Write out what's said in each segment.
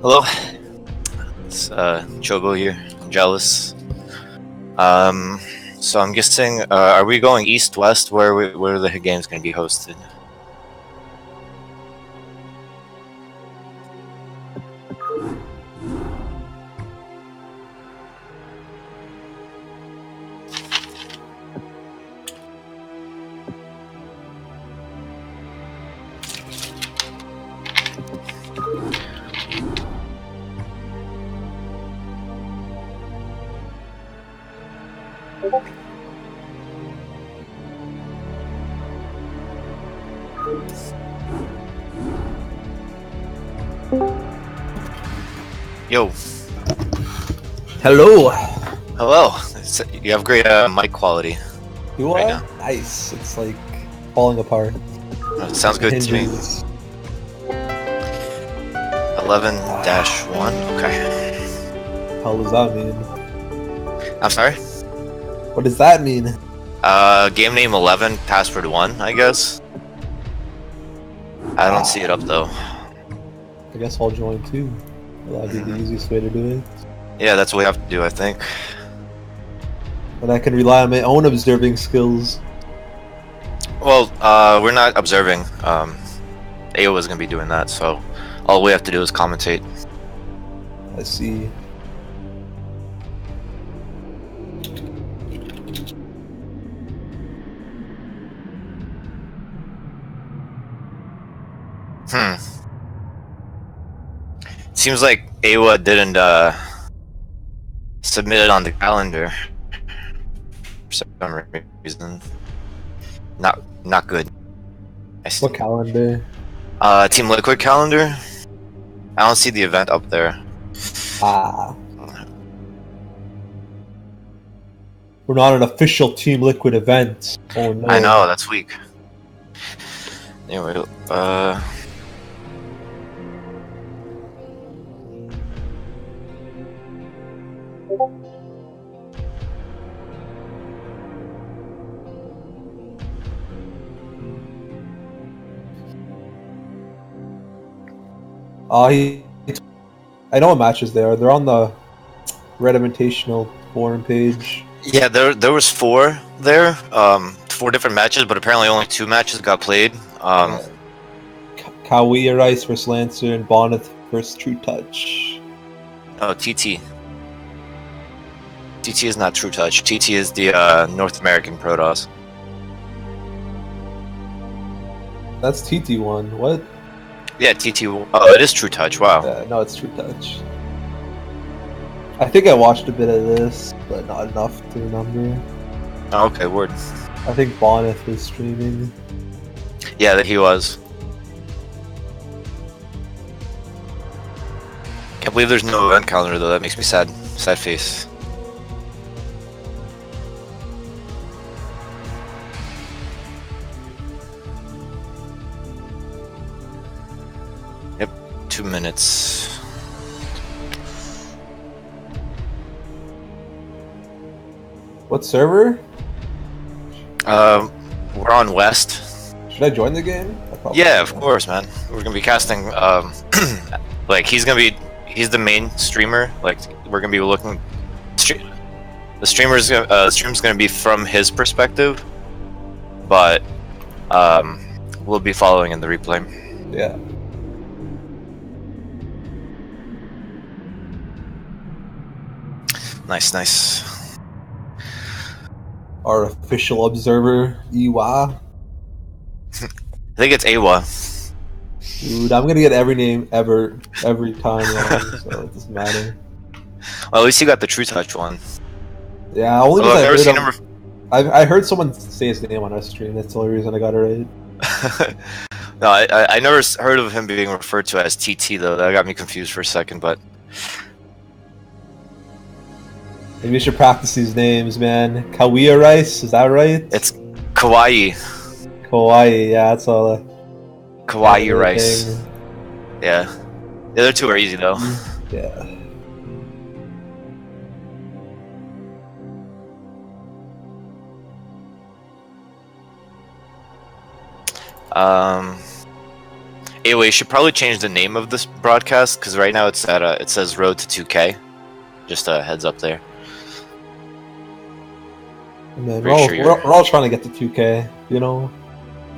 Hello, it's Chobo here. I'm jealous. So I'm guessing, are we going east, west? Where are the games going to be hosted? Yo, Hello. hello. You have great mic quality. Do Right I? now. Nice. It's like falling apart. Sounds good to me. Hinges. 11-1. Okay. Hell does that mean? I'm sorry. What does that mean? Game name 11, password 1. I guess. I don't see it up though. I guess I'll join too. That'd be the easiest way to do it. Yeah, that's what we have to do. I think. And I can rely on my own observing skills. Well, we're not observing. AO is going to be doing that, so all we have to do is commentate. I see. Seems like Awa didn't submit it on the calendar for some reason. Not good. I see. What calendar? Team Liquid calendar. I don't see the event up there. Ah. We're not an official Team Liquid event. Oh no. I know, that's weak. Anyway, I know what matches they are. They're on the ReD Invitational forum page. yeah, there was 4 there. 4 different matches, but apparently only 2 matches got played. KawaiiRice versus Lancer and Bonneth versus True Touch. Oh, TT. TT is not True Touch. TT is the North American Protoss. That's TT1. What? Yeah, TT. Oh, it is True Touch. Wow. No, it's True Touch. I think I watched a bit of this, but not enough to remember. Oh, okay, word. I think Bonneth was streaming. Yeah, that he was. Can't believe there's no event calendar though. That makes me sad. Sad face. Yep, 2 minutes. What server? We're on West. Should I join the game? Yeah, of course, man. We're gonna be casting. Like he's the main streamer. Like we're gonna be looking. The stream's gonna be from his perspective, but we'll be following in the replay. Yeah. Nice. Our official observer, Iwa. I think it's Awa. Dude, I'm gonna get every name ever every time wrong, so it doesn't matter. Well, at least you got the True Touch one. Yeah, only Although because I heard someone say his name on our stream. That's the only reason I got it right. No, I never heard of him being referred to as TT though. That got me confused for a second, but Maybe we should practice these names, man. KawaiiRice, is that right? it's Kawaii. Kawaii, yeah, that's all. KawaiiRice. Yeah, the other 2 are easy though. Yeah. Anyway, you should probably change the name of this broadcast because right now it's at it says Road to 2K. Just a heads up there. And then Pretty sure we're all trying to get to 2K, you know?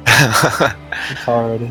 It's hard.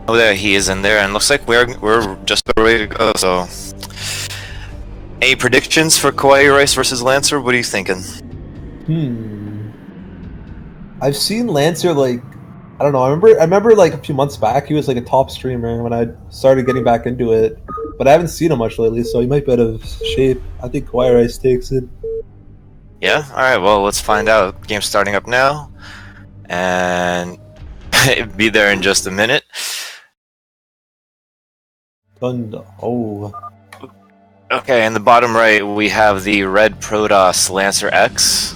Oh, there he is in there, and looks like we're just about ready to go. So, any predictions for KawaiiRice versus Lancer? What are you thinking? I've seen Lancer like I don't know. I remember like a few months back he was like a top streamer when I started getting back into it, but I haven't seen him much lately, so he might be out of shape. I think KawaiiRice takes it. Yeah. All right. Well, let's find out. Game's starting up now, and be there in just a minute. Thunder. Oh. Okay, in the bottom right, we have the ReD Protoss LancerX.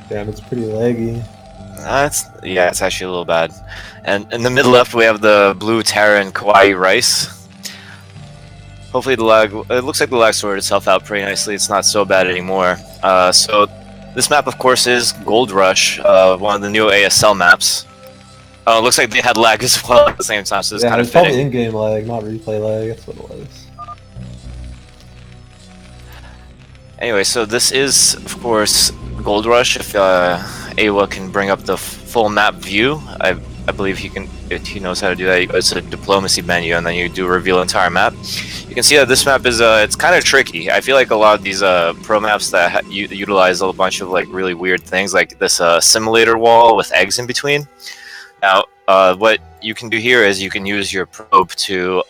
Damn, it's pretty laggy. It's actually a little bad. And in the middle left, we have the blue Terran KawaiiRice. Hopefully the lag, it looks like the lag sorted itself out pretty nicely. It's not so bad anymore. So this map, of course, is Gold Rush, one of the new ASL maps. It looks like they had lag as well at the same time, so it's kind of it's probably fitting. in-game lag, not replay lag. That's what it was. Anyway, so this is, of course, Gold Rush. If Awa can bring up the full map view, I I believe he knows how to do that. You go to the diplomacy menu, and then you do reveal entire map. You can see that this map is it's kind of tricky. I feel like a lot of these pro maps that utilize a bunch of like really weird things, like this simulator wall with eggs in between. Now, what you can do here is you can use your probe to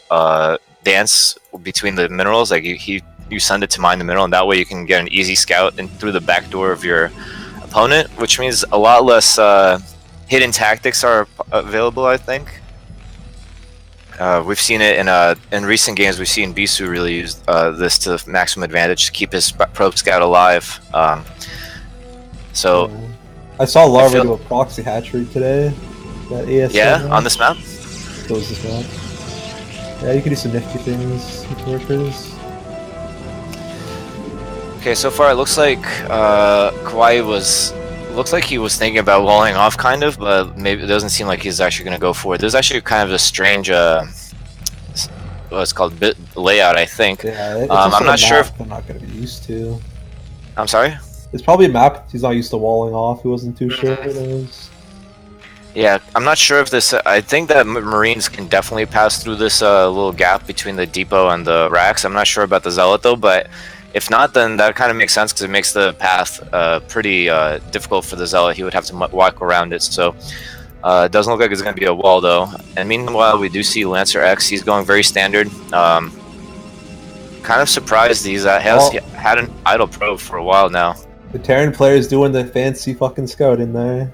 dance between the minerals. Like you send it to mine the mineral, and that way you can get an easy scout in through the back door of your opponent, which means a lot less hidden tactics are available, I think. We've seen it in recent games. We've seen Bisu really use this to maximum advantage to keep his probe scout alive. So I saw Larva do a proxy hatchery today. That AS yeah, on this map. So is this map. Yeah, you can do some nifty things with workers. Okay, so far it looks like Kawhi looks like he was thinking about walling off, kind of, but maybe it doesn't seem like he's actually going to go for it. There's actually kind of a strange, what's called layout, I think. Yeah, I'm not sure if I'm not going to be used to. I'm sorry. It's probably a map he's not used to walling off. He wasn't too sure what it is. Yeah, I'm not sure if this. I think that Marines can definitely pass through this little gap between the depot and the racks. I'm not sure about the Zealot though, but if not, then that kind of makes sense because it makes the path pretty difficult for the Zealot. He would have to walk around it, so it doesn't look like it's going to be a wall though. And meanwhile, we do see LancerX. He's going very standard. Kind of surprised he's had an idle probe for a while now. The Terran player is doing the fancy fucking scout in there.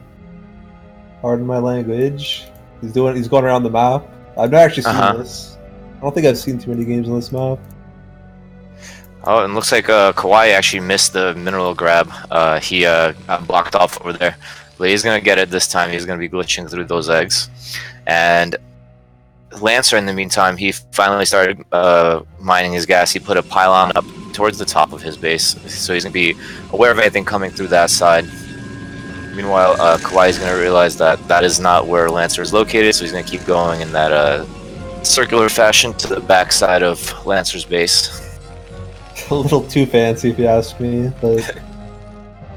Pardon my language. He's going around the map. I've never actually seen this. I don't think I've seen too many games on this map. Oh, and looks like Kawhi actually missed the mineral grab. He got blocked off over there. But he's going to get it this time. He's going to be glitching through those eggs. And Lancer, in the meantime, he finally started mining his gas. He put a pylon up towards the top of his base. So he's going to be aware of anything coming through that side. Meanwhile, Kawhi is going to realize that that is not where Lancer is located. So he's going to keep going in that circular fashion to the backside of Lancer's base. A little too fancy, if you ask me, but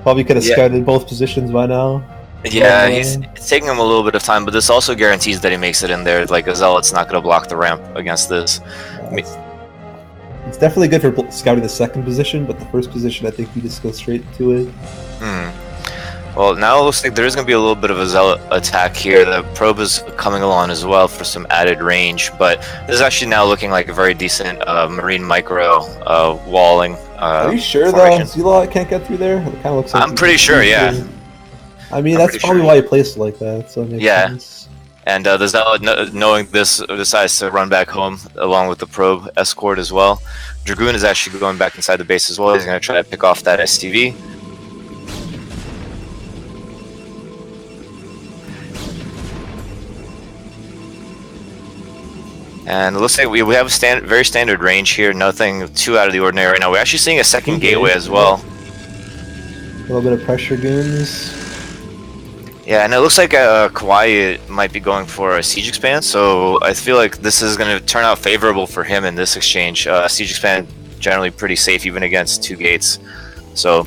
probably could have scouted both positions by now. Yeah, it's taking him a little bit of time, but this also guarantees that he makes it in there. Like a Zealot's not going to block the ramp against this. It's definitely good for scouting the second position, but the first position, I think you just go straight to it. Well, now it looks like there is going to be a little bit of a Zealot attack here. The probe is coming along as well for some added range, but this is actually now looking like a very decent Marine micro walling Are you sure formation. though? Zilot can't get through there? It kind of looks like I'm pretty sure, yeah. I mean, that's probably why you placed it like that, so it makes sense. And the Zealot, knowing this, decides to run back home along with the probe escort as well. Dragoon is actually going back inside the base as well. He's going to try to pick off that STV. And it looks like we have a very standard range here, nothing too out of the ordinary right now. We're actually seeing a second gateway as well. A little bit of pressure goons. Yeah, and it looks like Kawhi might be going for a siege expand, so I feel like this is going to turn out favorable for him in this exchange. Siege expand generally pretty safe even against 2 gates, so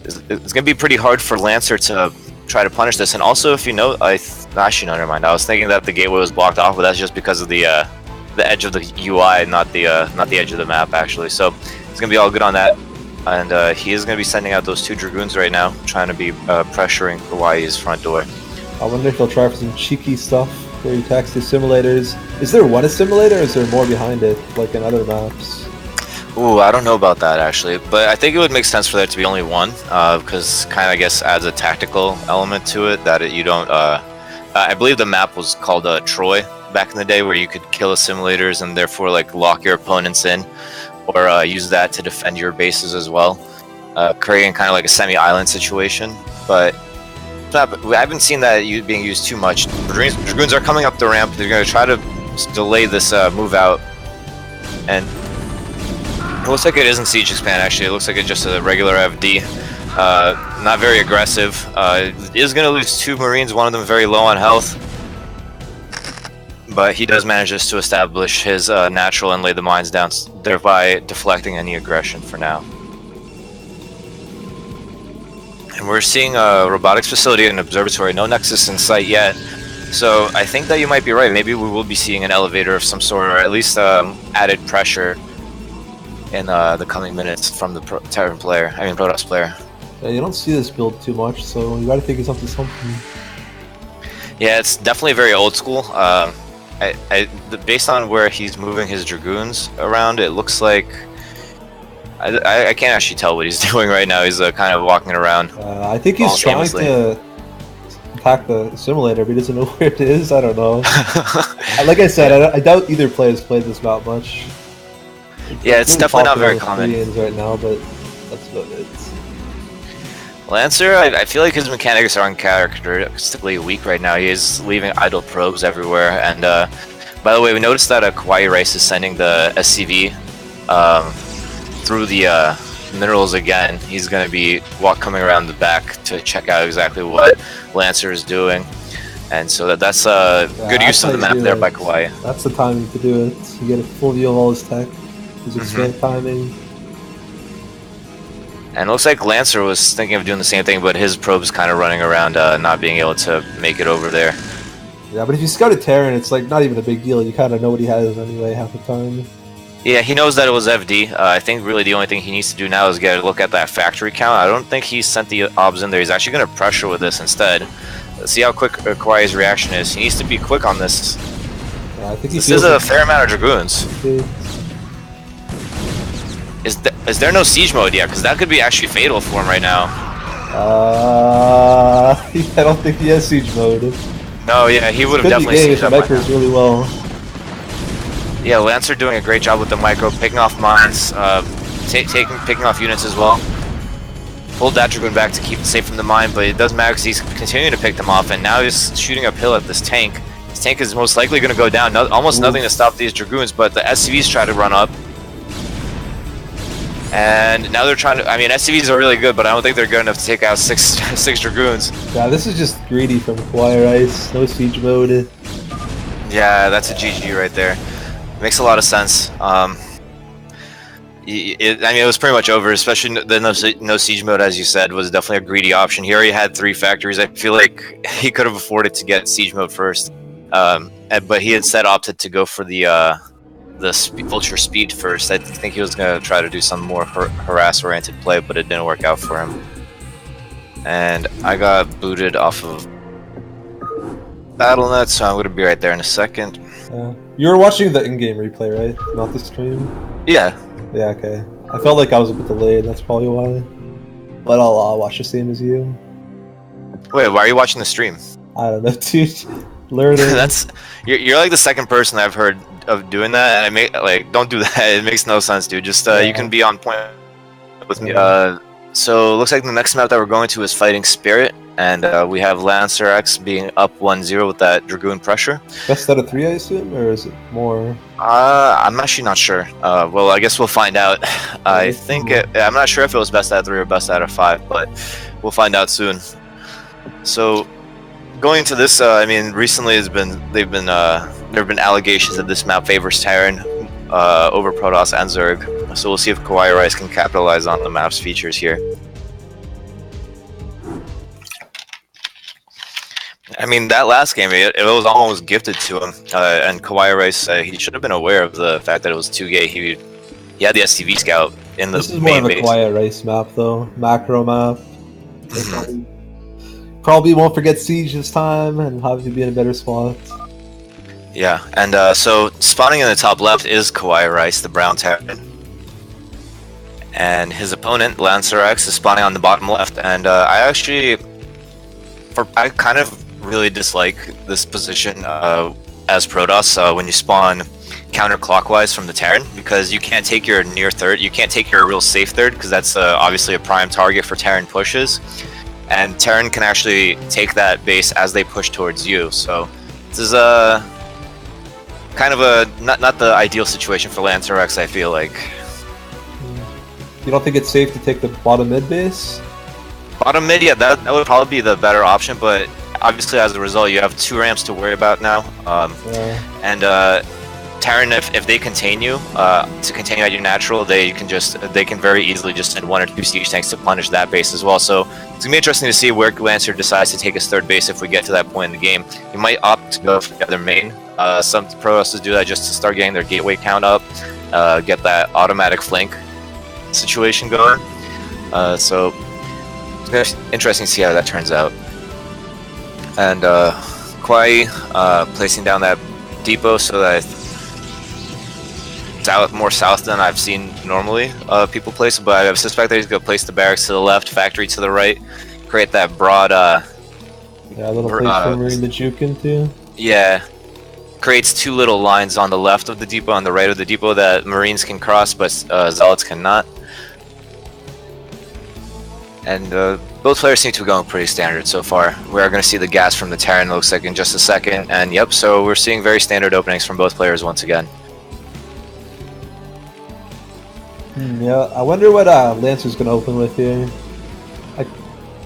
it's going to be pretty hard for Lancer to try to punish this. And also, if you know, actually no, never mind. I was thinking that the gateway was blocked off, but that's just because of the edge of the UI, not the edge of the map actually. So it's going to be all good on that. And he is going to be sending out those 2 Dragoons right now, trying to be pressuring Kawaii's front door. I wonder if he'll try for some cheeky stuff where he attacks the simulators. Is there one assimilator or is there more behind it, like in other maps? Ooh, I don't know about that actually, but I think it would make sense for there to be only one, because kind of, I guess, adds a tactical element to it that you don't... I believe the map was called Troy back in the day, where you could kill simulators and therefore like lock your opponents in, or use that to defend your bases as well, creating kind of like a semi-island situation. But I haven't seen that being used too much. Dragoons are coming up the ramp. They're going to try to delay this move out, and it looks like it isn't siege expand actually. It looks like it's just a regular FD. Not very aggressive. It is going to lose 2 Marines, one of them very low on health. But he does manage just to establish his natural and lay the mines down, thereby deflecting any aggression for now. And we're seeing a robotics facility and observatory. No Nexus in sight yet. So I think that you might be right. Maybe we will be seeing an elevator of some sort, or at least added pressure in the coming minutes from the Terran player. I mean, Protoss player. Yeah, you don't see this build too much, so you gotta think of something. Yeah, it's definitely very old school. Based on where he's moving his Dragoons around, it looks like I can't actually tell what he's doing right now. He's kind of walking around. I think he's trying to attack the simulator, but he doesn't know where it is. I don't know. Like I said, I doubt either player has played this map much. Yeah, it's really definitely not very popular common. with right now, but that's about it. Lancer, I feel like his mechanics are uncharacteristically weak right now. He is leaving idle probes everywhere. And by the way, we noticed that KawaiiRice is sending the SCV through the minerals again. He's going to be coming around the back to check out exactly what Lancer is doing. And so that's good use of the map there by Kawhi. That's the timing to do it. You get a full view of all his tech, his expand timing. And it looks like Lancer was thinking of doing the same thing, but his probe's kind of running around, not being able to make it over there. Yeah, but if you scout a Terran, it's like not even a big deal. You kind of know what he has anyway half the time. Yeah, he knows that it was FD. I think really the only thing he needs to do now is get a look at that factory count. I don't think he sent the obs in there. He's actually going to pressure with this instead. Let's see how quick Kawaii's reaction is. He needs to be quick on this. Yeah, I think this is a fair amount of Dragoons. Is there no siege mode yet? Because that could be actually fatal for him right now. I don't think he has siege mode. No, yeah, he would have definitely sieged up. Micros really well. Yeah, Lancer doing a great job with the micro, picking off mines, picking off units as well. Pulled that Dragoon back to keep it safe from the mine, but it doesn't matter because he's continuing to pick them off, and now he's shooting uphill at this tank. This tank is most likely going to go down. Almost nothing to stop these Dragoons, but the SCVs try to run up. And now they're trying to. I mean, SCVs are really good, but I don't think they're good enough to take out six Dragoons. Yeah, this is just greedy from KawaiiRice. No siege mode. Yeah, that's a GG right there. Makes a lot of sense. I mean, it was pretty much over, especially the no siege mode, as you said, was definitely a greedy option. He already had 3 factories. I feel like he could have afforded to get siege mode first, but he instead opted to go for the vulture speed first. I think he was going to try to do some more harass-oriented play, but it didn't work out for him. And I got booted off of BattleNet, so I'm going to be right there in a second. You were watching the in-game replay, right? Not the stream? Yeah. Yeah, okay. I felt like I was a bit delayed, that's probably why. But I'll watch the same as you. Wait, why are you watching the stream? I don't know, dude. Learning. You're like the second person I've heard of doing that, and don't do that. It makes no sense, dude. Just you can be on point with me. So it looks like the next map that we're going to is Fighting Spirit, and we have LancerX being up 1-0 with that Dragoon pressure. Best out of 3, I assume, or is it more? I'm actually not sure. Well, I guess we'll find out. I think I'm not sure if it was best out of 3 or best out of 5, but we'll find out soon. So going into this, I mean, recently there have been allegations that this map favors Terran over Protoss and Zerg. So we'll see if KawaiiRice can capitalize on the map's features here. I mean, that last game, it was almost gifted to him, and KawaiiRice, he should have been aware of the fact that it was 2-gate. He had the STV scout in the main base. This is more of a KawaiiRice map, though. Macro map. Probably won't forget Siege this time, and have to be in a better spot. Yeah, and so spawning in the top left is KawaiiRice, the brown Terran. And his opponent, LancerX, is spawning on the bottom left. And I kind of really dislike this position as Protoss when you spawn counterclockwise from the Terran, because you can't take your near third, you can't take your real safe third, because that's obviously a prime target for Terran pushes. And Terran can actually take that base as they push towards you. So this is kind of a not the ideal situation for LancerX, I feel like. You don't think it's safe to take the bottom mid base? Bottom mid, yeah, that would probably be the better option, but obviously as a result you have 2 ramps to worry about now. And Terran, if they contain you, to contain at your natural, they can very easily just send 1 or 2 siege tanks to punish that base as well. So it's gonna be interesting to see where Lancer decides to take his 3rd base if we get to that point in the game. He might opt to go for the other main. Some Protosses do that just to start getting their gateway count up, get that automatic flank situation going. So it's gonna be interesting to see how that turns out. And Kawhi placing down that depot so that more south than I've seen normally people place it, but I suspect that he's going to place the barracks to the left, factory to the right, create that broad yeah, a little place for Marine to juke into. Yeah, creates 2 little lines on the left of the depot, on the right of the depot, that Marines can cross, but Zealots cannot. And both players seem to be going pretty standard so far. We are going to see the gas from the Terran, looks like, in just a second, and yep, so we're seeing very standard openings from both players once again. Yeah, I wonder what Lancer's going to open with here.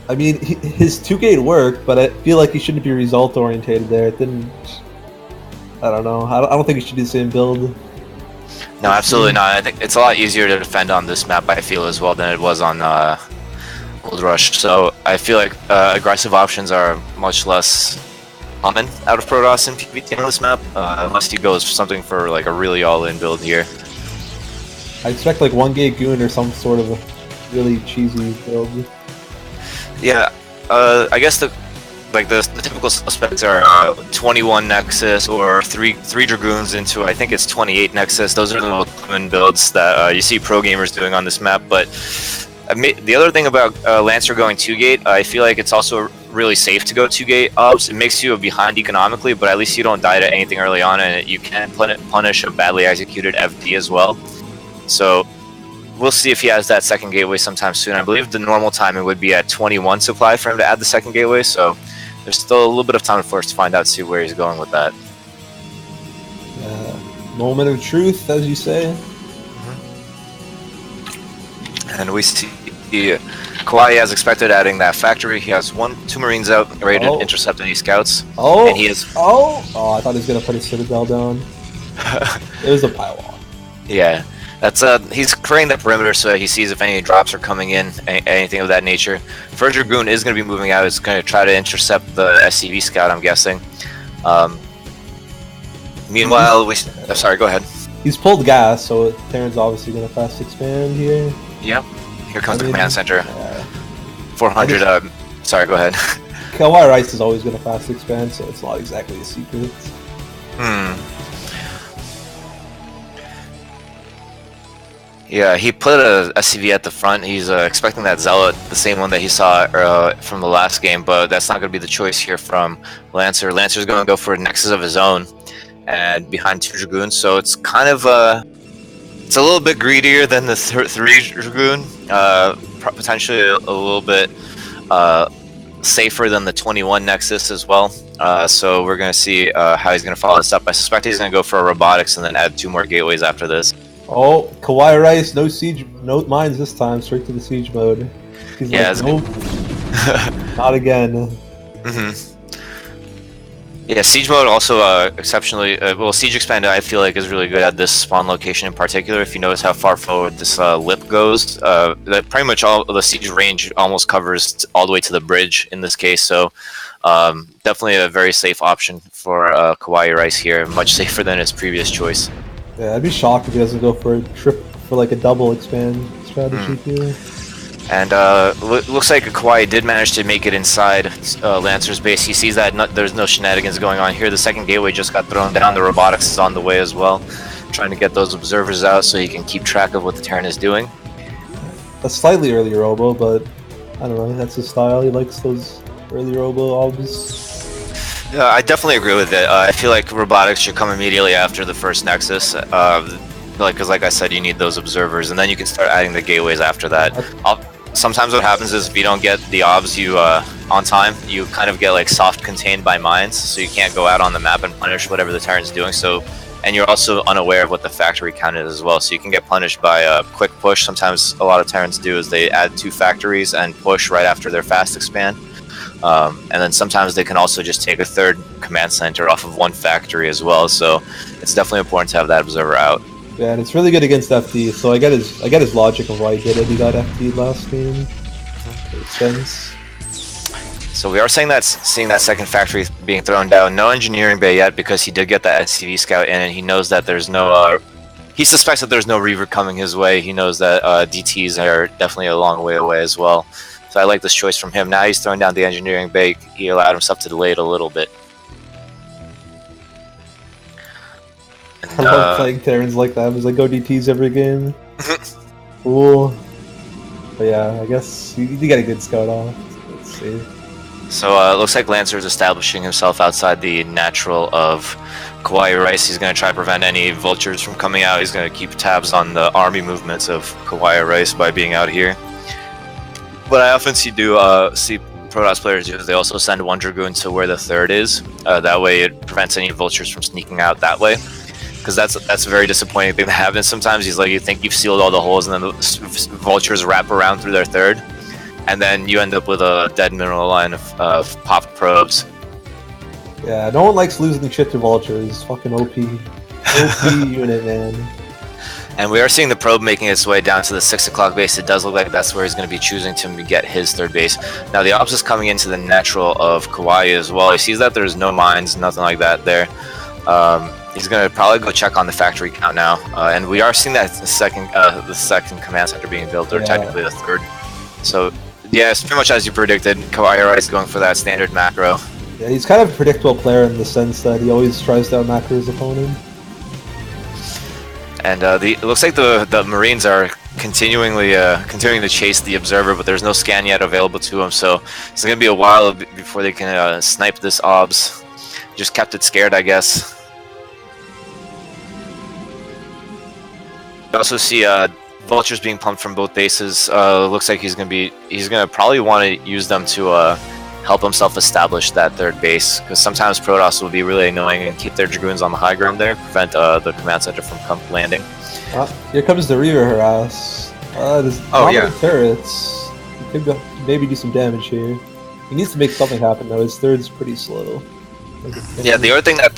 I mean, his 2-gate worked, but I feel like he shouldn't be result-orientated there. It didn't... I don't know. I don't think he should do the same build. No, absolutely not. I think it's a lot easier to defend on this map, I feel, as well, than it was on Gold Rush. So I feel like aggressive options are much less common out of Protoss and PvT on this map, unless he goes for something for like a really all-in build here. I expect like 1-gate Goon or some sort of a really cheesy build. Yeah, I guess the typical suspects are 21 Nexus or 3 Dragoons into, I think it's 28 Nexus. Those are the most common builds that you see pro gamers doing on this map. But the other thing about Lancer going 2-gate, I feel like it's also really safe to go 2-gate ops. It makes you behind economically, but at least you don't die to anything early on, and you can punish a badly executed FD as well. So we'll see if he has that 2nd gateway sometime soon. I believe the normal timing would be at 21 supply for him to add the 2nd gateway, so there's still a little bit of time for us to find out, see where he's going with that. Moment of truth, as you say. And we see Kawhi, as expected, adding that factory. He has 2 Marines out, ready to intercept any scouts. And he is... Oh, I thought he was going to put his Citadel down. It was a pylon. Yeah. That's he's creating the perimeter so that he sees if any drops are coming in, anything of that nature. First Dragoon is going to be moving out. It's going to try to intercept the SCV scout, I'm guessing. Meanwhile, sorry, go ahead. He's pulled gas, so Terran's obviously going to fast expand here. Yep. Here comes the command center. 400. Sorry, go ahead. KawaiiRice is always going to fast expand, so it's not exactly a secret. Yeah, he put a SCV at the front. He's expecting that Zealot, the same one that he saw from the last game, but that's not going to be the choice here from Lancer. Lancer's going to go for a Nexus of his own, and behind 2 Dragoons, so it's kind of it's a little bit greedier than the 3 Dragoon, potentially a little bit safer than the 21 Nexus as well. So we're going to see how he's going to follow this up. I suspect he's going to go for a robotics and then add 2 more gateways after this. Oh, KawaiiRice, no siege, no mines this time, straight to the siege mode. He's yeah, like, nope, not again. Yeah, siege mode also exceptionally, well, siege expanded I feel like is really good at this spawn location in particular. If you notice how far forward this lip goes, that pretty much all of the siege range almost covers all the way to the bridge in this case, so definitely a very safe option for KawaiiRice here, much safer than his previous choice. Yeah, I'd be shocked if he doesn't go for like a double expand strategy here. And looks like Kawhi did manage to make it inside Lancer's base. He sees that there's no shenanigans going on here. The 2nd gateway just got thrown down. The robotics is on the way as well, trying to get those observers out so he can keep track of what the Terran is doing. A slightly early robo, but I don't know. That's his style. He likes those early robo obs. Yeah, I definitely agree with it. I feel like robotics should come immediately after the first Nexus, because like I said, you need those observers, and then you can start adding the gateways after that. Sometimes what happens is if you don't get the obs on time, you kind of get like soft contained by mines, so you can't go out on the map and punish whatever the Terran's doing. So, and you're also unaware of what the factory count is as well, so you can get punished by a quick push. Sometimes a lot of Terrans do is they add 2 factories and push right after their fast expand. And then sometimes they can also just take a third command center off of one factory as well. So it's definitely important to have that observer out. Yeah, and it's really good against FD. So I get his logic of why he did it. He got FD last game. Makes sense. So we are seeing that second factory being thrown down. No engineering bay yet because he did get that SCV scout in, and he knows that there's no. He suspects that there's no Reaver coming his way. He knows that DTs are definitely a long way away as well. So I like this choice from him. Now he's throwing down the engineering bay. He allowed himself to delay it a little bit. And, I love playing Terrans like that. It's like go DTs every game. Cool. But yeah, I guess you get a good scout off. Let's see. So it looks like Lancer is establishing himself outside the natural of KawaiiRice. He's going to try to prevent any vultures from coming out. He's going to keep tabs on the army movements of KawaiiRice by being out here. What I often see Protoss players do is they also send one Dragoon to where the third is. That way it prevents any vultures from sneaking out that way. Because that's a very disappointing thing that happens sometimes. He's like, you think you've sealed all the holes and then the vultures wrap around through their third. And then you end up with a dead mineral line of popped probes. Yeah, no one likes losing shit to vultures. Fucking OP. OP unit, man. And we are seeing the probe making its way down to the 6 o'clock base. It does look like that's where he's going to be choosing to get his third base. Now the Ops is coming into the natural of Kauai as well. He sees that there's no mines, nothing like that there. He's going to probably go check on the factory count now. And we are seeing that the second command center being built, or technically the third. So yeah, it's pretty much as you predicted. KawaiiRice going for that standard macro. Yeah, he's kind of a predictable player in the sense that he always tries to outmacro his opponent. And it looks like the Marines are continuing to chase the observer, but there's no scan yet available to him, so it's going to be a while before they can snipe this OBS. Just kept it scared, I guess. You also see vultures being pumped from both bases. Looks like he's gonna probably want to use them to help himself establish that third base, because sometimes Protoss will be really annoying and keep their Dragoons on the high ground there, prevent the command center from landing. Here comes the Reaver harass. There's turrets. He could maybe do some damage here. He needs to make something happen though. His third's pretty slow. Yeah, the other thing that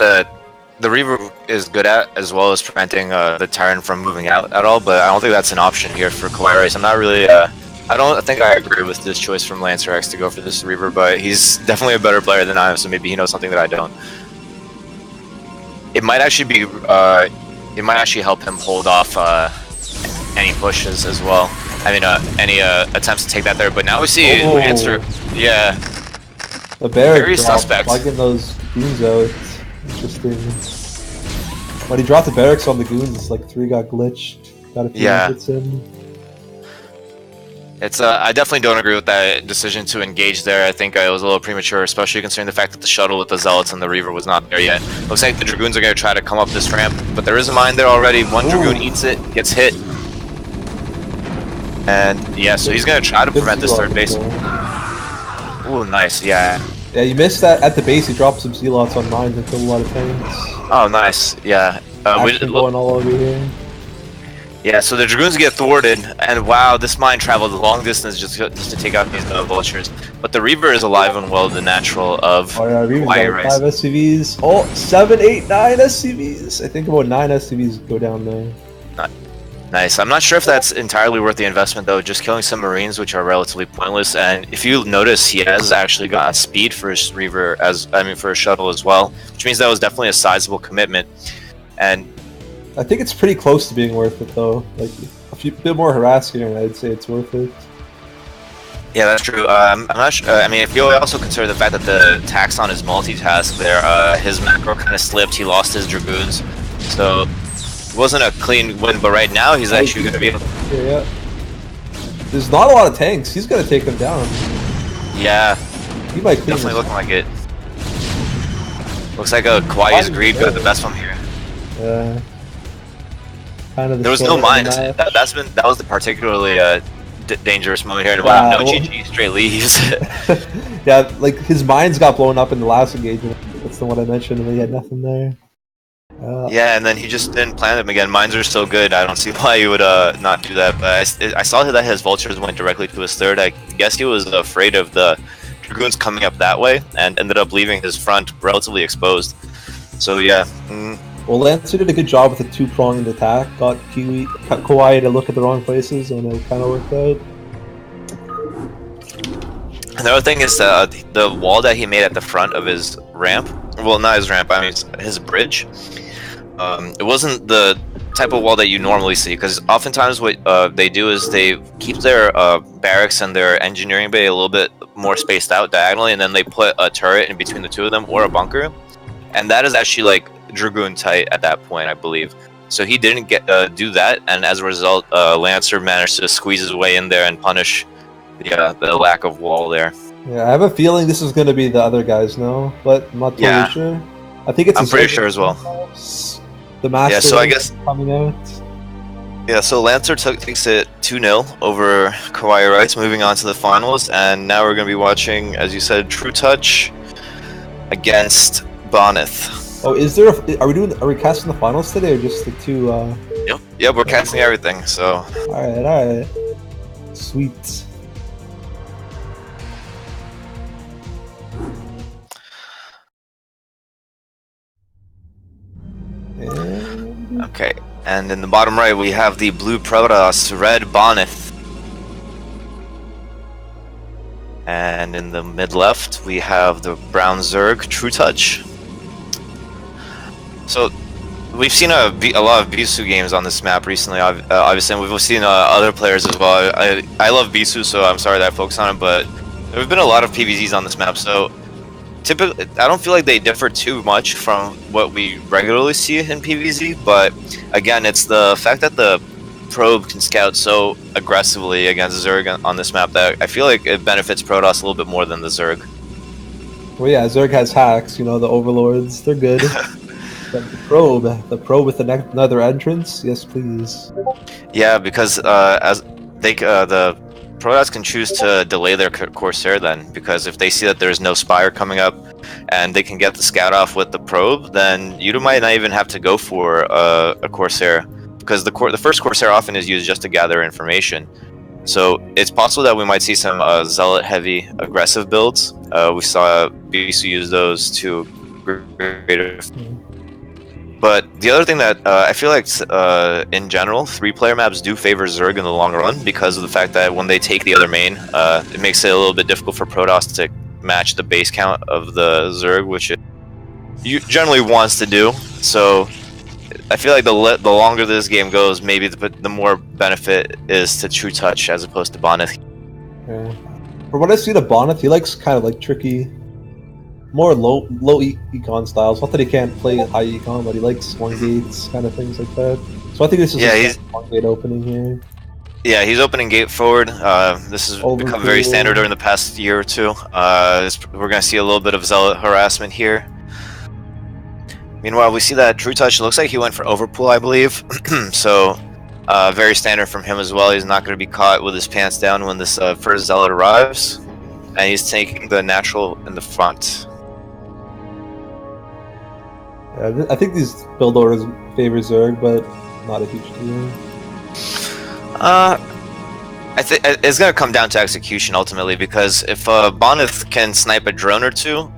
the Reaver is good at, as well as preventing the Tyrant from moving out at all, but I don't think that's an option here for KawaiiRice. I'm not really, I don't think I agree with this choice from LancerX to go for this Reaver, but he's definitely a better player than I am, so maybe he knows something that I don't. It might actually be, it might actually help him hold off any pushes as well. I mean, any attempts to take that there, but now we see Lancer, yeah. The barrack very suspect. Plugging those goons out. Interesting. When he dropped the barracks on the goons, like 3 got glitched. Got a few hits in. It's I definitely don't agree with that decision to engage there. I think it was a little premature, especially considering the fact that the shuttle with the Zealots and the Reaver was not there yet. Looks like the Dragoons are going to try to come up this ramp, but there is a mine there already. One Dragoon eats it, gets hit. And yeah, so he's going to try to prevent this third base. Ooh, nice, yeah. Yeah, you missed that at the base. He dropped some Zealots on mines and killed a lot of tanks. Oh, nice. Yeah. Going all over here. Yeah, so the Dragoons get thwarted, and wow, this mine traveled a long distance just to take out these vultures. But the Reaver is alive and well, the natural of KawaiiRice. 5 SCVs. Oh, 7, 8, 9 SCVs. I think about 9 SCVs go down there. Nice. I'm not sure if that's entirely worth the investment though, just killing some Marines, which are relatively pointless. And if you notice, he has actually got speed for his Reaver, for a shuttle as well, which means that was definitely a sizable commitment. And I think it's pretty close to being worth it though. Like a bit more harassing, and I'd say it's worth it. Yeah, that's true. I'm not sure. I mean, if you also consider the fact that the tax on his multitask there, his macro kind of slipped. He lost his Dragoons, so it wasn't a clean win. But right now, he's actually going to be able. Yeah. There's not a lot of tanks. He's going to take them down. Yeah. He might definitely looking like it. Looks like Kauai's greed got the best from here. Yeah. Kind of there was no mines. That was the particularly dangerous moment here. Wow. No GG, straight leaves. Yeah, like his mines got blown up in the last engagement. That's the one I mentioned, and he had nothing there. Yeah, and then he just didn't plant them again. Mines are still good. I don't see why he would not do that. But I saw that his vultures went directly to his third. I guess he was afraid of the Dragoons coming up that way, and ended up leaving his front relatively exposed. So yeah. Well, Lancer did a good job with the two-pronged attack. Got Kawhi to look at the wrong places, and it kind of worked out. Another thing is the wall that he made at the front of his ramp. Well, not his ramp. I mean his bridge. It wasn't the type of wall that you normally see, because oftentimes what they do is they keep their barracks and their engineering bay a little bit more spaced out diagonally, and then they put a turret in between the two of them or a bunker, and that is actually like Dragoon tight at that point, I believe. So he didn't get do that, and as a result, Lancer managed to squeeze his way in there and punish the lack of wall there. Yeah, I have a feeling this is going to be the other guys now, but I'm not totally sure. I think it's. I'm pretty sure as well. The master. Yeah, so I guess coming out. Yeah, so Lancer takes it 2-0 over KawaiiRice, moving on to the finals, and now we're going to be watching, as you said, True Touch against Bonith. Oh, is there? Are we casting the finals today, or just the two? Yep, we're casting everything. So. All right. Sweet. Okay, and in the bottom right we have the blue Protoss, red Bonith. And in the mid left we have the brown Zerg, True Touch. So we've seen a lot of Bisu games on this map recently, obviously, and we've seen other players as well. I love Bisu, so I'm sorry that I focus on it, but there have been a lot of PvZs on this map, so typically, I don't feel like they differ too much from what we regularly see in PvZ, but again, it's the fact that the probe can scout so aggressively against Zerg on this map that I feel like it benefits Protoss a little bit more than the Zerg. Well, yeah, Zerg has hacks, the overlords, they're good. But the probe with another entrance, yes please. Yeah, because as the Protoss can choose to delay their Corsair then, because if they see that there's no Spire coming up and they can get the scout off with the probe, then you might not even have to go for a Corsair, because the first Corsair often is used just to gather information. So it's possible that we might see some Zealot heavy aggressive builds. We saw Bisu use those to greater. But the other thing that I feel like, in general, 3-player maps do favor Zerg in the long run, because of the fact that when they take the other main, it makes it a little bit difficult for Protoss to match the base count of the Zerg, which it generally wants to do. So I feel like the longer this game goes, maybe the more benefit is to True Touch as opposed to Bonith. Yeah. From what I see to Bonith, he likes kind of like tricky, more low econ styles. Not that he can't play high econ, but he likes one gates, kind of things like that. So I think this is a one gate opening here. Yeah, he's opening gate forward. This has become very standard during the past year or two. We're going to see a little bit of Zealot harassment here. Meanwhile, we see that True Touch looks like he went for overpool, I believe. So, very standard from him as well. He's not going to be caught with his pants down when this first Zealot arrives. And he's taking the natural in the front. Yeah, I think these build orders favor Zerg, but not a huge deal. I think it's going to come down to execution ultimately, because if Bonith can snipe a drone or two,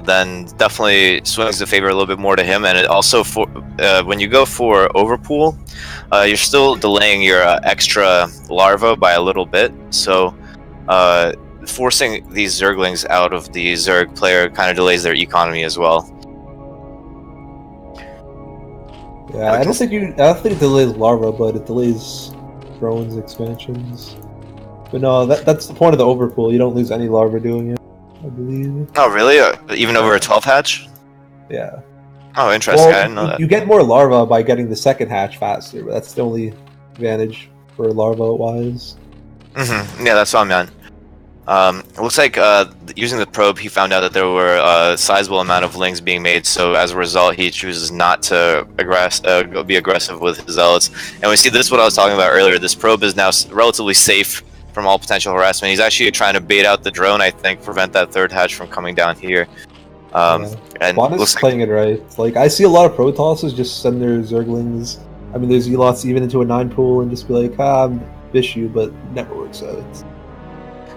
then definitely swings the favor a little bit more to him. And it also, when you go for overpool, you're still delaying your extra larva by a little bit. So forcing these Zerglings out of the Zerg player kind of delays their economy as well. Yeah, I don't think it delays larva, but it delays drones expansions. But no, that's the point of the overpool. You don't lose any larva doing it, I believe. Oh, really? Even over a 12 hatch? Yeah. Oh, interesting. Well, I didn't know that. You get more larva by getting the second hatch faster, but that's the only advantage for larva-wise. Mm-hmm. Yeah, that's what I meant. It looks like using the probe, he found out that there were a sizable amount of lings being made, so as a result, he chooses not to be aggressive with his Zealots. And we see this is what I was talking about earlier. This probe is now relatively safe from all potential harassment. He's actually trying to bait out the drone, I think, prevent that third hatch from coming down here. And Bonus playing it right. Like, I see a lot of Protosses just send their Zerglings, I mean, there's Elots even into a 9 pool and just be like, I'm Bishu, but it never works out.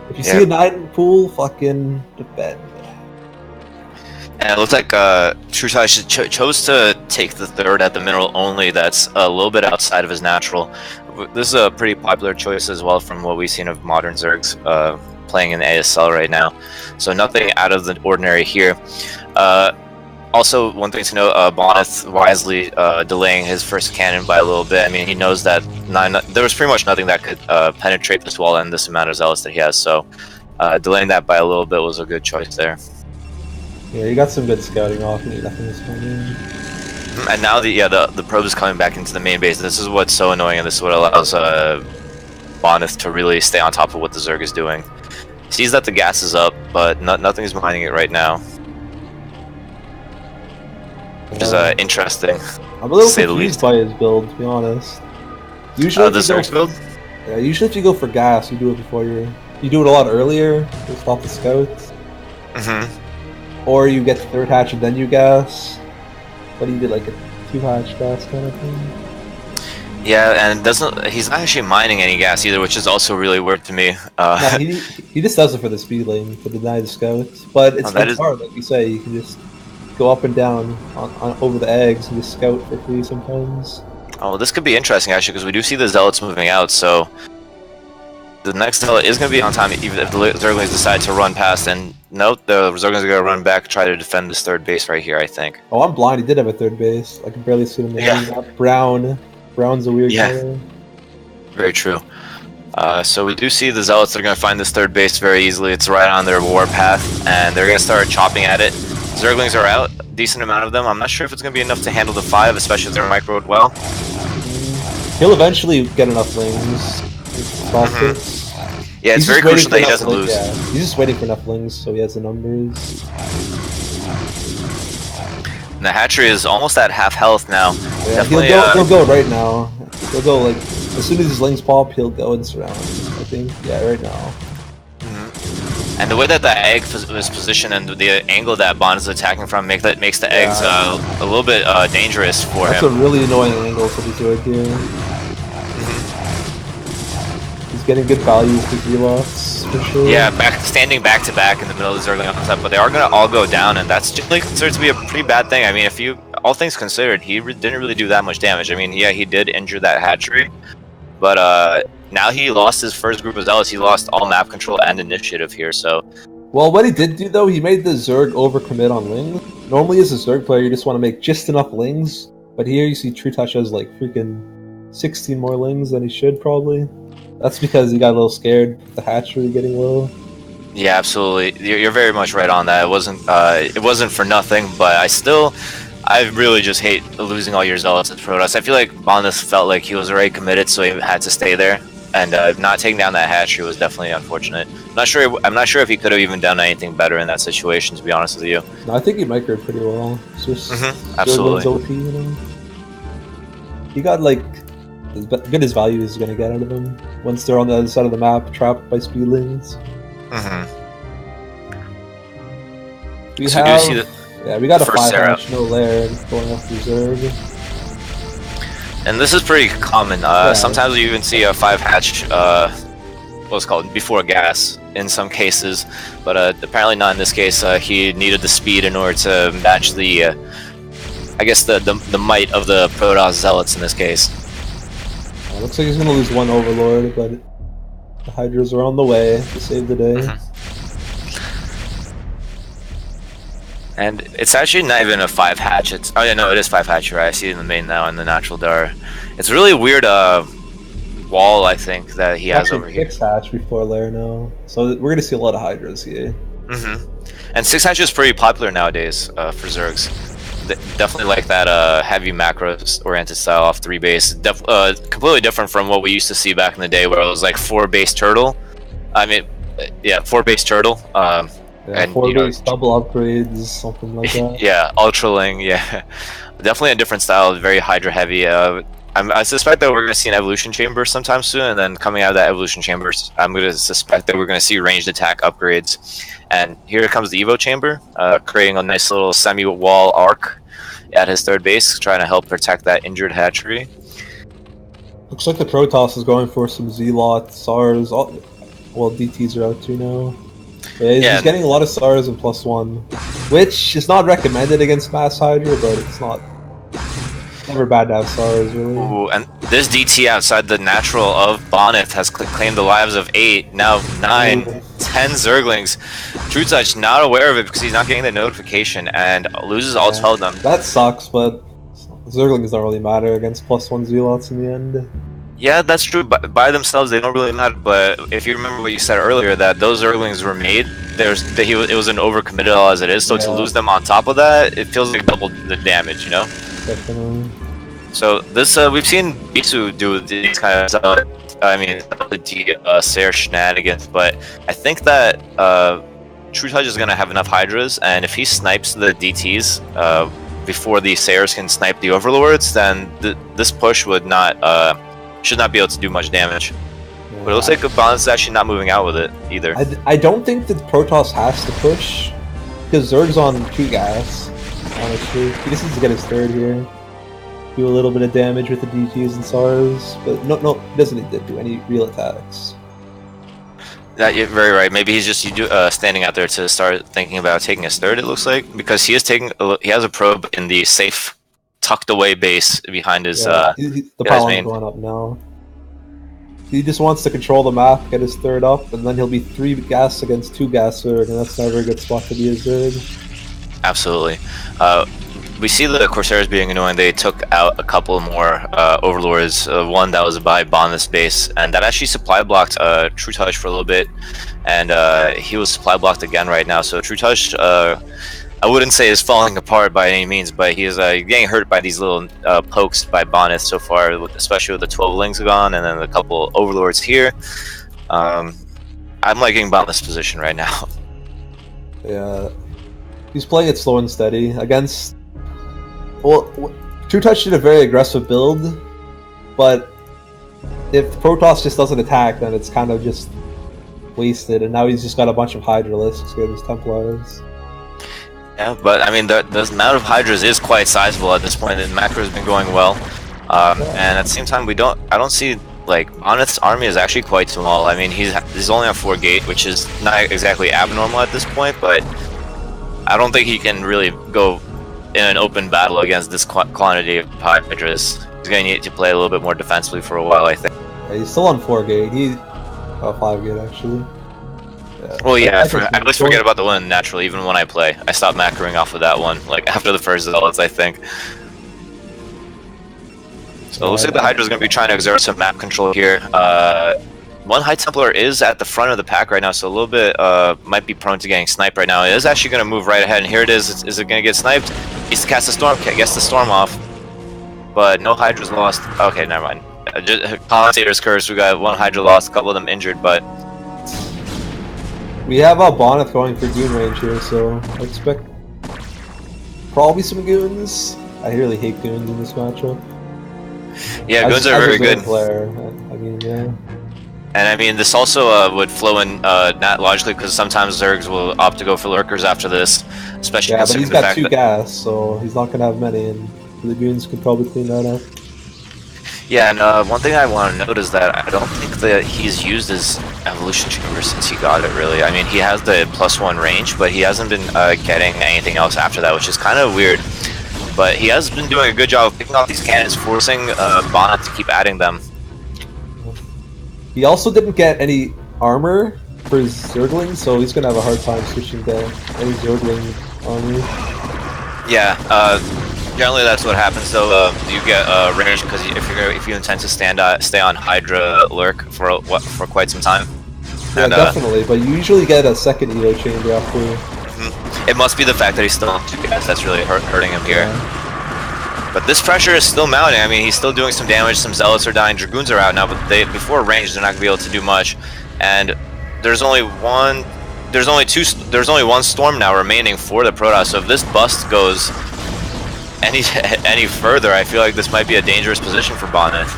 If you see a 9 pool, fucking defend. And it looks like True Touch chose to take the third at the mineral only. That's a little bit outside of his natural. This is a pretty popular choice as well from what we've seen of modern Zergs playing in ASL right now. So nothing out of the ordinary here. Also, one thing to note, Boneth wisely delaying his first cannon by a little bit. I mean, he knows that there was pretty much nothing that could penetrate this wall and this amount of zealots that he has. So delaying that by a little bit was a good choice there. Yeah, you got some good scouting off. Nothing is coming. And now the probe is coming back into the main base. This is what's so annoying, and this is what allows Boneth to really stay on top of what the Zerg is doing. He sees that the gas is up, but nothing's mining it right now. Which is interesting. I'm a little confused by his build, to be honest. Usually, the Zerg's build? Yeah, usually if you go for gas, you do it before you do it a lot earlier to stop the scouts. Or you get the third hatch and then you gas. But he did like a 2-hatch gas kind of thing. Yeah, and he's not actually mining any gas either, which is also really weird to me. No, he just does it for the speed lane to deny the scouts. But it's hard, like you say, you can just go up and down on over the eggs and just scout for free sometimes. Oh, this could be interesting actually, because we do see the zealots moving out, so the next zealot is going to be on time even if the Zerglings decide to run past, and nope, the Zerglings are going to run back, try to defend this third base right here, I think. Oh, I'm blind, he did have a third base. I can barely see him. Yeah. Brown's a weird color. Very true. So we do see the zealots are going to find this third base very easily. It's right on their war path, and they're going to start chopping at it. Zerglings are out, a decent amount of them. I'm not sure if it's going to be enough to handle the 5, especially if they're microed well. He'll eventually get enough lings. Yeah, it's very crucial that he doesn't lose. Yeah. He's just waiting for enough lings so he has the numbers. And the hatchery is almost at half health now. Yeah, he'll go right now. He'll go like as soon as his lings pop, he'll go and surround. I think, yeah, right now. And the way that the egg is positioned and the angle that Bond is attacking from makes the eggs a little bit dangerous for him. That's a really annoying angle for the Zerg here. He's getting good values with relots, for sure. Yeah, standing back to back in the middle of the Zergling concept, but they are going to all go down, and that's generally considered to be a pretty bad thing. I mean, all things considered, he didn't really do that much damage. I mean, yeah, he did injure that hatchery, but now he lost his first group of zealots. He lost all map control and initiative here, so... Well, what he did do, though, he made the Zerg overcommit on lings. Normally, as a Zerg player, you just want to make just enough lings, but here you see True Touch has like freaking 16 more lings than he should, probably. That's because he got a little scared with the hatchery getting low. Yeah, absolutely. You're very much right on that. It wasn't for nothing, but I really just hate losing all your zealots at Protoss. I feel like Bonus felt like he was already committed, so he had to stay there. And not taking down that hatchery was definitely unfortunate. I'm not sure if he could have even done anything better in that situation, to be honest with you. No, I think he microed pretty well. It's just absolutely. OP, you know? He got like as good as value is going to get out of them once they're on the other side of the map, trapped by speedlings. We got a 5-hatch, no lair, going off the Zerg. And this is pretty common. Sometimes you even see a 5-hatch, what's called before gas in some cases, but apparently not in this case. He needed the speed in order to match the, I guess the might of the Protoss zealots in this case. Looks like he's gonna lose one Overlord, but the Hydras are on the way to save the day. And it's actually not even a 5-hatch. Oh yeah, no, it is 5-hatch. Right, I see it in the main now in the natural dar. It's a really weird wall, I think, that he has over here. 6-hatch before lair now, so we're gonna see a lot of Hydras here. And 6-hatch is pretty popular nowadays for Zergs. Definitely like that heavy macros-oriented style off 3 base. Completely different from what we used to see back in the day, where it was like 4 base turtle. I mean, yeah, 4 base turtle. Yeah, and 4 base double upgrades, something like that. Yeah, ultraling. Yeah, definitely a different style. Very Hydra heavy. I suspect that we're going to see an evolution chamber sometime soon, and then coming out of that evolution chamber, I'm going to suspect that we're going to see ranged attack upgrades. And here comes the Evo chamber, creating a nice little semi-wall arc at his third base, trying to help protect that injured hatchery. Looks like the Protoss is going for some Zealot, SARS. Well, DTs are out too now. Yeah, Yeah. he's getting a lot of stars and +1, which is not recommended against Mass Hydra, but it's never bad to have stars, really. Ooh, and this DT outside the natural of Bonneth has claimed the lives of 8, now 9, Ooh. 10 Zerglings. True Touch not aware of it because he's not getting the notification and loses all 12 of them. That sucks, but Zerglings don't really matter against +1 Zealots in the end. Yeah, that's true. But by themselves, they don't really matter. But if you remember what you said earlier, that those Zerglings were made, it was an overcommitted all as it is. So to lose them on top of that, it feels like double the damage, you know? Definitely. So this we've seen Bisu do these kind of Sayer shenanigans, but I think that True Touch is gonna have enough Hydras, and if he snipes the DTs before the Sayers can snipe the Overlords, then this push would not should not be able to do much damage. But it looks like Bonneth is actually not moving out with it either. I don't think that Protoss has to push because Zerg's on 2 gas. Honestly, he just needs to get his 3rd here. Do a little bit of damage with the DTs and SARs, but no, he doesn't need to do any real attacks. You're very right. Maybe he's just standing out there to start thinking about taking his 3rd. It looks like because he has a probe in the safe, tucked away base behind his. The power's going up now. He just wants to control the map, get his 3rd up, and then he'll be 3 gas against 2 gas Zerg, and that's never a good spot to be a Zerg. Absolutely. We see the Corsairs being annoying. They took out a couple more Overlords, one that was by Bonneth's base, and that actually supply blocked True Touch for a little bit, and he was supply blocked again right now. So True Touch, I wouldn't say is falling apart by any means, but he is getting hurt by these little pokes by Bonneth so far, especially with the 12 Lings gone, and then a couple Overlords here. I'm liking Bonneth's position right now. Yeah, he's playing it slow and steady against. Well, True Touch did a very aggressive build, but if Protoss just doesn't attack, then it's kind of just wasted, and now he's just got a bunch of Hydralisks against Templars. Yeah, but I mean, the amount of Hydras is quite sizable at this point, and macro has been going well. And at the same time, I don't see, like, Bonneth's army is actually quite small. I mean, he's only on 4 gate, which is not exactly abnormal at this point, but I don't think he can really go in an open battle against this quantity of Hydras. He's going to need to play a little bit more defensively for a while, I think. Yeah, he's still on 4 gate. He's 5 gate, actually. Yeah. Well, yeah, I always forget about the one naturally, even when I play. I stopped macroing off of that one, like, after the first Zealots, I think. So it looks like the Hydra's going to be trying to exert some map control here. One High Templar is at the front of the pack right now, so a little bit might be prone to getting sniped right now. It is actually going to move right ahead, and here it is. Is it going to get sniped? Needs to cast the Storm, gets the Storm off. But no Hydra's lost. Okay, never mind. Commentator's curse, we got 1 Hydra lost, a couple of them injured, but... We have Bonneth going for goon range here, so I expect probably some goons. I really hate goons in this matchup. Yeah, goons are very good. Player, I mean, yeah. And I mean, this also would flow in not logically, because sometimes Zergs will opt to go for lurkers after this, especially but he's the got fact 2 that... gas, so he's not gonna have many, and the goons could probably clean that up. Yeah, and one thing I want to note is that I don't think that he's used his evolution chamber since he got it, really. I mean, he has the +1 range, but he hasn't been getting anything else after that, which is kind of weird. But he has been doing a good job of picking off these cannons, forcing Bonneth to keep adding them. He also didn't get any armor for his Zergling, so he's gonna have a hard time switching to any Zergling armor. Yeah, generally that's what happens. So you get range because if you intend to stay on Hydra lurk for quite some time. Yeah, definitely. But you usually get a second EO chamber after. It must be the fact that he's still on 2 gas that's really hurting him here. Yeah. But this pressure is still mounting. I mean, he's still doing some damage. Some Zealots are dying. Dragoons are out now, but before range, they're not gonna be able to do much. And there's only one Storm now remaining for the Protoss. So if this bust goes any further, I feel like this might be a dangerous position for Bonneth.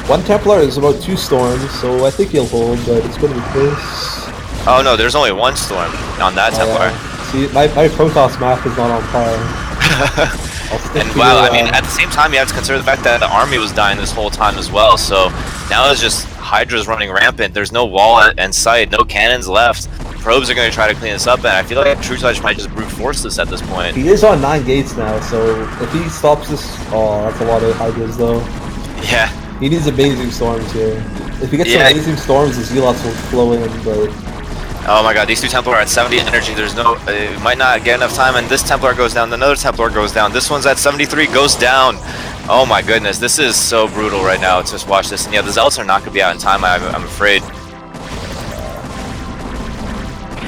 1 Templar is about 2 Storms, so I think he'll hold, but it's gonna be close. Oh no, there's only 1 Storm on that Templar. Yeah. See, my Protoss map is not on fire. And wow, I mean, at the same time, you have to consider the fact that the army was dying this whole time as well. So now it's just Hydra's running rampant. There's no wall in sight, no cannons left. Probes are going to try to clean this up, and I feel like True Touch might just brute force this at this point. He is on 9 gates now, so if he stops this, oh, that's a lot of Hydras though. Yeah. He needs Amazing Storms here. If he gets some Amazing Storms, the Zealots will flow in, but... Oh my god, these two Templar are at 70 energy. There's no... It might not get enough time, and this Templar goes down. Another Templar goes down. This one's at 73, goes down. Oh my goodness, this is so brutal right now. Just watch this. And yeah, the Zealots are not going to be out in time, I'm afraid.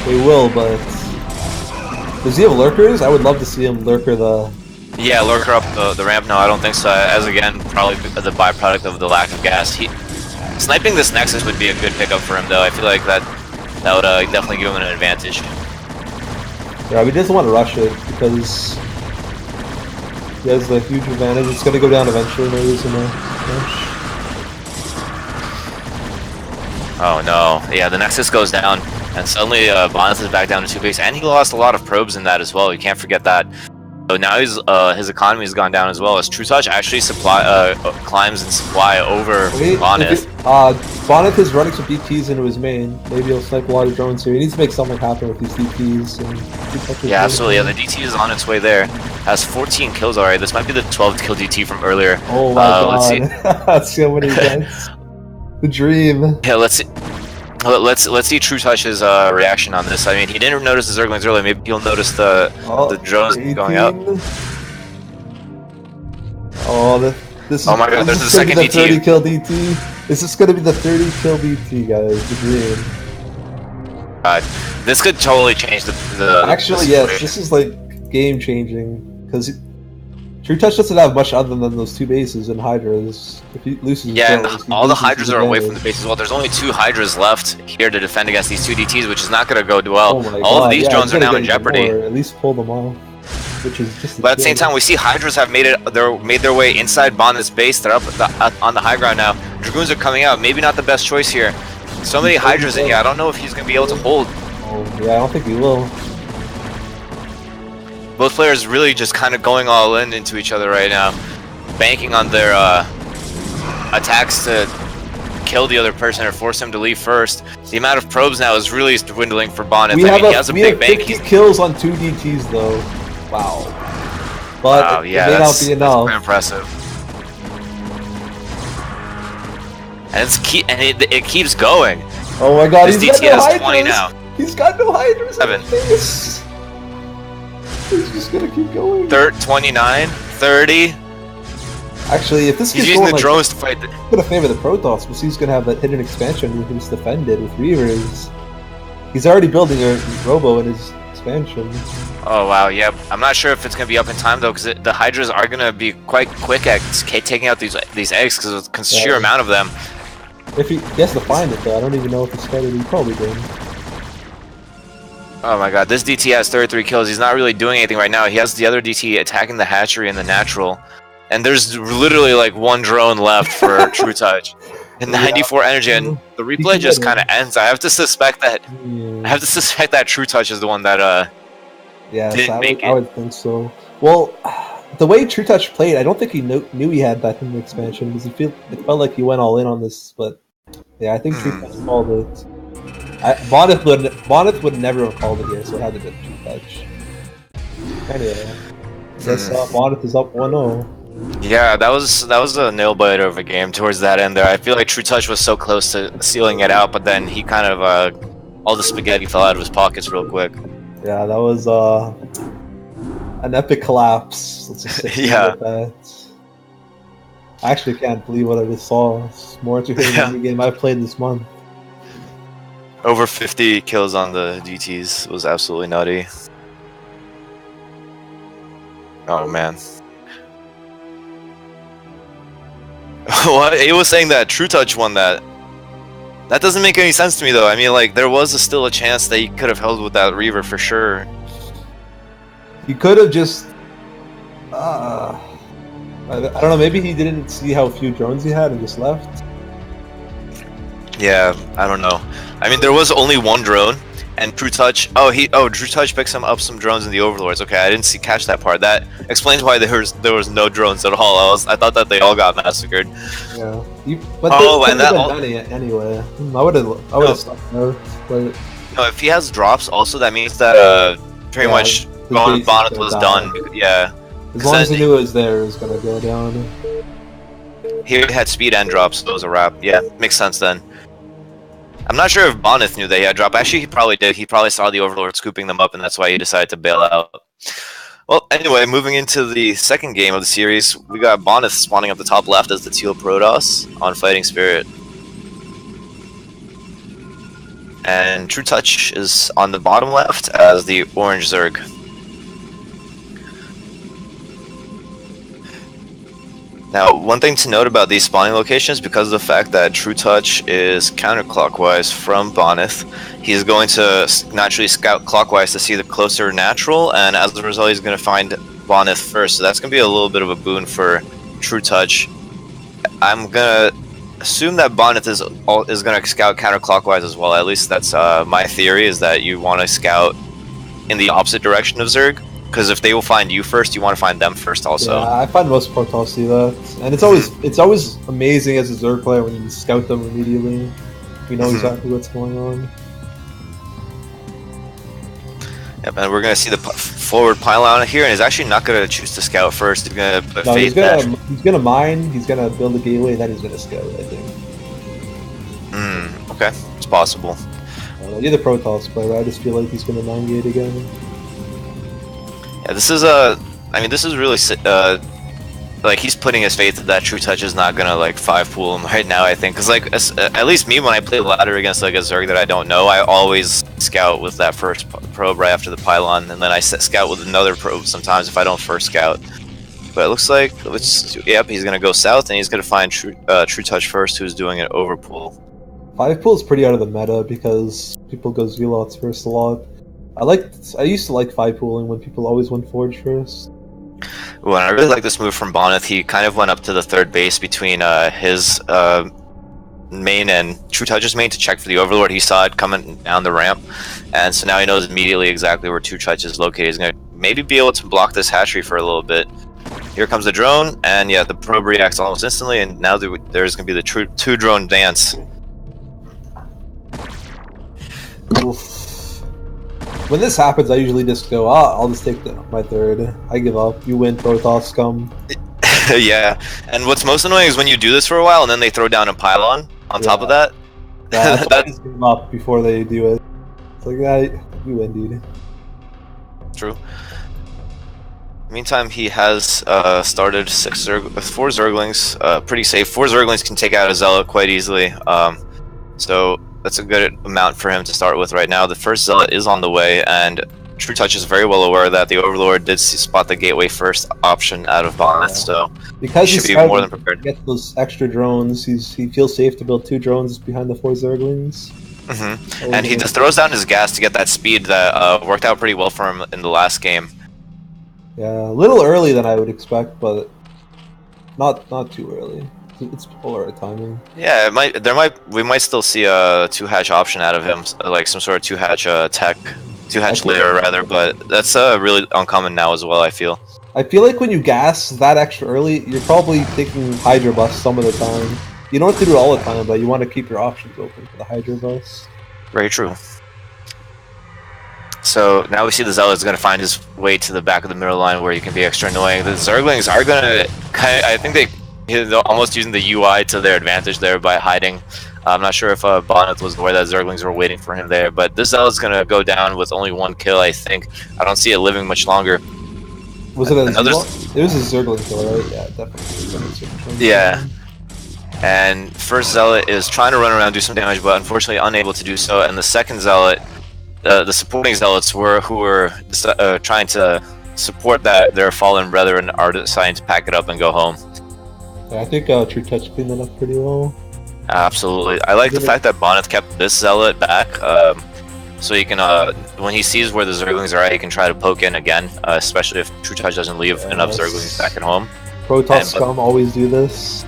They will, but... Does he have Lurkers? I would love to see him Lurker the... Yeah, Lurker up the ramp. No, I don't think so. As again, probably the byproduct of the lack of gas. Sniping this Nexus would be a good pickup for him, though. I feel like that would definitely give him an advantage. Yeah, he doesn't want to rush it because he has the huge advantage. It's going to go down eventually. No reason to rush. Oh no! Yeah, the Nexus goes down, and suddenly Bonus is back down to 2 base, and he lost a lot of probes in that as well. You can't forget that. So now his economy has gone down as well as True Touch actually climbs in supply over Bonith. Bonith is running some DTs into his main. Maybe he'll snipe a lot of drones here. He needs to make something happen with these DTs. And yeah, absolutely. Yeah, the DT is on its way there. Has 14 kills already. This might be the 12th kill DT from earlier. Oh my god! Let's see. That's so many deaths. The dream. Yeah, let's see. Let's see True Touch's reaction on this. I mean, he didn't notice the Zerglings earlier. Maybe he'll notice the drones 18. going up. Oh, this is. Oh my god, there's the second DT. 30 kill DT. This is gonna be the 30 kill DT, guys. The dream. God, this could totally change the Actually, yes, this is like game changing because True Touch doesn't have much other than those 2 bases and Hydras. If he loses, yeah, and all the Hydras are away from the base as well. There's only 2 Hydras left here to defend against these 2 DTs, which is not going to go well. Oh all of these drones are now in jeopardy. At least pull them off, which is just. But at the same time, we see Hydras have made their way inside Bonda's base. They're up on the high ground now. Dragoons are coming out. Maybe not the best choice here. So many Hydras in here. I don't know if he's going to be able to hold. Oh yeah, I don't think he will. Both players really just kind of going all into each other right now, banking on their attacks to kill the other person or force him to leave first. The amount of probes now is really dwindling for Bonnet. He has a big bank. 50 kills on 2 DTs though. Wow. But wow, yeah, it may not be enough. That's impressive. And it keeps going. Oh my god, this DT has 20 now. He's got no Hydras. 7. He's just gonna keep going. 29, 30. Actually, if this he's keeps using going, the drones to fight. I'm gonna favor the Protoss because he's gonna have that hidden expansion with his defended with Reavers. He's already building a Robo in his expansion. Oh wow, yeah. I'm not sure if it's gonna be up in time though, because the Hydras are gonna be quite quick at taking out these eggs because of the sheer amount of them. If he has to find it though, I don't even know if it's started. He probably did. Oh my god, this DT has 33 kills. He's not really doing anything right now. He has the other DT attacking the hatchery and the natural. And there's literally like 1 drone left for True Touch. And 94 energy, and the replay just kind of ends. I have to suspect that True Touch is the one that didn't make it. I would think so. Well, the way True Touch played, I don't think he knew he had that in the expansion because it felt like he went all in on this. But yeah, I think True Touch called it. Bonnet would never have called it here, so it had to be True Touch. Anyway, guess Bonnet is up 1-0. Yeah, that was a nail biter of a game towards that end there. I feel like True Touch was so close to sealing it out, but then he kind of all the spaghetti fell out of his pockets real quick. Yeah, that was an epic collapse. Let's just say that. I actually can't believe what I just saw. It's more entertaining than any game I've played this month. Over 50 kills on the DTs was absolutely nutty. Oh man. What? He was saying that True Touch won that. That doesn't make any sense to me though. I mean, like, there was still a chance that he could have held with that Reaver for sure. He could have just... I don't know, maybe he didn't see how few drones he had and just left. Yeah, I don't know. I mean, there was only 1 drone, and True Touch... True Touch picks up some drones in the Overlords. Okay, I didn't catch that part. That explains why there was no drones at all. I thought that they all got massacred. Yeah. But Oh, this and could that have been Benny anyway. I would have stuck there. But no, if he has drops, also that means that pretty yeah, much his going base with is Bonnet gonna was die. done. Yeah, As long as he knew it was there, it was gonna go down. he had speed and drops, so it was a wrap. Yeah, makes sense then. I'm not sure if Bonnet knew that he had drop. Actually, he probably did. He probably saw the Overlord scooping them up, and that's why he decided to bail out. Well, anyway, moving into the second game of the series, we got Bonnet spawning up the top left as the Teal Protoss on Fighting Spirit. And True Touch is on the bottom left as the Orange Zerg. Now, one thing to note about these spawning locations, because of the fact that True Touch is counterclockwise from Bonnet, he's going to naturally scout clockwise to see the closer natural, and as a result, he's going to find Bonnet first. So that's going to be a little bit of a boon for True Touch. I'm going to assume that Bonnet is going to scout counterclockwise as well. At least that's my theory, is that you want to scout in the opposite direction of Zerg. Because if they will find you first, you want to find them first also. Yeah, I find most Protoss do that, and it's always amazing as a Zerg player when you scout them immediately. You know exactly what's going on. Yep, and we're going to see the forward pylon here, and he's actually not going to choose to scout first. He's going to No, he's gonna mine. He's gonna build a gateway, then he's gonna scout. I think. Okay, it's possible. You're the Protoss player. I just feel like he's gonna mine gate again. Yeah, this is I mean, this is really like he's putting his faith that True Touch is not gonna like 5-pool him right now. I think, because like at least me, when I play ladder against like a Zerg that I don't know, I always scout with that first probe right after the pylon, and then I scout with another probe sometimes if I don't first scout. But it looks like yep, he's gonna go south and he's gonna find True Touch first, who's doing an overpool. 5-pool is pretty out of the meta because people go Zealots first a lot. I used to like 5-pooling when people always went Forge first. Ooh, and I really like this move from Bonnet. He kind of went up to the third base between his main and True Touch's main to check for the Overlord. He saw it coming down the ramp, and so now he knows immediately exactly where True Touch is located. He's going to maybe be able to block this hatchery for a little bit. Here comes the drone, and yeah, the probe reacts almost instantly, and now there's going to be the two-drone dance. Oof. When this happens, I usually just go, I'll just take my third. I give up. You win, Protoss scum. Yeah, and what's most annoying is when you do this for a while and then they throw down a pylon on top of that. Yeah, I just give up before they do it. It's like, yeah, you win, dude. True. Meantime, he has started 4 Zerglings, pretty safe. 4 Zerglings can take out a Zealot quite easily, so that's a good amount for him to start with right now. The first Zealot is on the way, and True Touch is very well aware that the Overlord did spot the gateway first option out of Bonnet, so because he should be more than prepared. Get those extra drones. He feels safe to build 2 drones behind the 4 Zerglings. And he just throws down his gas to get that speed that worked out pretty well for him in the last game. Yeah, a little early than I would expect, but not too early. It's polar timing. Yeah, we might still see a 2-hatch option out of him, like some sort of 2-hatch tech, 2-hatch layer rather, but that's really uncommon now as well, I feel. I feel like when you gas that extra early, you're probably taking Hydra Bus some of the time. You don't have to do it all the time, but you want to keep your options open for the Hydra Bus. Very true. So now we see the Zealot is going to find his way to the back of the middle line where he can be extra annoying. The Zerglings are going to I think they're almost using the UI to their advantage there by hiding. I'm not sure if Bonnet was aware that Zerglings were waiting for him there, but this Zealot is going to go down with only 1 kill, I think. I don't see it living much longer. Was it another? It was a Zergling kill, right? Yeah, definitely. Yeah. And first Zealot is trying to run around, do some damage, but unfortunately unable to do so. And the second Zealot, the supporting Zealots who were trying to support their fallen brethren are deciding to pack it up and go home. Yeah, I think True Touch cleaned that up pretty well. Absolutely. I like the fact that Bonnet kept this Zealot back, so he can, when he sees where the Zerglings are at, he can try to poke in again, especially if True Touch doesn't leave enough Zerglings back at home. Protoss scum always do this.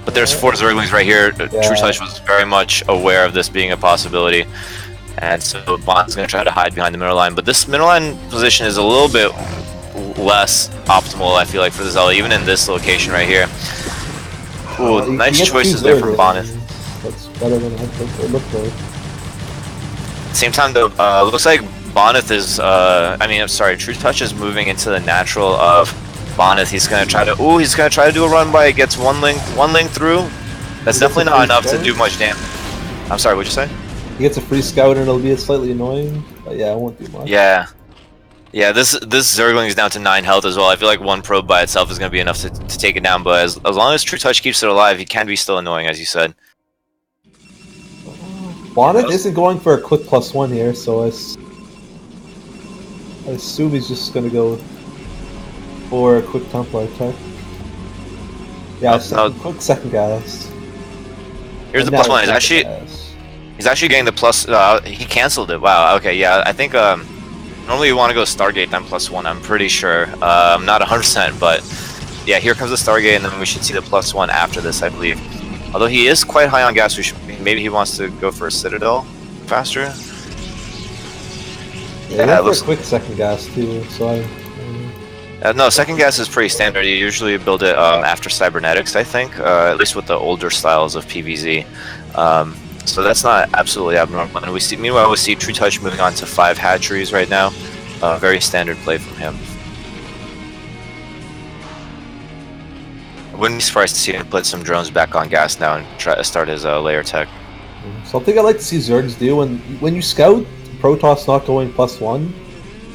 But there's 4 Zerglings right here. True Touch was very much aware of this being a possibility. And so Bond's going to try to hide behind the middle line. But this middle line position is a little bit less optimal, I feel like, for the Zealot, even in this location right here. Ooh, He nice gets choices 2 there from Zerglings. Bonith. That's better than I think it looked like. Same time though, looks like Bonith is, I'm sorry, True Touch is moving into the natural of Bonith. He's gonna try to do a run by, gets one link through. That's definitely not enough to do much damage. I'm sorry, what'd you say? He gets a free scout and it'll be slightly annoying, but yeah, it won't do much. Yeah. Yeah, this Zergling is down to 9 health as well. I feel like one probe by itself is going to be enough to take it down, but as long as True Touch keeps it alive, he can be still annoying, as you said. Bonnet isn't going for a quick +1 here, so I assume he's just going to go for a quick Templar attack. Yeah, quick second gas. Here's the +1. He's actually getting the plus. He canceled it. Wow. Okay. Yeah. I think normally you want to go Stargate then +1. I'm pretty sure. I'm not 100%, but yeah. Here comes the Stargate, and then we should see the +1 after this, I believe. Although he is quite high on gas, maybe he wants to go for a Citadel faster. Yeah, it looks quick second gas too. So no, second gas is pretty standard. You usually build it after cybernetics, I think, at least with the older styles of PvZ. So that's not absolutely abnormal. And meanwhile, we see True Touch moving on to 5 hatcheries right now. Very standard play from him. I wouldn't be surprised to see him put some drones back on gas now and try to start his layer tech. Something I like to see Zergs do when you scout Protoss not going +1,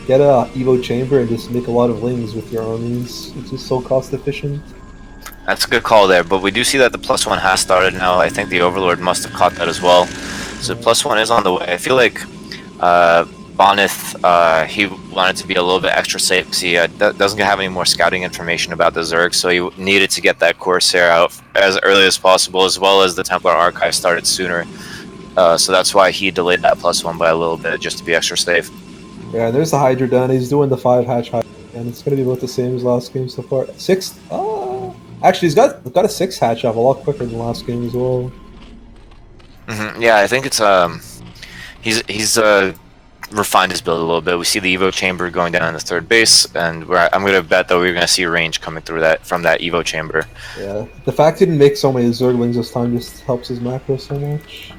get a Evo chamber and just make a lot of lings with your armies. It's just so cost efficient. That's a good call there, but we do see that the +1 has started now. I think the Overlord must have caught that as well. So +1 is on the way. I feel like Bonith, he wanted to be a little bit extra safe because he doesn't have any more scouting information about the Zerg, so he needed to get that Corsair out as early as possible, as well as the Templar Archive started sooner. So that's why he delayed that +1 by a little bit, just to be extra safe. Yeah, there's the Hydra done. He's doing the 5 hatch, and it's going to be about the same as last game so far. 6. Actually, he's got a 6 hatch off a lot quicker than last game as well. Yeah, I think it's he's refined his build a little bit. We see the Evo chamber going down in the 3rd base, and I'm gonna bet that we're gonna see range coming through from that Evo chamber. Yeah, the fact he didn't make so many Zerglings this time just helps his macro so much.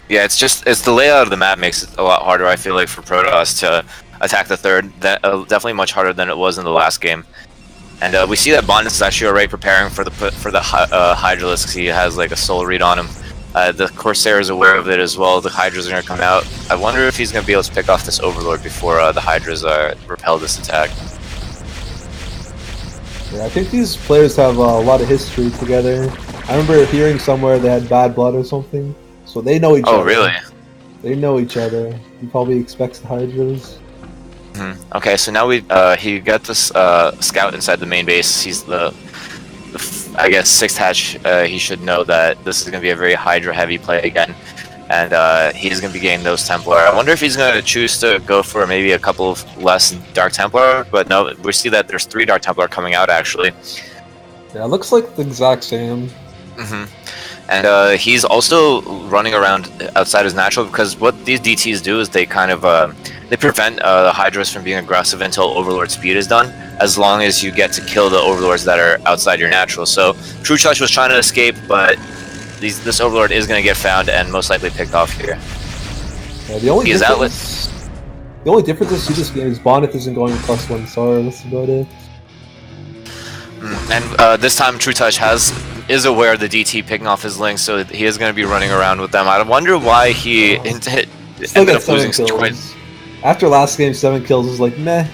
Yeah, it's the layout of the map makes it a lot harder. I feel like for Protoss to attack the 3rd, definitely much harder than it was in the last game. And we see that Bond is actually already preparing for the Hydralisk because he has like a soul read on him. The Corsair is aware of it as well. The Hydras are going to come out. I wonder if he's going to be able to pick off this Overlord before the Hydras repel this attack. Yeah, I think these players have a lot of history together. I remember hearing somewhere they had bad blood or something. So they know each other. Oh, really? They know each other. He probably expects the Hydras. Okay, so now he got this scout inside the main base. He's the I guess 6th hatch. He should know that this is going to be a very Hydra heavy play again, and he's going to be getting those Templar. I wonder if he's going to choose to go for maybe a couple of less Dark Templar, but no, we see that there's 3 Dark Templar coming out actually. Yeah, it looks like the exact same. And he's also running around outside his natural, because what these DTs do is they kind of they prevent the Hydras from being aggressive until Overlord speed is done, as long as you get to kill the Overlords that are outside your natural. So True Touch was trying to escape, but this Overlord is going to get found and most likely picked off here. Yeah, the only difference I see this game is Bonnet isn't going +1 SAR. That's about it. And this time True Touch is aware of the DT picking off his links, so he is going to be running around with them. I wonder why he ended up losing quite. After last game, 7 kills is like meh.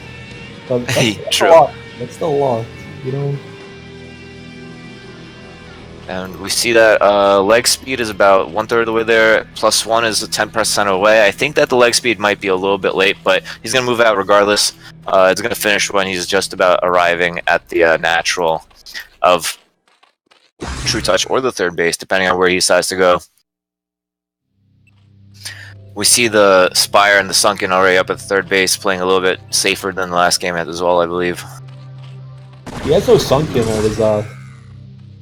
But that's True. A lot. That's still a lot, you know. And we see that leg speed is about 1/3 of the way there. +1 is 10% away. I think that the leg speed might be a little bit late, but he's going to move out regardless. It's going to finish when he's just about arriving at the natural of True Touch or the 3rd base, depending on where he decides to go. We see the Spire and the Sunken already up at the 3rd base, playing a little bit safer than the last game as well, I believe. He has no Sunken at his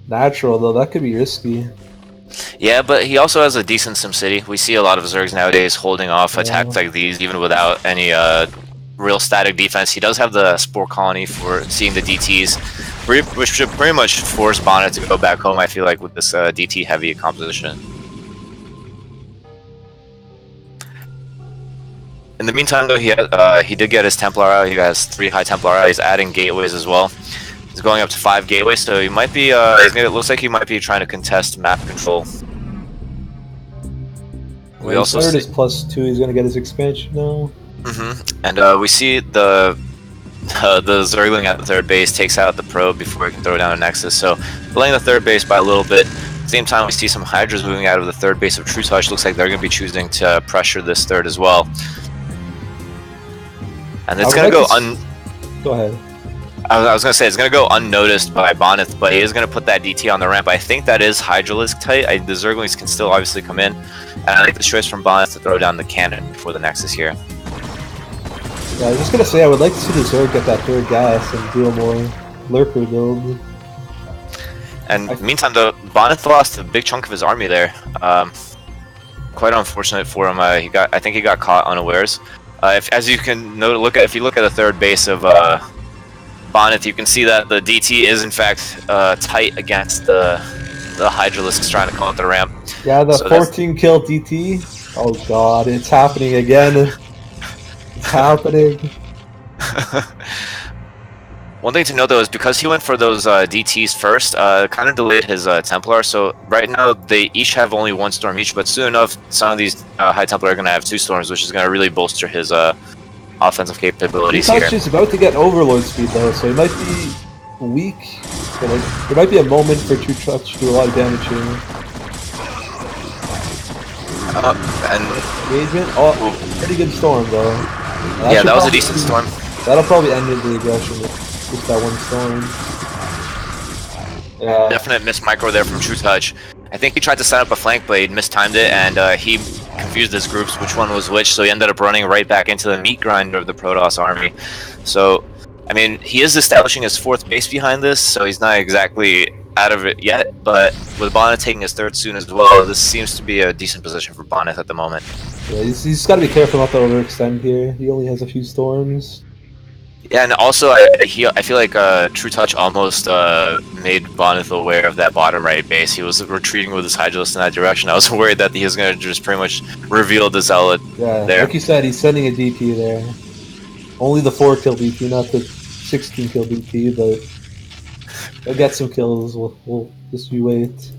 natural, though. That could be risky. Yeah, but he also has a decent SimCity. We see a lot of Zergs nowadays holding off attacks like these, even without any real static defense. He does have the Spore Colony for seeing the DTs, which should pretty much force Bonnet to go back home, I feel like, with this DT heavy composition. In the meantime, though, he did get his Templar out. He has 3 high Templar out. He's adding gateways as well. He's going up to 5 gateways, so he might be. It looks like he might be trying to contest map control. We also third is +2. He's gonna get his expansion now. And we see the Zergling at the third base takes out the probe before he can throw down a Nexus. So delaying the third base by a little bit. At the same time, we see some Hydras moving out of the third base of True Touch. Looks like they're going to be choosing to pressure this third as well. And it's going to go Go ahead. I was going to say, it's going to go unnoticed by Bonnet, but he is going to put that DT on the ramp. I think that is Hydralisk tight. The Zerglings can still obviously come in. And I like the choice from Bonnet to throw down the cannon before the Nexus here. Yeah, I was just going to say, I would like to see the Zerg get that third gas and do a more lurker build. And meantime, though, Bonnet lost a big chunk of his army there. Quite unfortunate for him. I think he got caught unawares. As you can note, if you look at the third base of Bonnet, you can see that the DT is in fact tight against the Hydralisks trying to come up the ramp. Yeah, the 14 kill DT. Oh god, it's happening again. It's happening. One thing to note though is because he went for those DTs first, kind of delayed his Templar. So right now they each have only 1 storm each, but soon enough some of these high Templar are going to have 2 storms, which is going to really bolster his offensive capabilities here. He's about to get Overlord speed though, so he might be weak. But like, there might be a moment for True Touch to do a lot of damage here. And engagement. Oh, pretty good storm though. Yeah, that was a decent storm. That'll probably end the aggression with just that 1 storm. Yeah. Definite miss micro there from True Touch. I think he tried to set up a flank blade, mistimed it, and he confused his groups which one was which, so he ended up running right back into the meat grinder of the Protoss army. So, I mean, he is establishing his 4th base behind this, so he's not exactly out of it yet, but with Bonnet taking his 3rd soon as well, this seems to be a decent position for Bonnet at the moment. Yeah, he's got to be careful not to overextend here. He only has a few storms. Yeah, and also I feel like True Touch almost made Bonnet aware of that bottom right base. He was retreating with his Hydralisk in that direction. I was worried that he was going to just pretty much reveal the Zealot there. Like you said, he's sending a DT there. Only the 4 kill DT, not the 16 kill DT, but he'll get some kills. We'll just wait.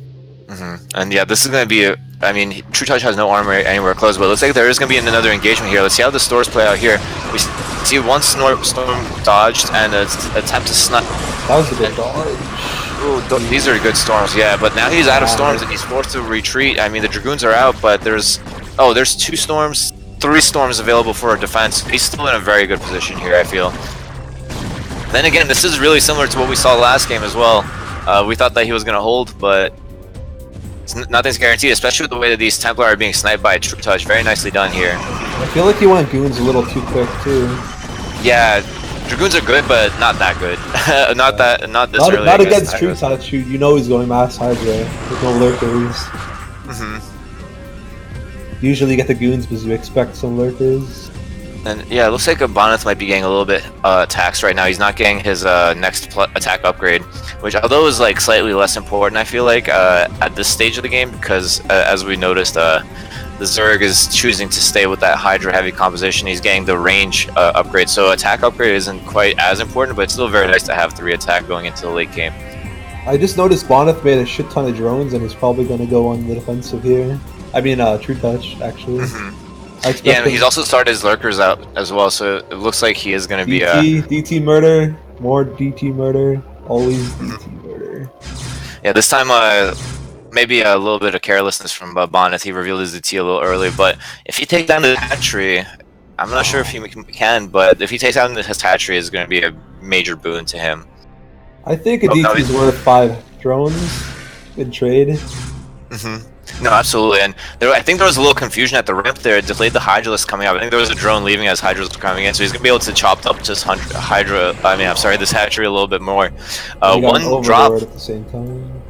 And yeah, this is going to be I mean, True Touch has no armor anywhere close, but it looks like there is going to be another engagement here. Let's see how the stores play out here. We see 1 storm dodged and an attempt to snipe. That was a good dodge. Ooh, these are good storms, yeah, but now he's out of storms and he's forced to retreat. I mean, the Dragoons are out, but there's 2 storms, 3 storms available for a defense. He's still in a very good position here, I feel. Then again, this is really similar to what we saw last game as well. We thought that he was going to hold, but nothing's guaranteed, especially with the way that these Templar are being sniped by True Touch. Very nicely done here. I feel like he went Goons a little too quick too. Yeah, Dragoons are good, but not that good. not this early. Not against True Touch. You know he's going Mass Hydra with no lurkers. Usually you get the Goons because you expect some lurkers. And yeah, it looks like Bonnet might be getting a little bit taxed right now. He's not getting his next attack upgrade, which although is like slightly less important, I feel like at this stage of the game, because as we noticed, the Zerg is choosing to stay with that Hydra heavy composition. He's getting the range upgrade, so attack upgrade isn't quite as important, but it's still very nice to have 3 attack going into the late game. I just noticed Bonnet made a shit ton of drones and he's probably going to go on the defensive here. I mean, True Touch actually. Yeah, and he's also started his lurkers out as well, so it looks like he is going to be DT murder, more DT murder, always DT murder. Yeah, this time maybe a little bit of carelessness from Bonnet. He revealed his DT a little early, but if he takes down the hatchery, I'm not sure if he can, but if he takes down his hatchery, it's going to be a major boon to him. I think a DT is worth 5 drones in trade. No, absolutely, and I think there was a little confusion at the ramp there. It delayed the Hydralisk coming up. I think there was a drone leaving as Hydralisk coming in, so he's gonna be able to chop up this this hatchery a little bit more. 1 drop at the same time.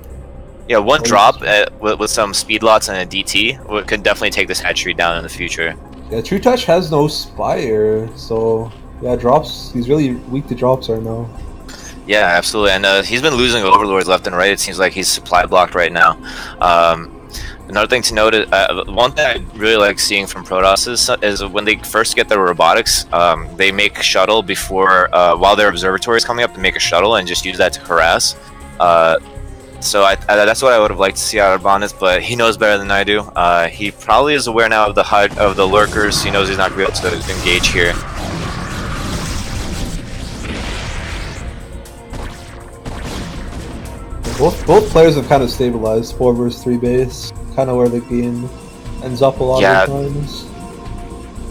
Yeah, 1 drop with some speed lots and a DT could definitely take this hatchery down in the future. Yeah, True Touch has no Spire, so yeah, drops. He's really weak to drops right now. Yeah, absolutely. And he's been losing overlords left and right. It seems like he's supply blocked right now. Another thing to note is one thing I really like seeing from Protoss is when they first get their robotics, they make shuttle before while their observatory is coming up. They make a shuttle and just use that to harass. So that's what I would have liked to see out of Bonus, but he knows better than I do. He probably is aware now of the lurkers. He knows he's not going to be able to engage here. Both players have kind of stabilized 4 versus 3 base, kind of where the game ends up a lot of times.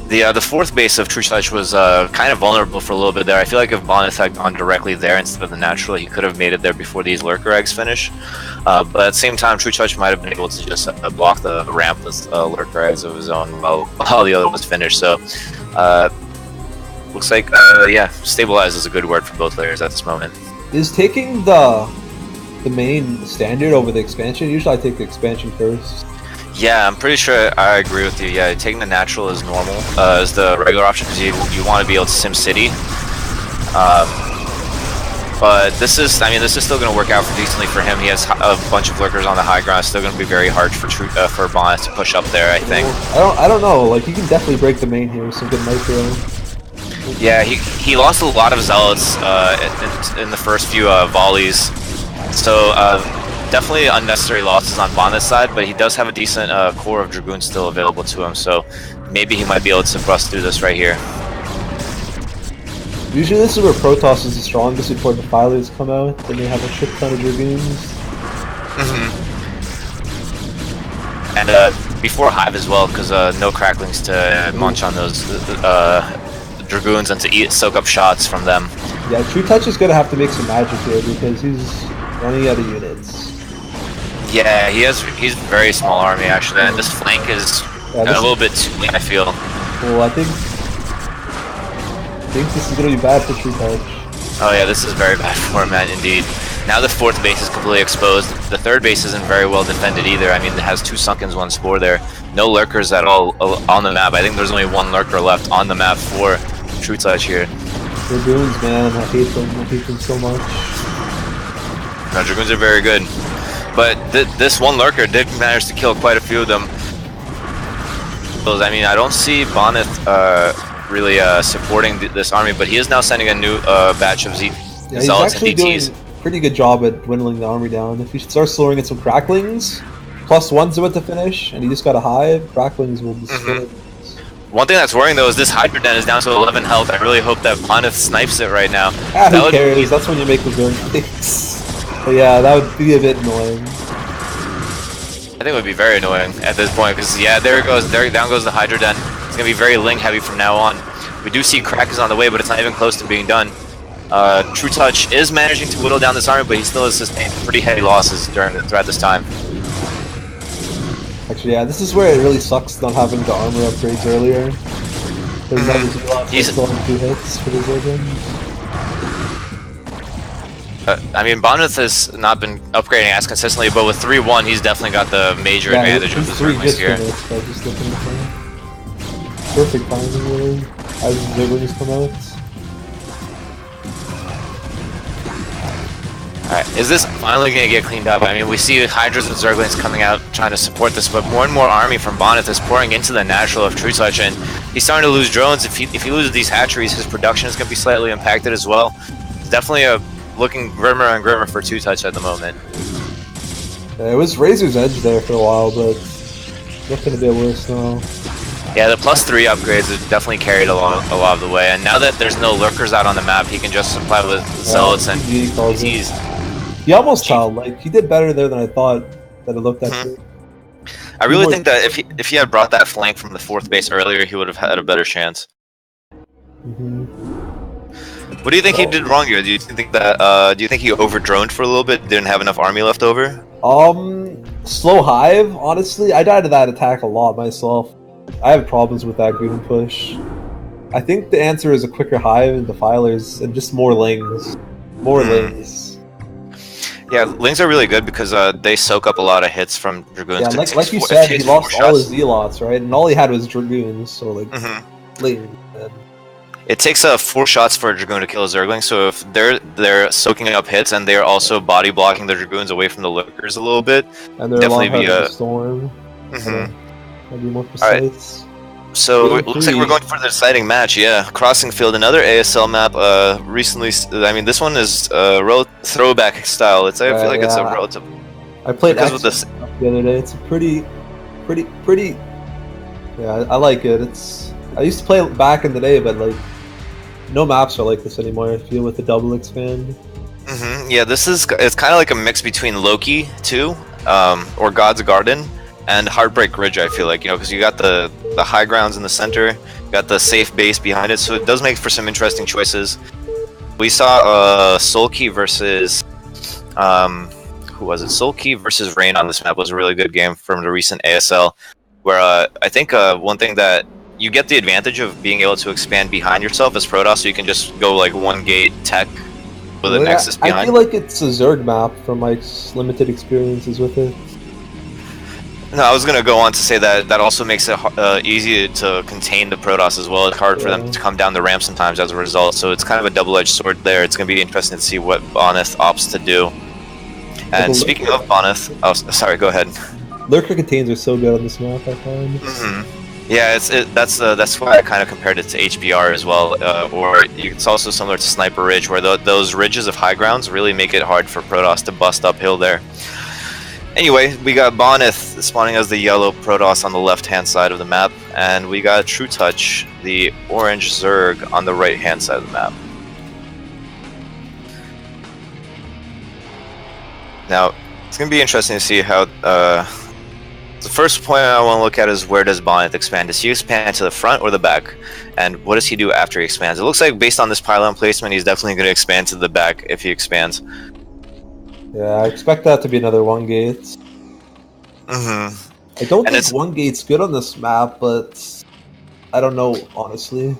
The fourth base of True Touch was kind of vulnerable for a little bit there. I feel like if Bonus had gone directly there instead of the natural, he could have made it there before these lurker eggs finish. But at the same time, True Touch might have been able to just block the ramp with lurker eggs of his own while the other was finished. So looks like yeah, stabilize is a good word for both players at this moment. Is taking the main standard over the expansion? Usually I take the expansion first. Yeah, I'm pretty sure I agree with you. Yeah, taking the natural is normal, is the regular option because you want to be able to sim city. But this is still going to work out decently for him. He has a bunch of lurkers on the high ground. It's still going to be very hard for Bonnet to push up there, I think. I don't know. Like, he can definitely break the main here with some good micro. Yeah, he lost a lot of zealots in the first few volleys. So definitely unnecessary losses on Bonnet's side, but he does have a decent core of Dragoons still available to him, so maybe he might be able to bust through this right here. Usually this is where Protoss is the strongest before the Defilers come out, then they have a shit ton of Dragoons. And before Hive as well, because no cracklings to munch on those Dragoons and to soak up shots from them. Yeah, True Touch is going to have to make some magic here because he's running out of units. Yeah, he's a very small army actually, and this flank is a little bit too late, I feel. Well, I think this is going to be bad for True Touch. Oh yeah, this is very bad for him, man, indeed. Now the fourth base is completely exposed. The third base isn't very well defended either. I mean, it has 2 Sunkens, 1 Spore there. No lurkers at all on the map. I think there's only 1 lurker left on the map for True Touch here. Dragoons, man, I hate them. I hate them so much. No, Dragoons are very good. But this 1 lurker did manage to kill quite a few of them. I mean, I don't see Bonnet really supporting this army, but he is now sending a new batch of Zealots and DTs. Doing a pretty good job at dwindling the army down. If he starts slowing in some cracklings, +1's about to finish, and he just got a Hive, cracklings will destroy. One thing that's worrying though is this Hydra Den is down to 11 health. I really hope that Bonnet snipes it right now. Who cares? That's when you make the good things. But yeah, that would be a bit annoying. I think it would be very annoying at this point, because yeah, there it goes. Down goes the Hydra Den. It's going to be very Ling heavy from now on. We do see Crack is on the way, but it's not even close to being done. True Touch is managing to whittle down this army, but he still has sustained pretty heavy losses throughout this time. Actually, yeah, this is where it really sucks not having the armor upgrades earlier. There's he's still 2 hits for this weapon. I mean, Bonnet has not been upgrading as consistently, but with 3-1, he's definitely got the major advantage of the Zerglings here. Perfect timing, really, as the Zerglings come out. Alright, is this finally going to get cleaned up? I mean, we see Hydras and Zerglings coming out trying to support this, but more and more army from Bonnet is pouring into the natural of True Touch, and he's starting to lose drones. If he loses these hatcheries, his production is going to be slightly impacted as well. It's definitely looking grimmer and grimmer for True Touch at the moment. Yeah, it was Razor's Edge there for a while, but it's looking a bit worse now. Yeah, the +3 upgrades have definitely carried a lot of the way, and now that there's no lurkers out on the map, he can just supply with Zealots and DTs. He almost held, like, he did better there than I thought that it looked at. I really think that if he had brought that flank from the 4th base earlier, he would have had a better chance. What do you think he did wrong here? Do you think he overdroned for a little bit? Didn't have enough army left over? Slow Hive, honestly. I died to that attack a lot myself. I have problems with that Goon push. I think the answer is a quicker Hive and Defilers and just more Lings. More Lings. Yeah, Lings are really good because they soak up a lot of hits from Dragoons. Yeah, like you said, he lost all his Zealots, right? And all he had was Dragoons, so like Lings. it takes 4 shots for a Dragoon to kill a Zergling, so if they're soaking up hits and they're also body blocking the Dragoons away from the lurkers a little bit, And they're definitely a lot be harder to storm. Mhm. I'll be more precise. So it Game looks like 3. we're going for the exciting match, yeah. Crossing Field, another ASL map. Recently, I mean, this one is throwback style. I feel like it's a relative. I played because X with this. the other day. It's a pretty. Yeah, I like it. I used to play it back in the day, but like, no maps are like this anymore. I feel with the double expand. Yeah, it's kind of like a mix between Loki 2, or God's Garden, and Heartbreak Ridge. I feel like, because you got the high grounds in the center, you got the safe base behind it, so it does make for some interesting choices. We saw Sulky versus who was it? Sulky versus Rain on this map was a really good game from the recent ASL, where I think one thing that you get the advantage of being able to expand behind yourself as Protoss, so you can just go like one gate tech with a Nexus behind. I feel like it's a Zerg map from my limited experiences with it. No, I was gonna go on to say that also makes it easy to contain the Protoss as well. It's hard for them to come down the ramp sometimes as a result, so it's kind of a double-edged sword there. It's gonna be interesting to see what Boneth opts to do. And speaking of Boneth, oh, sorry, go ahead. Lurker contains are so good on this map, I find. Yeah, that's why I kind of compared it to HBR as well, or it's also similar to Sniper Ridge, where those ridges of high grounds really make it hard for Protoss to bust uphill there. Anyway, we got Boneth spawning as the yellow Protoss on the left-hand side of the map, and we got True Touch, the orange Zerg, on the right-hand side of the map. Now, it's going to be interesting to see how... the first point I want to look at is, where does Boneth expand? Does he expand to the front or the back? And what does he do after he expands? It looks like, based on this pylon placement, he's definitely going to expand to the back if he expands. Yeah, I expect that to be another one gate. I don't think one gate's good on this map, but I don't know, honestly.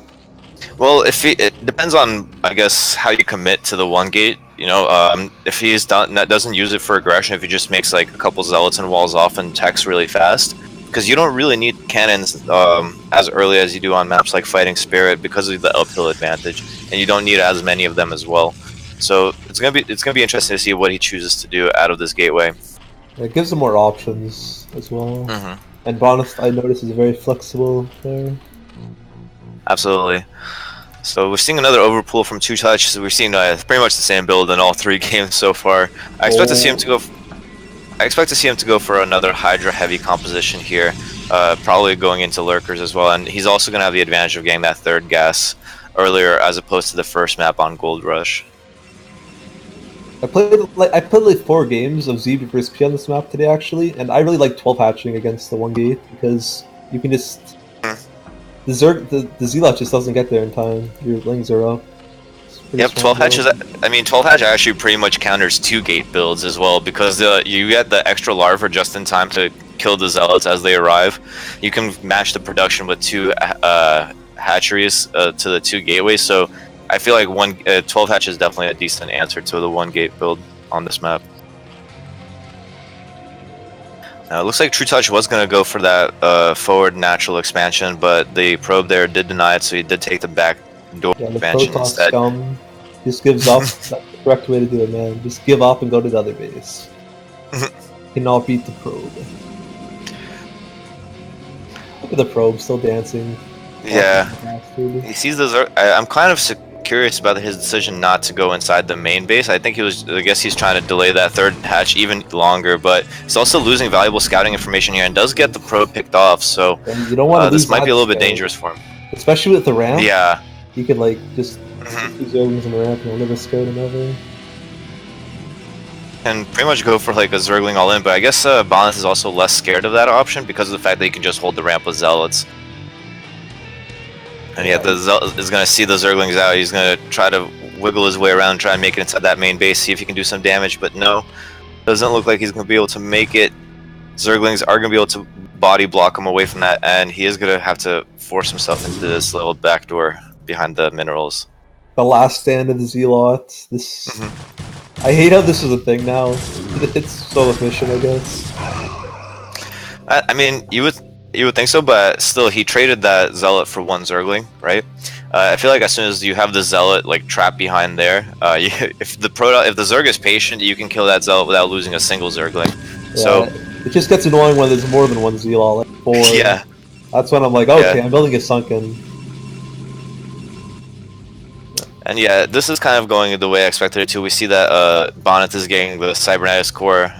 Well, it depends on, I guess, how you commit to the one gate. If he's doesn't use it for aggression, if he just makes like a couple zealots and walls off and techs really fast, because you don't really need cannons as early as you do on maps like Fighting Spirit because of the uphill advantage, and you don't need as many of them as well. So it's gonna be interesting to see what he chooses to do out of this gateway. It gives him more options as well. And Boneth, I noticed, is very flexible there. Absolutely. So we're seeing another overpull from True Touch. So we're seeing pretty much the same build in all 3 games so far. I expect to see him to go for another Hydra heavy composition here, probably going into lurkers as well. And he's also going to have the advantage of getting that 3rd gas earlier as opposed to the first map on Gold Rush. I played like 4 games of ZB vs P on this map today actually, and I really like 12 hatching against the one gate because you can just the Zealot just doesn't get there in time. Your lings are up. Yep, 12 hatches. I mean, 12 hatch actually pretty much counters 2 gate builds as well, because you get the extra larva just in time to kill the zealots as they arrive. You can match the production with 2 hatcheries to the 2 gateways. So I feel like 12 hatch is definitely a decent answer to the 1 gate build on this map. Now, it looks like True Touch was going to go for that forward natural expansion, but the probe there did deny it, so he did take the back door expansion instead. Scum just gives up. That's the correct way to do it, man. Just give up and go to the other base. Cannot beat the probe. Look at the probe still dancing. Yeah, he sees those. I'm kind of curious about his decision not to go inside the main base. I guess he's trying to delay that 3rd hatch even longer, but he's also losing valuable scouting information here and does get the probe picked off. So you don't want to this might be a little bit dangerous for him, especially with the ramp. Yeah, you could like just use Zerglings in the ramp and you'll never scare them ever. And pretty much go for like a Zergling all in, but I guess Boneth is also less scared of that option because of the fact that he can just hold the ramp with zealots. And yet the Zealot is going to see the Zerglings out. He's going to try to wiggle his way around, try and make it inside that main base, see if he can do some damage, but no. Doesn't look like he's going to be able to make it. Zerglings are going to be able to body block him away from that, and he is going to have to force himself into this little backdoor behind the minerals. The last stand of the Zealot. I hate how this is a thing now. It's so efficient, I guess. I mean, You would think so, but still, he traded that Zealot for one Zergling, right? I feel like as soon as you have the Zealot like trapped behind there, if the Zerg is patient, you can kill that Zealot without losing a single Zergling. So Yeah, it just gets annoying when there's more than one Zeal, like 4. yeah, That's when I'm like, okay, I'm building a sunken. and yeah, this is kind of going the way I expected it to. We see that Bonnet is getting the Cybernetics core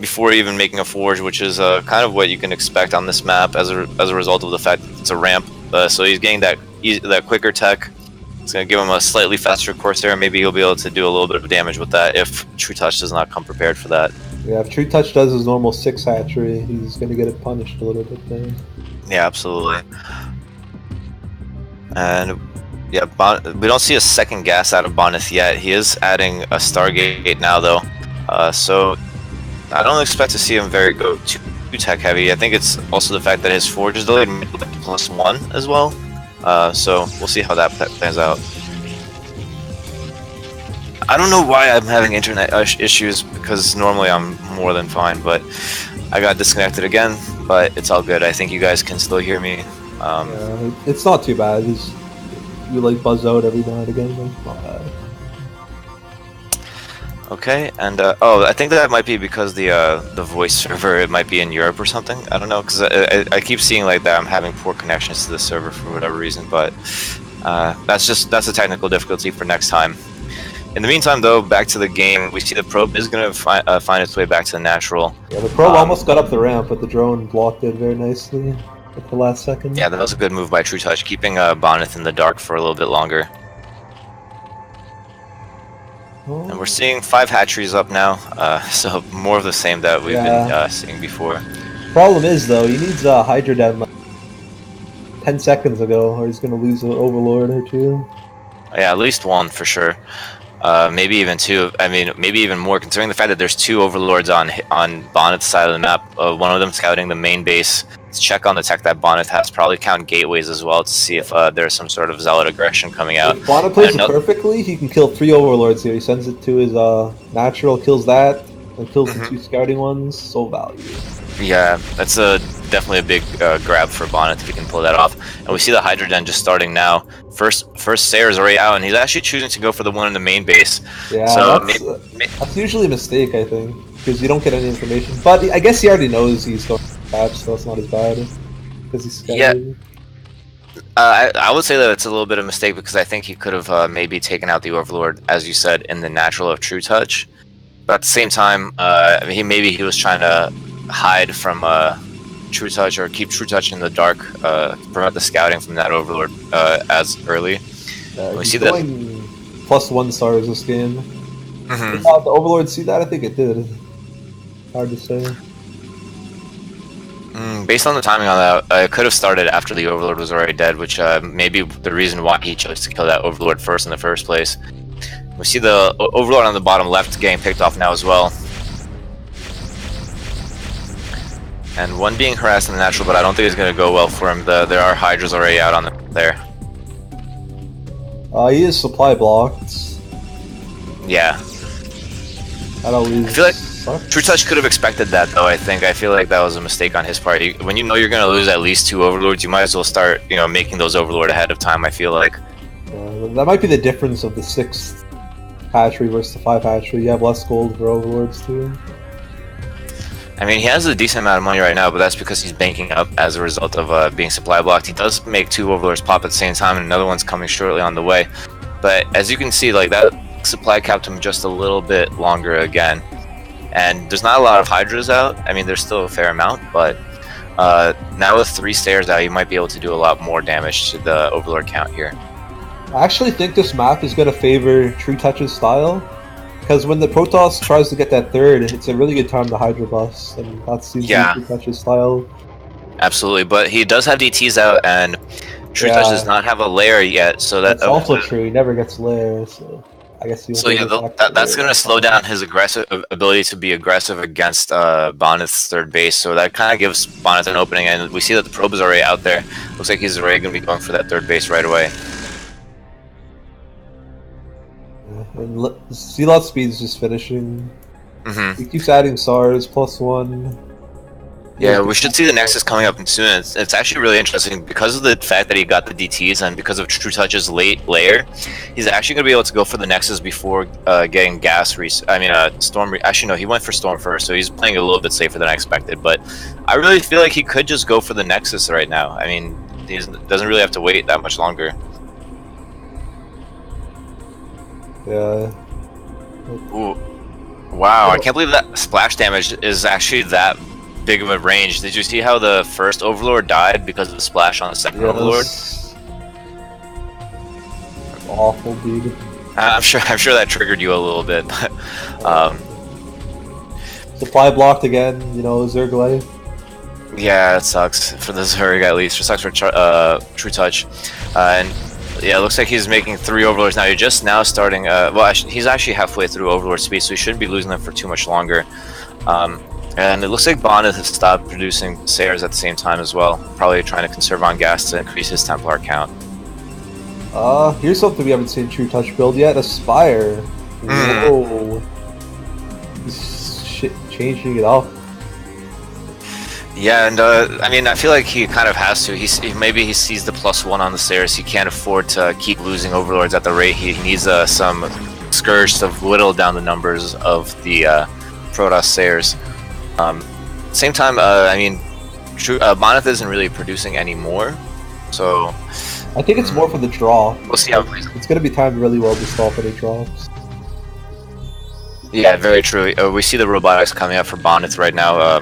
before even making a forge, which is kind of what you can expect on this map as a result of the fact that it's a ramp. So he's getting that quicker tech. It's going to give him a slightly faster Corsair. Maybe he'll be able to do a little bit of damage with that if True Touch does not come prepared for that. Yeah, if True Touch does his normal 6 hatchery, he's going to get it punished a little bit there. Yeah, absolutely. And yeah, we don't see a second gas out of Bonnet yet. He is adding a Stargate now, though. So I don't expect to see him go too tech heavy. I think it's also the fact that his forge is delayed +1 as well. So we'll see how that plans out. I don't know why I'm having internet issues, because normally I'm more than fine, but I got disconnected again, but it's all good. I think you guys can still hear me. Yeah, it's not too bad. You like buzz out every now and again, like, not bad. Okay, and oh, I think that might be because the voice server, it might be in Europe or something. I don't know, because I keep seeing like that I'm having poor connections to the server for whatever reason, but that's a technical difficulty for next time. In the meantime, though, back to the game, we see the probe is going to find its way back to the natural. Yeah, the probe almost got up the ramp, but the drone blocked it very nicely at the last second. Yeah, that was a good move by True Touch, keeping Bonnet in the dark for a little bit longer. And we're seeing 5 hatcheries up now, so more of the same that we've been seeing before. Problem is, though, he needs a Hydra Den like 10 seconds ago, or he's going to lose an Overlord or 2. Yeah, at least 1 for sure. Maybe even 2. I mean, maybe even more, considering the fact that there's 2 Overlords on Bonnet's side of the map. One of them scouting the main base to check on the tech that Bonnet has. Probably count gateways as well to see if there's some sort of Zealot aggression coming out. If Bonnet plays it perfectly, he can kill 3 Overlords here. He sends it to his natural, kills that, and kills the 2 scouting ones. So valuable. Yeah, that's definitely a big grab for Bonnet if he can pull that off. And we see the Hydra Den just starting now. First Sayer is already out, and he's actually choosing to go for the one in the main base. Yeah, so that's usually a mistake, I think, because you don't get any information. But I guess he already knows he's going to patch, so it's not as bad because he's scouted. Yeah, I would say that it's a little bit of a mistake, because I think he could have maybe taken out the Overlord, as you said, in the natural of True Touch. But at the same time, maybe he was trying to hide from True Touch, or keep True Touch in the dark, prevent the scouting from that Overlord as early. We see that +1 stars this game. Did the Overlord see that? I think it did. Hard to say. Based on the timing on that, it could have started after the Overlord was already dead, which may be the reason why he chose to kill that Overlord first in the first place. We see the Overlord on the bottom left getting picked off now as well. And one being harassed in the natural, but I don't think it's going to go well for him. There are Hydras already out on there. He is supply blocked. Yeah. That always I feel like sucks. True Touch could have expected that, though. I feel like that was a mistake on his part. When you know you're going to lose at least 2 Overlords, you might as well start, making those Overlord ahead of time, I feel like. That might be the difference of the 6th hatchery versus the 5 hatchery. You have less gold for Overlords, too. I mean, he has a decent amount of money right now, but that's because he's banking up as a result of being supply blocked. He does make 2 Overlords pop at the same time, and another one's coming shortly on the way. But as you can see, like, that supply capped him just a little bit longer again. And there's not a lot of Hydras out. I mean, there's still a fair amount, but now with 3 stairs out, you might be able to do a lot more damage to the Overlord count here. I actually think this map is going to favor True Touch's style. Because when the Protoss tries to get that 3rd, it's a really good time to Hydra bust, and that seems to be True Touch's style. Absolutely, but he does have DTs out, and True Touch does not have a lair yet, so that's also true. He never gets lair, so I guess he. So yeah, that's going to slow down his ability to be aggressive against Bonnet's 3rd base. So that kind of gives Bonnet an opening, and we see that the probe is already out there. Looks like he's already going to be going for that 3rd base right away. And Zealot speed is just finishing. He keeps adding SARs +1. Yeah, we should see the Nexus coming up soon. It's actually really interesting because of the fact that he got the DTs and because of True Touch's late layer. He's actually going to be able to go for the Nexus before getting Storm. Actually, no, he went for Storm first, so he's playing a little bit safer than I expected. But I really feel like he could just go for the Nexus right now. I mean, he doesn't really have to wait that much longer. Yeah. Ooh. Wow, I can't believe that splash damage is actually that big of a range. Did you see how the first Overlord died because of the splash on the second Overlord? That's awful, dude. I'm sure that triggered you a little bit. But, supply blocked again, you know, Zerg life. yeah, it sucks for the Zerg at least. It sucks for True Touch. And yeah, it looks like he's making 3 Overlords now. You're just now starting. He's actually halfway through Overlord speed, so he shouldn't be losing them for too much longer. And it looks like Bonnet has stopped producing Sayers at the same time as well, probably trying to conserve on gas to increase his Templar count. Here's something we haven't seen True Touch build yet: Aspire. Whoa, he's changing it up. Yeah, and I mean, I feel like he kind of has to. Maybe he sees the +1 on the Sayers. He can't afford to keep losing Overlords at the rate. He needs some Scourge to whittle down the numbers of the Protoss Sayers. Same time, I mean, Moneth isn't really producing anymore, so I think it's more for the draw. We'll see how it plays. It's going to be timed really well to stop any drops. Yeah, very true. We see the robotics coming up for Bonnet right now.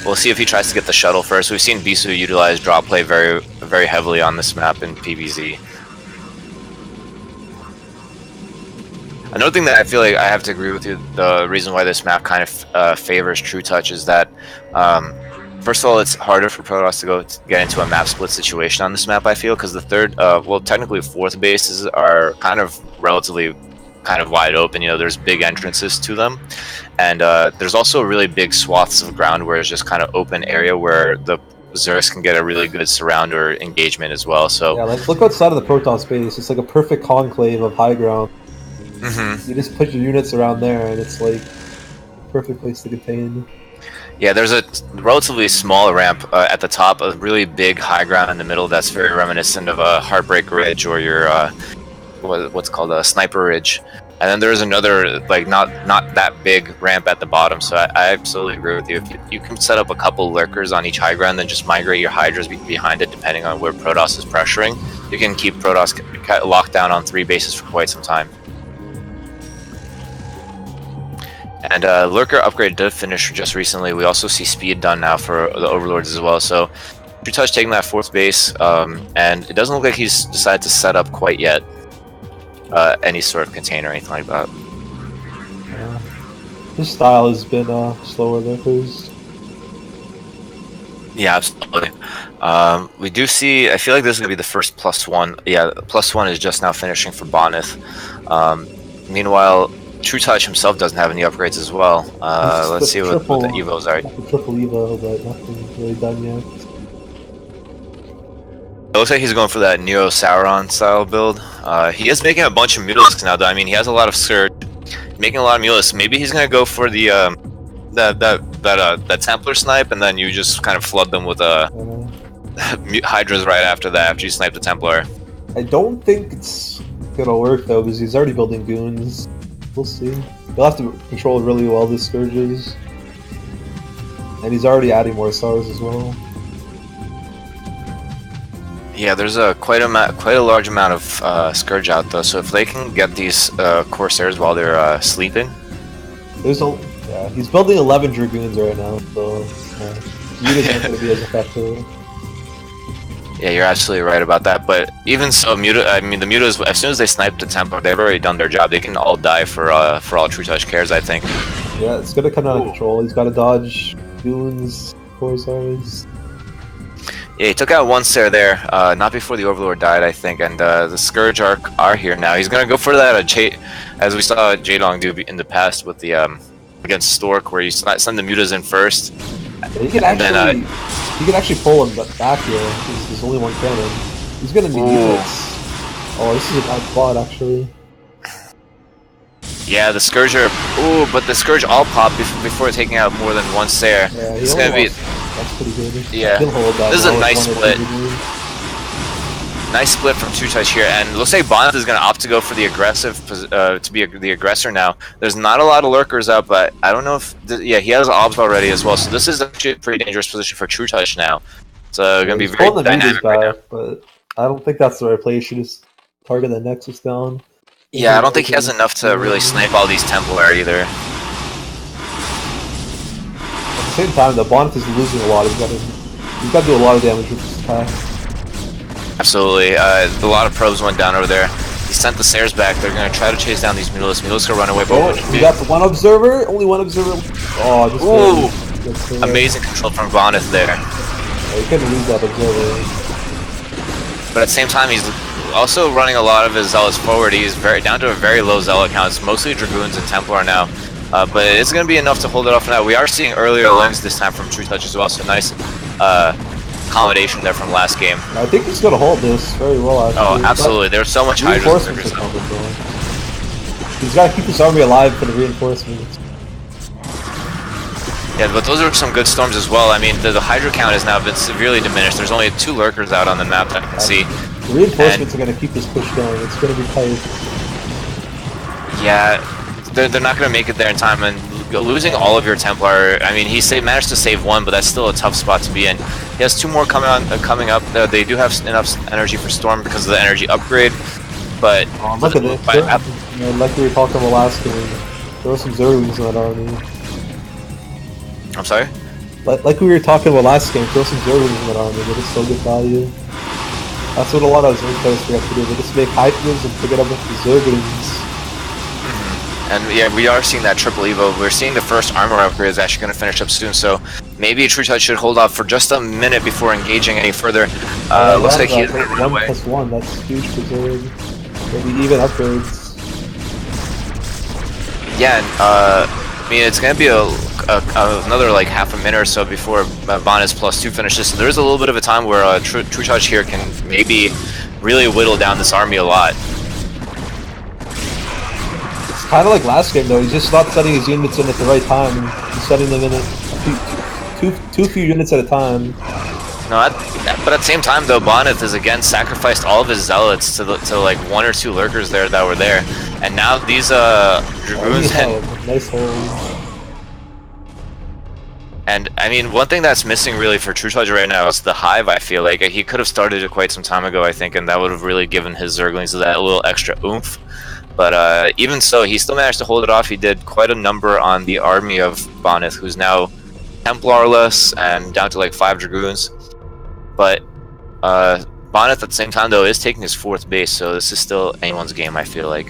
We'll see if he tries to get the shuttle first. We've seen Bisu utilize drop play very, very heavily on this map in PvZ. Another thing that I feel like I have to agree with you, the reason why this map kind of favors True Touch is that, first of all, it's harder for Protoss to get into a map split situation on this map, I feel, because the third, well, technically fourth bases are kind of relatively wide open. You know, there's big entrances to them, and there's also really big swaths of ground where it's just kind of open area where the Zergs can get a really good surround or engagement as well. So yeah, like look outside of the Protoss base. It's like a perfect conclave of high ground. Mm-hmm. You just put your units around there, and it's like a perfect place to contain. Yeah, there's a relatively small ramp at the top, a really big high ground in the middle that's very reminiscent of a Heartbreak Ridge or your what's called a Sniper Ridge. And then there's another, like, not that big ramp at the bottom. So I absolutely agree with you. If you can set up a couple lurkers on each high ground, then just migrate your Hydras behind it, depending on where Protoss is pressuring, you can keep Protoss locked down on 3 bases for quite some time. And Lurker upgrade did finish just recently. We also see speed done now for the Overlords as well. So True Touch taking that 4th base, and it doesn't look like he's decided to set up quite yet any sort of container or anything like that. Yeah. His style has been slower than his. Yeah, absolutely. We do see, I feel like this is going to be the first +1. Yeah, +1 is just now finishing for Boneth. Meanwhile, True Touch himself doesn't have any upgrades as well. Let's see what the Evos are. The triple Evo, but nothing really done yet. It looks like he's going for that Neo Sauron style build. He is making a bunch of Mutalisks now, though. I mean, he has a lot of Scourge, making a lot of Mutalisks. Maybe he's going to go for the that Templar snipe, and then you just kind of flood them with Hydras right after that, after you snipe the Templar. I don't think it's gonna work though, because he's already building goons. We'll see. He'll have to control really well the Scourges. And he's already adding more stars as well. Yeah, there's quite a large amount of Scourge out though, so if they can get these Corsairs while they're sleeping. Yeah, he's building 11 Dragoons right now, so Muta's not going to be as effective. Yeah, you're absolutely right about that. But even so, the Mutas, as soon as they snipe the Templar, they've already done their job. They can all die for all True Touch cares, I think. Yeah, it's going to come out of control. He's got to dodge Goons, Corsairs. Yeah, he took out one Sare there, not before the Overlord died, I think, and the Scourge are here now. He's going to go for that, as we saw Jaedong do in the past with the against Stork, where you send the Mutas in first. He can actually pull him back here. There's only one cannon. He's gonna need units. Oh, this is a bad plot, actually. Yeah, the Scourge but the Scourge all pop before taking out more than one Sare. Yeah, it's gonna be. That's pretty good. Yeah. He'll hold that This is a well with nice 1 or 2 split. Dragoons. Nice split from True Touch here, and it looks like Boneth is going to opt to go for the aggressive, to be the aggressor now. There's not a lot of lurkers up, but I don't know if, yeah, he has obs already as well, so this is actually a pretty dangerous position for True Touch now. It's going to be very dynamic right now. But I don't think that's the right play. You should just target the Nexus down. Yeah, I don't think he has enough to really snipe all these Templar either. At the same time, the Bonnet is losing a lot. He's got to do a lot of damage with this attack. Absolutely. A lot of probes went down over there. He sent the Sares back. They're going to try to chase down these Mutalisks. Mutalisks are run away. But we got the 1 observer. Only 1 observer. Oh, just amazing control from Boneth there. Yeah, you couldn't lose that observer. But at the same time, he's also running a lot of his Zealots forward. He's down to a very low Zealot count. It's mostly Dragoons and Templar now. But it's going to be enough to hold it off now. We are seeing earlier lings this time from True Touch as well. So nice accommodation there from last game. I think he's going to hold this very well, actually. Oh, absolutely. There's so much Hydras. He's got to keep his army alive for the reinforcements. Yeah, but those are some good storms as well. I mean, the Hydra count has now been severely diminished. There's only 2 lurkers out on the map that I can see. The reinforcements are going to keep this push going. It's going to be tight. Yeah, they're not going to make it there in time, and losing all of your Templar, I mean, he managed to save 1, but that's still a tough spot to be in. He has 2 more coming up. They do have enough energy for Storm because of the energy upgrade, but... look at this. Like we were talking about last game, there were some Zerglings in that army. I'm sorry? Like we were talking about last game, throw some Zerglings in that army, but it's so good value. That's what a lot of Zerg players forget to do. They just make Hydras and pick it up with the Zerglings. And yeah, we are seeing that triple evo. We're seeing the first armor upgrade is actually going to finish up soon, so maybe True Touch should hold off for just a minute before engaging any further. Looks like he's running away. 1+1, that's huge for Zerg. Maybe even upgrades. Yeah, and I mean, it's going to be another like half a minute or so before Bonus +2 finishes, so there's a little bit of a time where True Touch here can maybe really whittle down this army a lot. Kind of like last game though, he's just not setting his units in at the right time. He's setting them in at too few units at a time. No, but at the same time though, Boneth has again sacrificed all of his Zealots to like 1 or 2 lurkers there that were there, and now these Dragoons nice hold. And I mean, one thing that's missing really for True Touch right now is the Hive. I feel like he could have started it quite some time ago, I think, and that would have really given his Zerglings that little extra oomph. But even so, he still managed to hold it off. He did quite a number on the army of Boneth, who's now Templarless and down to like 5 Dragoons. But Boneth at the same time though is taking his 4th base, so this is still anyone's game, I feel like.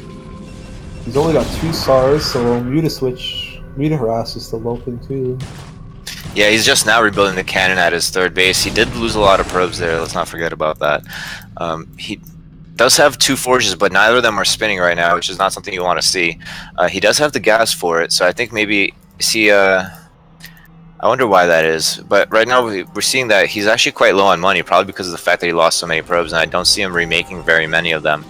He's only got 2 SARs, so Muta Harass is still open too. Yeah, he's just now rebuilding the cannon at his 3rd base. He did lose a lot of probes there, let's not forget about that. He does have 2 forges, but neither of them are spinning right now, which is not something you want to see. He does have the gas for it, so I think maybe I wonder why that is. But right now we're seeing that he's actually quite low on money, probably because of the fact that he lost so many probes, and I don't see him remaking very many of them.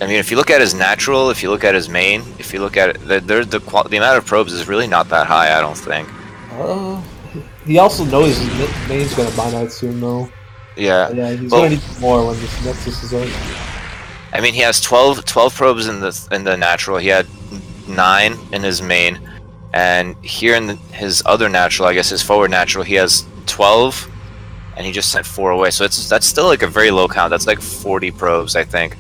I mean, if you look at his natural, if you look at his main, if you look at it, the amount of probes is really not that high, I don't think. He also knows his main's gonna bind out soon, though. Yeah. Yeah, he's gonna need more when this Nexus is out. I mean, he has 12 probes in the natural. He had 9 in his main, and here in his other natural, I guess his forward natural, he has 12, and he just sent 4 away. So that's still like a very low count. That's like 40 probes, I think.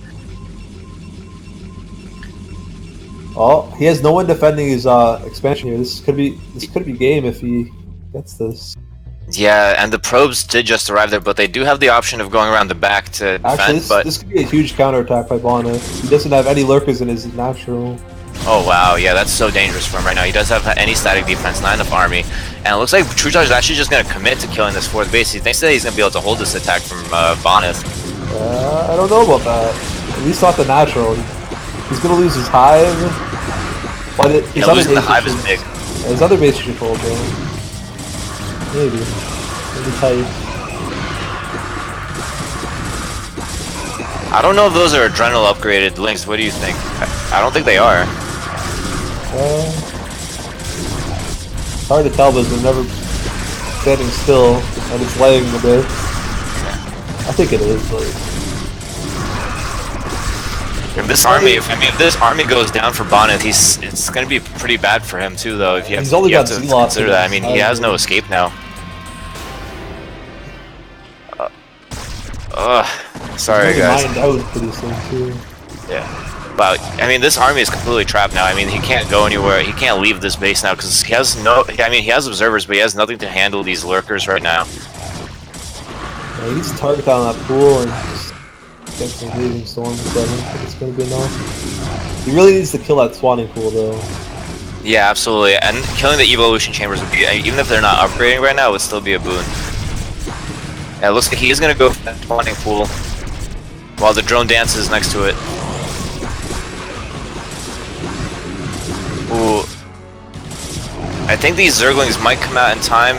Oh, he has no one defending his expansion here. This could be game if he gets this. Yeah, and the probes did just arrive there, but they do have the option of going around the back to defend. Actually, this could be a huge counterattack by Bonnet. He doesn't have any lurkers in his natural. Oh wow, yeah, that's so dangerous for him right now. He does have any static defense, not enough army, and it looks like True Touch is actually just going to commit to killing this 4th base. He thinks that he's going to be able to hold this attack from Bonnet. I don't know about that. At least not the natural. He's going to lose his hive. But losing the hive is big. His other base should hold though. Maybe. Maybe tight. I don't know if those are Adrenal upgraded links. What do you think? I don't think they are. hard to tell, but they're never standing still, and it's lagging a bit. I think it is. Like, if this army, if this army goes down for Bonnet, it's going to be pretty bad for him too, though. If you have, he's only you have got to Z-Lock consider that. I mean, he has no escape now. Sorry guys. Mined out pretty soon too. Yeah, but I mean, this army is completely trapped now. I mean, he can't go anywhere. He can't leave this base now because he has no. I mean, he has observers, but he has nothing to handle these lurkers right now. Yeah, he needs to target down that pool and just get some leaving storms, but I don't think it's going to be enough. He really needs to kill that spawning pool though. Yeah, absolutely. And killing the evolution chambers would be, even if they're not upgrading right now, it would still be a boon. Yeah, it looks like he is going to go for that spawning pool while the drone dances next to it. Ooh. I think these Zerglings might come out in time.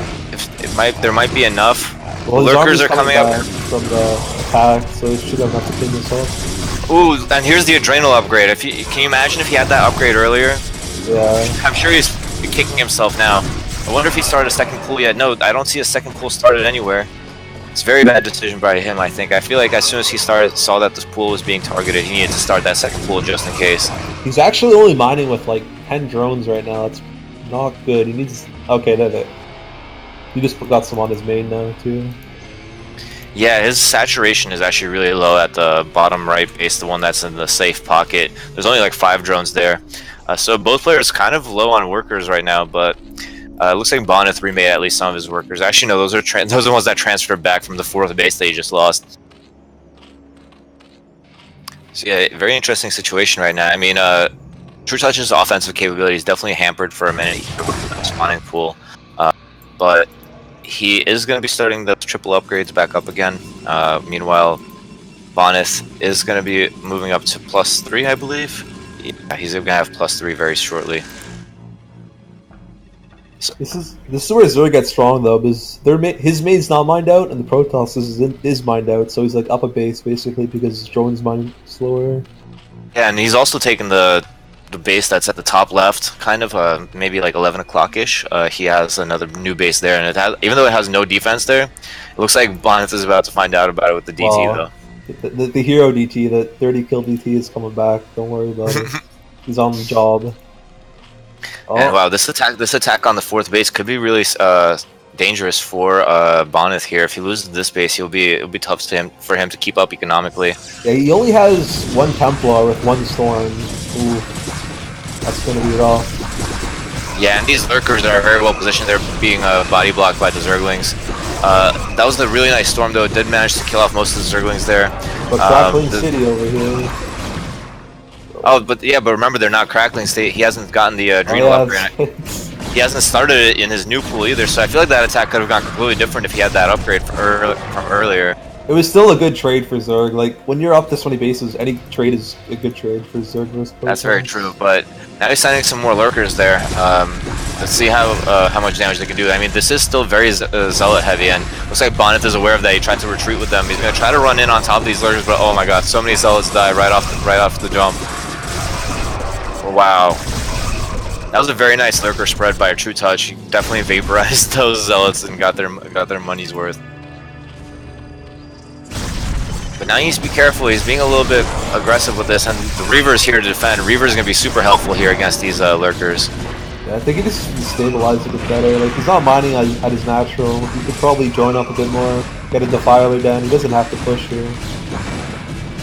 There might be enough. Well, Lurkers are coming up from the attack, so he should have enough to clean this up. Ooh, and here's the adrenal upgrade. Can you imagine if he had that upgrade earlier? Yeah. I'm sure he's kicking himself now. I wonder if he started a second pool yet. No, I don't see a second pool started anywhere. It's a very bad decision by him, I think. I feel like as soon as he saw that this pool was being targeted, he needed to start that second pool just in case. He's actually only mining with like 10 drones right now. It's not good. He needs... Okay, that's it. He just got some on his main now, too. Yeah, his saturation is actually really low at the bottom right base, the one that's in the safe pocket. There's only like 5 drones there. So both players kind of low on workers right now, but it looks like Bonnet remade at least some of his workers. Actually, no, those are the ones that transferred back from the 4th base that he just lost. So yeah, very interesting situation right now. I mean, True Touch's offensive capability is definitely hampered for a minute. He could go for the spawning pool, but he is going to be starting the triple upgrades back up again. Meanwhile, Bonnet is going to be moving up to +3, I believe. Yeah, he's going to have +3 very shortly. So, this is where Zerg gets strong though, because his main's not mined out, and the Protoss is mined out, so he's like up a base basically because his drone's mined slower. Yeah, and he's also taken the base that's at the top left, kind of maybe like 11 o'clock-ish. He has another new base there, and even though it has no defense there, it looks like Bonnet is about to find out about it with the DT though. The hero DT, the 30 kill DT is coming back. Don't worry about it. He's on the job. Oh. And wow, this attack on the 4th base could be really dangerous for Bonnet here. If he loses this base, it'll be tough for him to keep up economically. Yeah, he only has 1 Templar with 1 Storm. Ooh, that's gonna be rough. Yeah, and these lurkers are very well positioned. They're being body blocked by the Zerglings. That was a really nice storm, though. It did manage to kill off most of the Zerglings there. But Crackling City over here. Oh, but remember, they're not Crackling State. He hasn't gotten the adrenal upgrade. He hasn't started it in his new pool either, so I feel like that attack could have gone completely different if he had that upgrade from earlier. It was still a good trade for Zerg. Like, when you're up this many bases, any trade is a good trade for Zerg versus Protoss. That's very true, but now he's sending some more lurkers there. Let's see how much damage they can do. I mean, this is still very zealot heavy, and looks like Bonnet is aware of that. He tried to retreat with them. He's going to try to run in on top of these lurkers, but oh my god, so many zealots die right off the jump. Wow. That was a very nice lurker spread by a True Touch. He definitely vaporized those zealots and got their money's worth. But now he needs to be careful. He's being a little bit aggressive with this, and the Reaver's here to defend. Reaver's going to be super helpful here against these lurkers. Yeah, I think he just stabilized a bit better. Like, he's not mining at his natural. He could probably join up a bit more, get a Defiler down. He doesn't have to push here.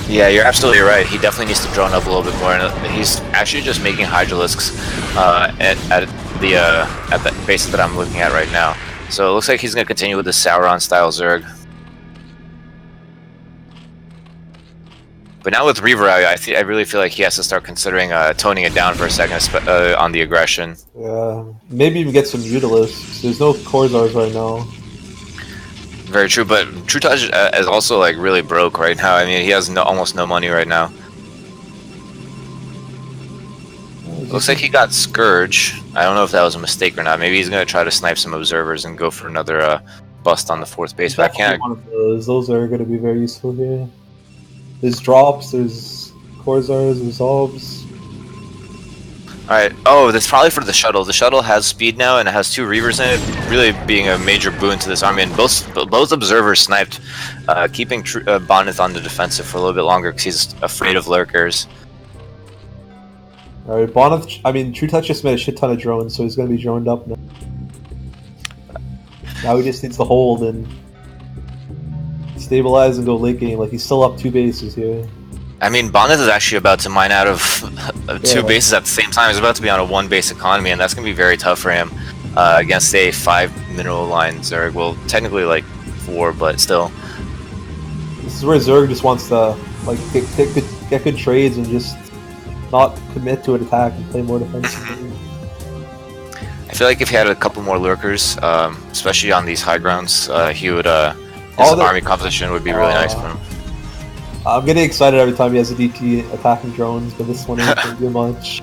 Yeah, you're absolutely right. He definitely needs to drone up a little bit more, and he's actually just making Hydralisks at the base that I'm looking at right now. So it looks like he's going to continue with the Sauron-style Zerg. But now with Reaver, I really feel like he has to start considering toning it down for a second on the aggression. Yeah, maybe even get some Mutalisks. There's no Corzars right now. Very true, but True Touch is also like really broke right now. I mean, he has almost no money right now. Looks like he got Scourge. I don't know if that was a mistake or not. Maybe he's going to try to snipe some observers and go for another bust on the 4th base. But I can't. One of those. Those are going to be very useful here. There's drops, there's Corzars, there's Obs. Alright, oh, that's probably for the shuttle. The shuttle has speed now and it has 2 Reavers in it, really being a major boon to this army. And both observers sniped, keeping Bonith on the defensive for a little bit longer because he's afraid of lurkers. Alright, Bonith, I mean, True Touch just made a shit ton of drones, so he's gonna be droned up now. Now he just needs to hold and stabilize and go late game. Like, he's still up 2 bases here. I mean, Bonith is actually about to mine out of 2 bases at the same time. He's about to be on a 1 base economy, and that's going to be very tough for him against a 5 mineral line Zerg. Well, technically like 4, but still. This is where Zerg just wants to like get good trades and just not commit to an attack and play more defensively. I feel like if he had a couple more lurkers, especially on these high grounds, he would his army composition would be really nice for him. I'm getting excited every time he has a DT attacking drones, but this one ain't gonna do much.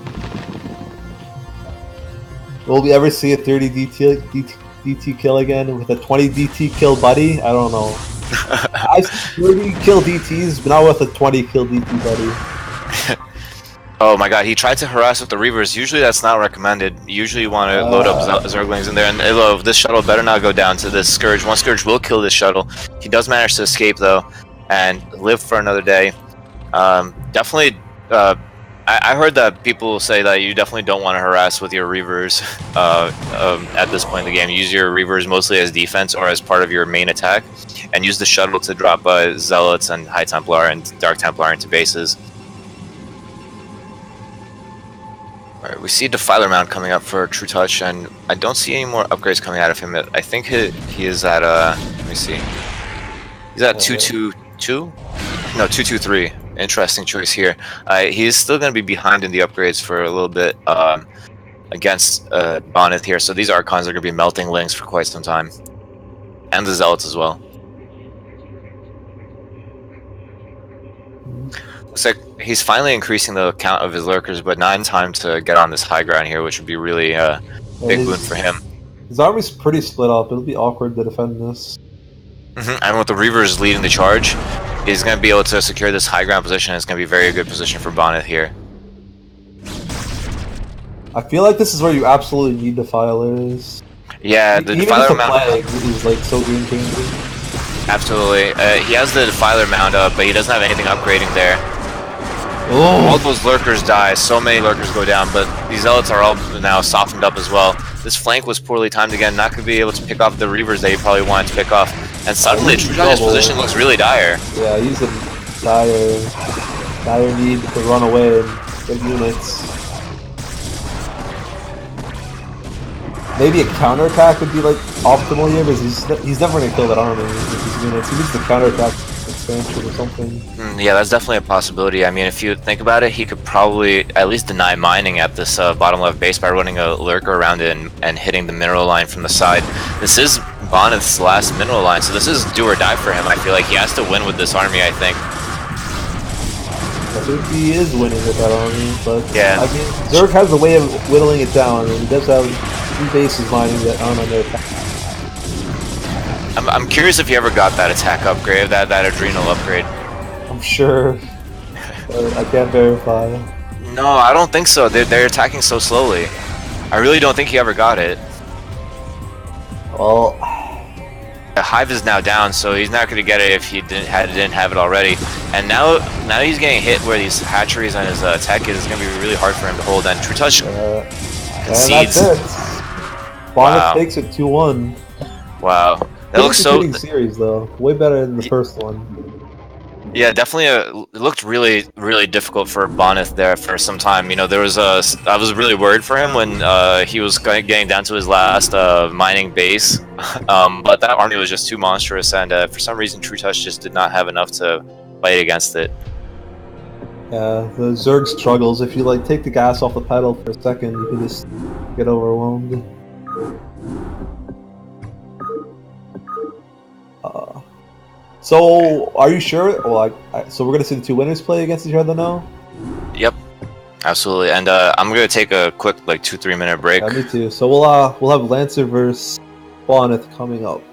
Will we ever see a 30 DT kill again with a 20 DT kill buddy? I don't know. I've seen 30 kill DTs, but not with a 20 kill DT buddy. Oh my god, he tried to harass with the Reavers. Usually that's not recommended. Usually you want to load up Zerglings in there, and this shuttle better not go down to this Scourge. One Scourge will kill this shuttle. He does manage to escape though, and live for another day. Definitely, I heard that people say that you definitely don't want to harass with your Reavers at this point in the game. Use your Reavers mostly as defense or as part of your main attack, and use the shuttle to drop Zealots and High Templar and Dark Templar into bases. Alright, we see Defiler Mount coming up for True Touch, and I don't see any more upgrades coming out of him. I think he is at, let me see. He's at 222? No, 223. Interesting choice here. He's still going to be behind in the upgrades for a little bit against Bonith here, so these Archons are going to be melting links for quite some time. And the Zealots as well. Looks like he's finally increasing the count of his lurkers, but not in time to get on this high ground here, which would be really a big boon for him. His army's pretty split up. It'll be awkward to defend this. And with the Reavers leading the charge, he's going to be able to secure this high ground position. It's going to be a very good position for Bonith here. I feel like this is where you absolutely need Defilers. Yeah, the Even Defiler the Mount flag is like so game changing. Absolutely. He has the Defiler Mount up, but he doesn't have anything upgrading there. Oh. All those lurkers die, so many lurkers go down, but these Zealots are all now softened up as well. This flank was poorly timed again, not going to be able to pick off the Reavers that he probably wanted to pick off. And suddenly, True Touch's position looks really dire. Yeah, he's in dire need to run away and get units. Maybe a counterattack would be like optimal here, because he's never going to kill that army with his units. He needs the counterattack expansion or something. Yeah, that's definitely a possibility. I mean, if you think about it, he could probably at least deny mining at this bottom left base by running a lurker around it and hitting the mineral line from the side. This is Bonith's last mineral line, so this is do or die for him. I feel like he has to win with this army, I think. I think he is winning with that army, but yeah. I mean, Zerg has a way of whittling it down, and he does have 3 bases mining that aren't on their attack. I'm curious if you ever got that attack upgrade, that adrenal upgrade. I'm sure. I can't verify. No, I don't think so. They're attacking so slowly. I really don't think he ever got it. Well, the Hive is now down, so he's not going to get it if he didn't have it already. And now he's getting hit where these hatcheries on his tech is going to be really hard for him to hold. And True Touch concedes. And that's it. Bonith takes it 2-1. Wow. That looks so. Series though, way better than the first one. Yeah, definitely. It looked really, really difficult for Bonith there for some time. You know, I was really worried for him when he was getting down to his last mining base, but that army was just too monstrous, and for some reason, True Touch just did not have enough to fight against it. Yeah, the Zerg struggles. If you like take the gas off the pedal for a second, you can just get overwhelmed. So, are you sure? Well, so we're gonna see the 2 winners play against each other now? Yep, absolutely. And I'm gonna take a quick, like, 2-3 minute break. Yeah, me too. So we'll have Lancer versus Bonith coming up.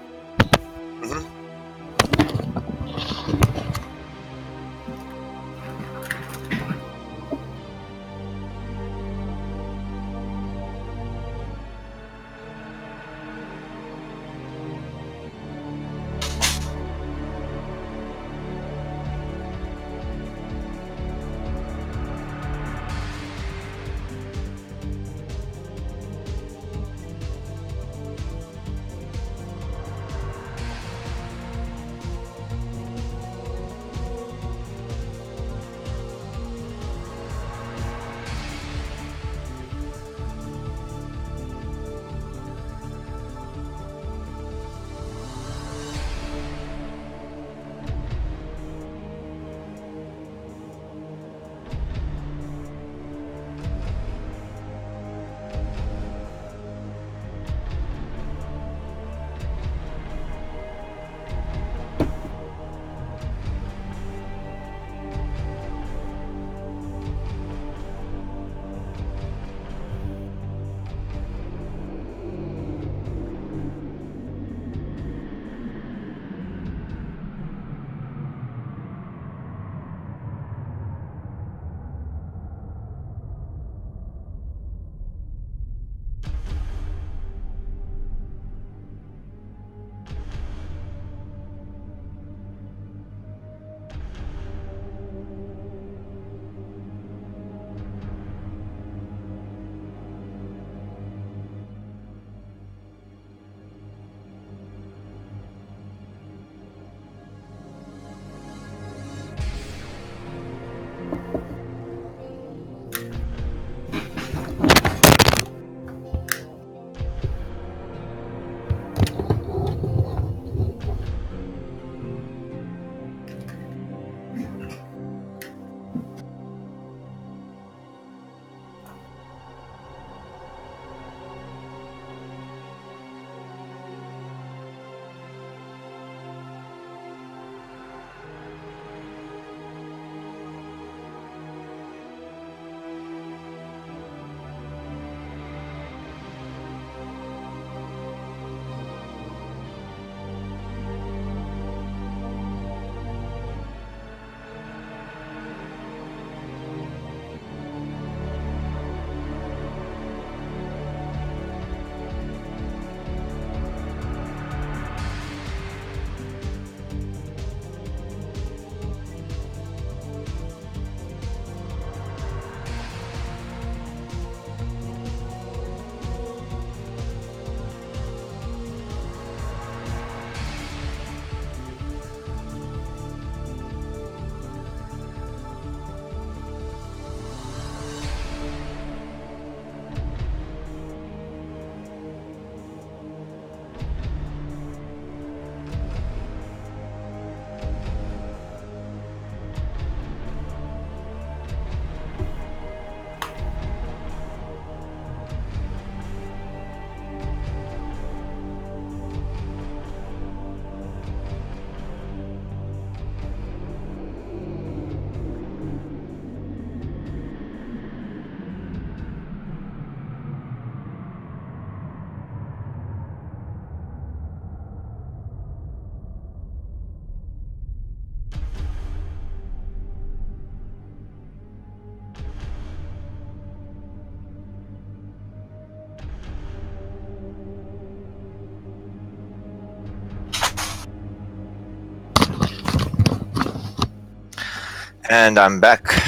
And I'm back.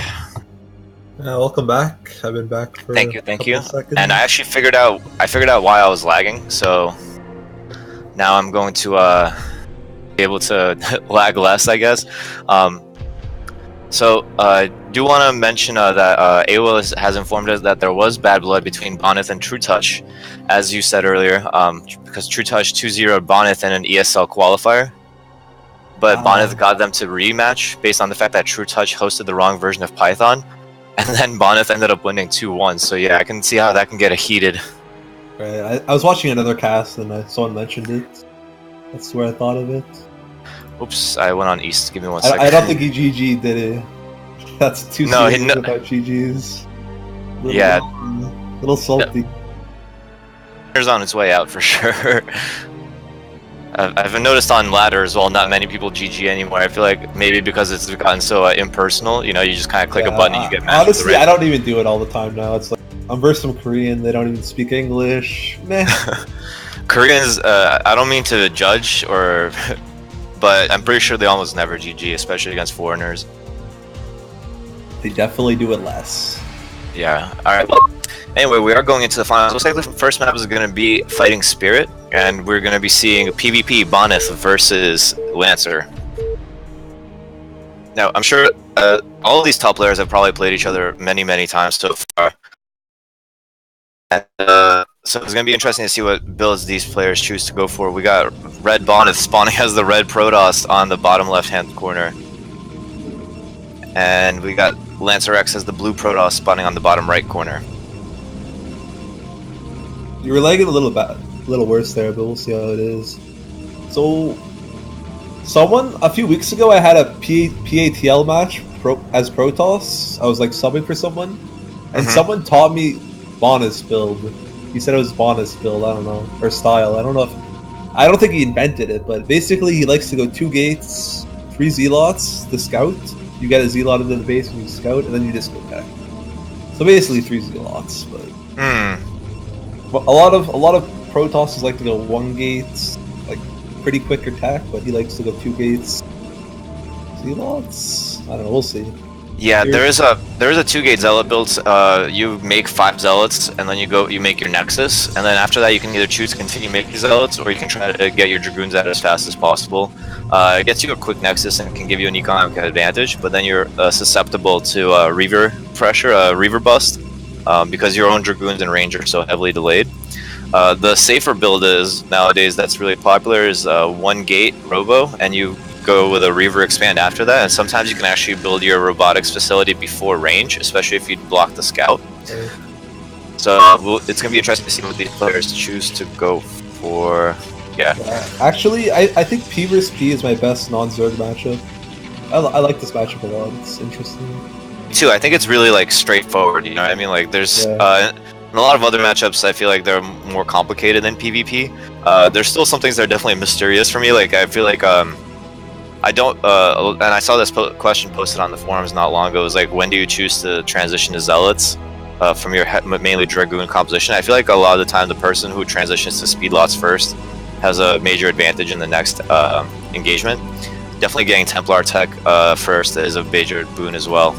Welcome back. I've been back for Thank you. a couple of seconds. And I actually figured out why I was lagging. So now I'm going to be able to lag less, I guess. Do want to mention that AWOL has informed us that there was bad blood between Boneth and True Touch, as you said earlier, because True Touch 2-0'd Boneth in an ESL qualifier. But Boneth got them to rematch based on the fact that True Touch hosted the wrong version of Python, and then Boneth ended up winning 2-1. So yeah, I can see how that can get heated. Right, I was watching another cast and someone mentioned it. That's where I thought of it. Oops, I went on East. Give me 1 second. I don't think he GG did it. That's too serious without GGs. Little salty. It's on its way out for sure. I've noticed on ladder as well, not many people GG anymore. I feel like maybe because it's gotten so impersonal, you know, you just kind of click a button and you get matched. Honestly, I don't even do it all the time now. It's like, I'm versed in Korean, they don't even speak English. Meh. Koreans, I don't mean to judge, but I'm pretty sure they almost never GG, especially against foreigners. They definitely do it less. Yeah, alright. Well, anyway, we are going into the finals. Looks like the first map is going to be Fighting Spirit, and we're going to be seeing PvP Boneth versus Lancer. Now, I'm sure all of these top players have probably played each other many times so far. And, so it's going to be interesting to see what builds these players choose to go for. We got ReD Boneth spawning as the Red Protoss on the bottom left-hand corner. And we got LancerX as the Blue Protoss spawning on the bottom right corner. You were lagging a little worse there, but we'll see how it is. So, a few weeks ago, I had a PATL match as Protoss. I was like subbing for someone, and someone taught me Bonus build. He said it was Bonus build. I don't know, or style. I don't think he invented it, but basically he likes to go 2 gates, 3 zealots, the scout. You get a zealot into the base and you scout, and then you just go tech. So basically 3 zealots, but. A lot of Protosses like to go 1 gate, like pretty quick attack, but he likes to go 2 gates. Zealots? I don't know, we'll see. Yeah, there is a 2-gate zealot build. You make 5 zealots, and then you make your nexus, and then after that you can either choose to continue making zealots, or you can try to get your dragoons out as fast as possible. It gets you a quick nexus and can give you an economic advantage, but then you're susceptible to Reaver pressure, Reaver bust, because your own dragoons and range are so heavily delayed. The safer build is nowadays that's really popular is 1 gate robo, and you go with a Reaver expand after that, and sometimes you can actually build your robotics facility before range, especially if you block the scout. So it's going to be interesting to see what these players choose to go for. Yeah. Actually, I think P vs P is my best non-Zerg matchup. I like this matchup a lot. It's interesting. Me too. I think it's really like straightforward. You know what I mean? Like there's in a lot of other matchups, I feel like they're more complicated than PvP. There's still some things that are definitely mysterious for me. Like I feel like I don't, and I saw this question posted on the forums not long ago. It was like, when do you choose to transition to zealots from your mainly dragoon composition? I feel like a lot of the time the person who transitions to speedlots first has a major advantage in the next engagement. Definitely getting Templar tech first is a major boon as well.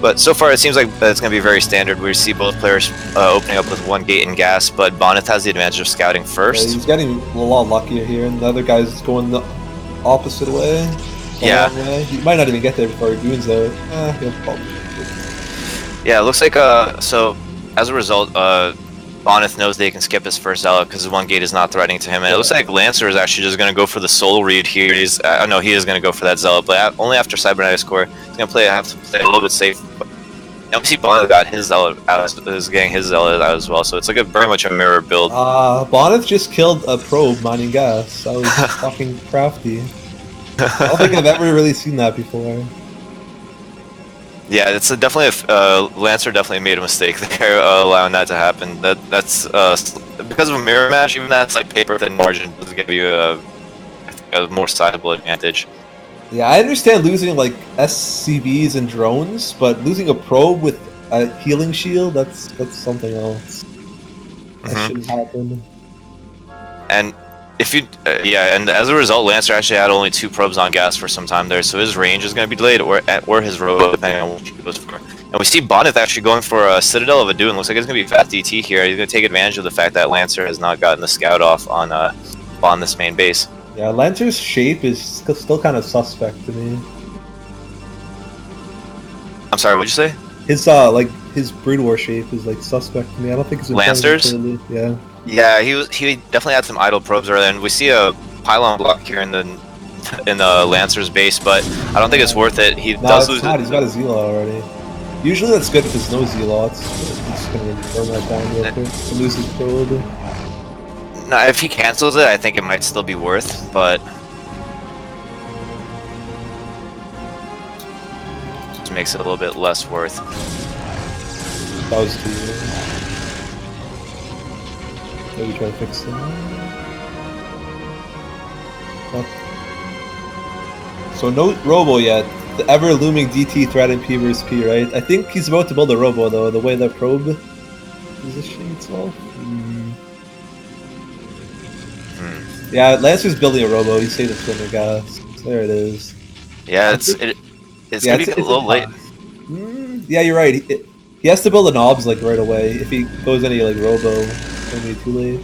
But so far it seems like it's going to be very standard. We see both players opening up with 1 gate and gas, but Boneth has the advantage of scouting first. Yeah, he's getting a lot luckier here, and the other guy's going the opposite way. Way. He might not even get there before Goon's there. He'll probably. Yeah, it looks like so as a result, Boneth knows they can skip his first zealot because his 1 gate is not threatening to him, and it looks like Lancer is actually just going to go for the soul read here. He is going to go for that zealot, but only after Cybernetics core. He's going to have to play a little bit safe. Now we see Boneth got his zealot out, is getting his zealot out as well, so it's like very much a mirror build. Boneth just killed a probe mining gas. That was fucking crafty. I don't think I've ever really seen that before. Yeah, it's definitely Lancer definitely made a mistake there, allowing that to happen. That's because of a mirror match. Even that's like paper thin margin does give you a more sizable advantage. Yeah, I understand losing like SCVs and drones, but losing a probe with a healing shield, that's something else. That shouldn't happen. And if you, yeah, and as a result, Lancer actually had only 2 probes on gas for some time there, so his range is going to be delayed, or his robo, depending on what he goes for. And we see Bonnet actually going for a Citadel of a Dune. Looks like it's going to be fast DT here. He's going to take advantage of the fact that Lancer has not gotten the scout off on this main base. Yeah, Lancer's shape is still kind of suspect to me. I'm sorry, what'd you say? His his Brood War shape is like suspect to me. I don't think it's Lancers. Yeah. Yeah, he definitely had some idle probes earlier, and we see a pylon block here in the Lancer's base, but I don't think it's worth it. He does lose it. He's got a Zela already. Usually that's good if there's no Zealots. He's just gonna burn that down real quick to lose his probe. No, if he cancels it, I think it might still be worth, but just makes it a little bit less worth. That was too early. Maybe try to fix it. So no Robo yet. The ever-looming DT threat in P vs P, right? I think he's about to build a Robo, though, the way that probe positioning itself. Yeah, Lancer's building a Robo. He saved the Splinter gas. There it is. Yeah, it's gonna be a little late. Yeah, you're right. He has to build the knobs like right away. If he goes any like Robo, it's gonna be too late.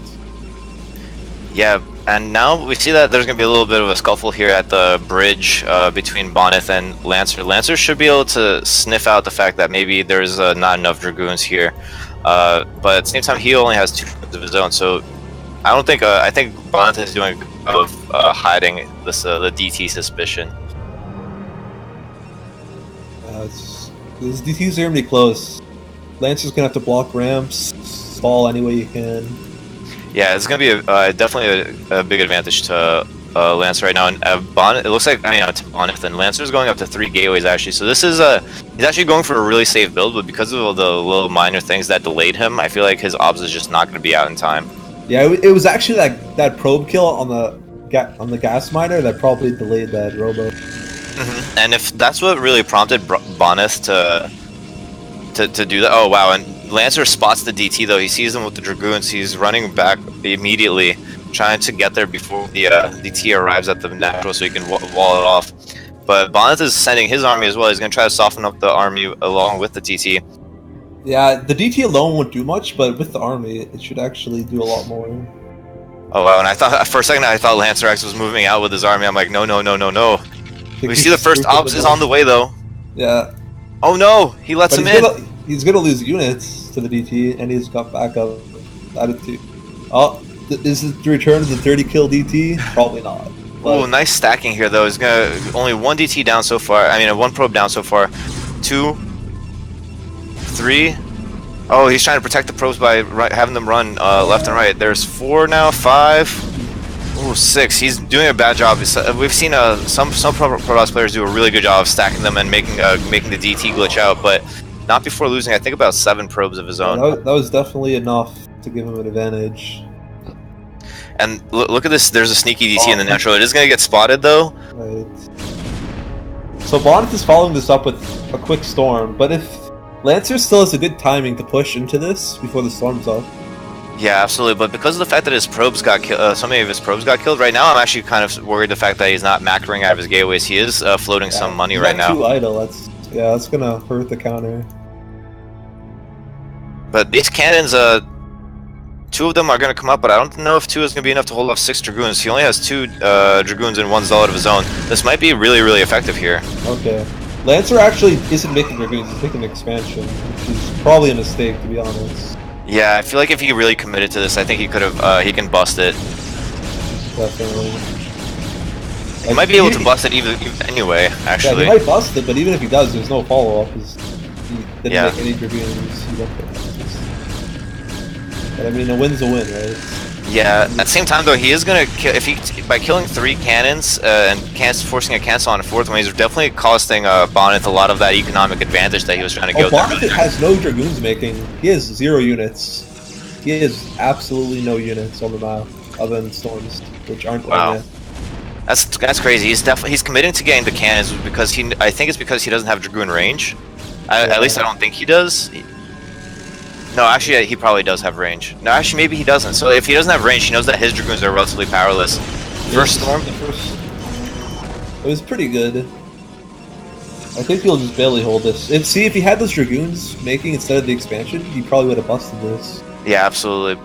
Yeah, and now we see that there's going to be a little bit of a scuffle here at the bridge between Bonnet and Lancer. Lancer should be able to sniff out the fact that maybe there's not enough Dragoons here. But at the same time, he only has 2 of his own, so I don't think... I think Bonnet is doing a good job of hiding this, the DT suspicion. These DTs are going to be close. Lancer's going to have to block ramps, stall any way you can. Yeah, it's going to be definitely a big advantage to Lancer right now. And Bonnet, it looks like, to Bonnet, and Lancer's going up to 3 gateways actually. So this is he's actually going for a really safe build, but because of the little minor things that delayed him, I feel like his obs is just not going to be out in time. Yeah, it was actually that probe kill on the gas miner that probably delayed that Robo. And if that's what really prompted Bonnet to do that, oh wow! And Lancer spots the DT though. He sees them with the Dragoons. He's running back immediately, trying to get there before the DT arrives at the natural so he can wall it off. But Bonnet is sending his army as well. He's going to try to soften up the army along with the DT. Yeah, the DT alone won't do much, but with the army, it should actually do a lot more. Oh wow! And I thought for a second I thought LancerX was moving out with his army. I'm like, no. We see the first ops is on the way though. Yeah. Oh no! He lets him in. He's gonna lose units to the DT, and he's got backup attitude. Oh, is it the return of the 30 kill DT? Probably not. Oh, nice stacking here though. He's gonna only 1 DT down so far. 1 probe down so far. 2, 3. Oh, he's trying to protect the probes by having them run left and right. There's 4 now. 5. Oh, 6. He's doing a bad job. We've seen some Pro players do a really good job of stacking them and making the DT glitch out, but not before losing, I think, about 7 probes of his own. Yeah, that was definitely enough to give him an advantage. And look at this. There's a sneaky DT in the natural. It is going to get spotted, though. Right. So Bonnet is following this up with a quick storm, but if Lancer still has a good timing to push into this before the storm's up. Yeah, absolutely. But because of the fact that his probes got killed, so many of his probes got killed right now, I'm actually kind of worried the fact that he's not macroing out of his gateways. He is floating some money right now. Too idle. That's gonna hurt the counter. But these cannons, 2 of them are going to come up, but I don't know if 2 is going to be enough to hold off 6 Dragoons. He only has 2 Dragoons and 1 Zealot of his own. This might be really, really effective here. Okay. Lancer actually isn't making Dragoons, he's making an expansion, which is probably a mistake, to be honest. Yeah, I feel like if he really committed to this, I think he could have, he can bust it. Definitely. He might be able to bust it even anyway, actually. Yeah, he might bust it, but even if he does, there's no follow-up. He didn't make any Dragoons. But a win's a win, right? Yeah, at the same time though, he is gonna kill by killing 3 cannons and forcing a cancel on a 4th one. He's definitely costing Bonnet a lot of that economic advantage that he was trying to get. Bonnet has no Dragoons making. He has 0 units. He has absolutely no units on the map other than storms, which aren't. Wow. That's crazy. He's committing to getting the cannons because I think it's because he doesn't have Dragoon range. At least I don't think he does. No, actually, he probably does have range. No, actually, maybe he doesn't. So if he doesn't have range, he knows that his Dragoons are relatively powerless. First Storm? It was pretty good. I think he'll just barely hold this. And see, if he had those Dragoons making instead of the expansion, he probably would have busted this. Yeah, absolutely.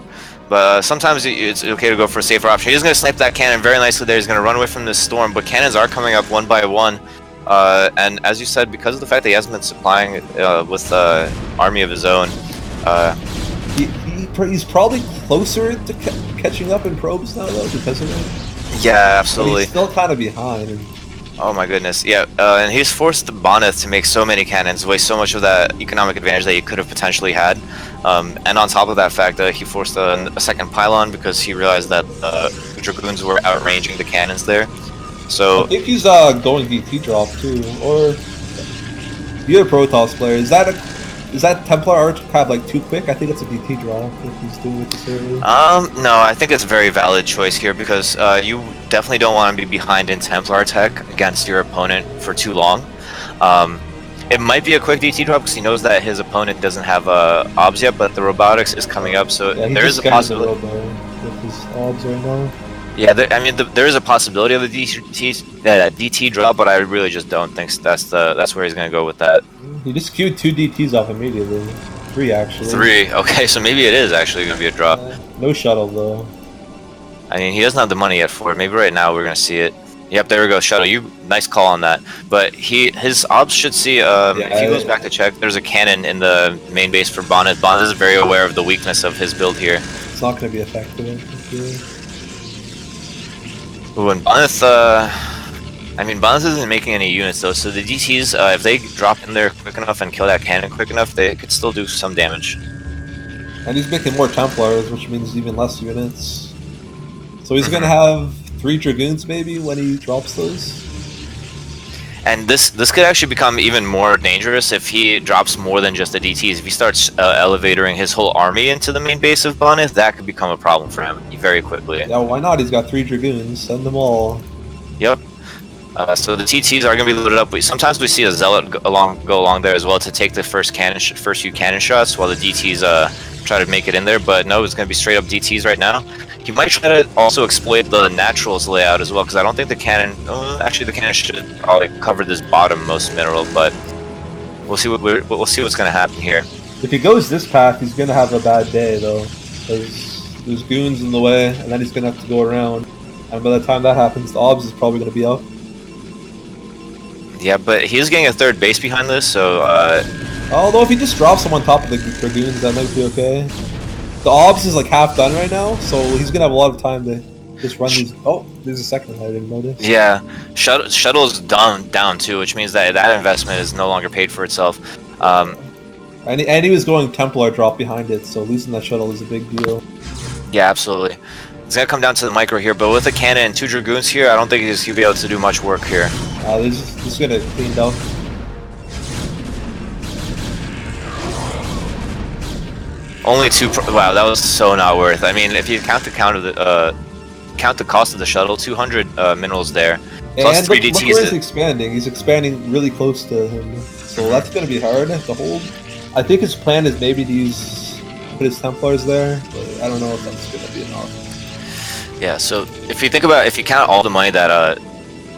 But sometimes it's okay to go for a safer option. He's going to snipe that cannon very nicely there. He's going to run away from this storm, but cannons are coming up one by one. And as you said, because of the fact that he hasn't been supplying with army of his own, he's probably closer to catching up in probes now, though, because of it. Yeah, absolutely. But he's still kind of behind. Oh my goodness, yeah, and he's forced the Boneth to make so many cannons, waste so much of that economic advantage that he could have potentially had. And on top of that fact, he forced a second pylon because he realized that the Dragoons were outranging the cannons there. So I think he's going DT drop too, or you're a Protoss player. Is that Templar art kind of like too quick? I think it's a DT drop if he's doing it this early. No, I think it's a very valid choice here because you definitely don't want to be behind in Templar tech against your opponent for too long. It might be a quick DT drop because he knows that his opponent doesn't have obs yet, but the robotics is coming up, so yeah, there is a possibility. With his obs right now. Yeah, there is a possibility of a DT drop, but I really just don't think that's where he's gonna go with that. He just queued 2 DTs off immediately. 3 actually. 3. Okay, so maybe it is actually gonna be a drop. No shuttle though. I mean, he doesn't have the money yet for it. Maybe right now we're gonna see it. Yep, there we go, shuttle. Nice call on that. But his obs should see. If he goes back to check, there's a cannon in the main base for Bonnet. Bonnet is very aware of the weakness of his build here. It's not gonna be effective. Ooh, and Bonnet, I mean, Bonnet isn't making any units though, so the DTs, if they drop in there quick enough and kill that cannon quick enough, they could still do some damage. And he's making more Templars, which means even less units. So he's gonna have 3 Dragoons maybe when he drops those. And this could actually become even more dangerous if he drops more than just the DTs. If he starts elevatoring his whole army into the main base of Bonnet, that could become a problem for him very quickly. Yeah, why not? He's got 3 Dragoons. Send them all. Yep. So the TTs are going to be loaded up. Sometimes we see a Zealot go along there as well to take the first few cannon shots while the DTs try to make it in there. But no, it's going to be straight up DTs right now. He might try to also exploit the Naturals layout as well, because I don't think the cannon... actually, the cannon should probably cover this bottom-most mineral, but we'll see we'll see what's going to happen here. If he goes this path, he's going to have a bad day, though, because there's goons in the way, and then he's going to have to go around. And by the time that happens, the obs is probably going to be up. Yeah, but he is getting a third base behind this, so... Although if he just drops them on top of the Dragoons, that might be okay. The obs is like half done right now, so he's gonna have a lot of time to just run these. Oh, there's a second one I didn't notice. Yeah, Shuttle's down too, which means that investment is no longer paid for itself. And he was going Templar drop behind it, so losing that shuttle is a big deal. Yeah, absolutely. It's gonna come down to the micro here, but with a cannon and 2 Dragoons here, I don't think he'll be able to do much work here. This is gonna clean up. Only 2. Wow, that was so not worth. I mean, if you count the cost of the shuttle, 200 minerals there, plus and 3 look DTs. Where he's expanding. He's expanding really close to him, so that's gonna be hard to hold. I think his plan is maybe to put his Templars there, but I don't know if that's gonna be enough. Yeah. So if you count all the money that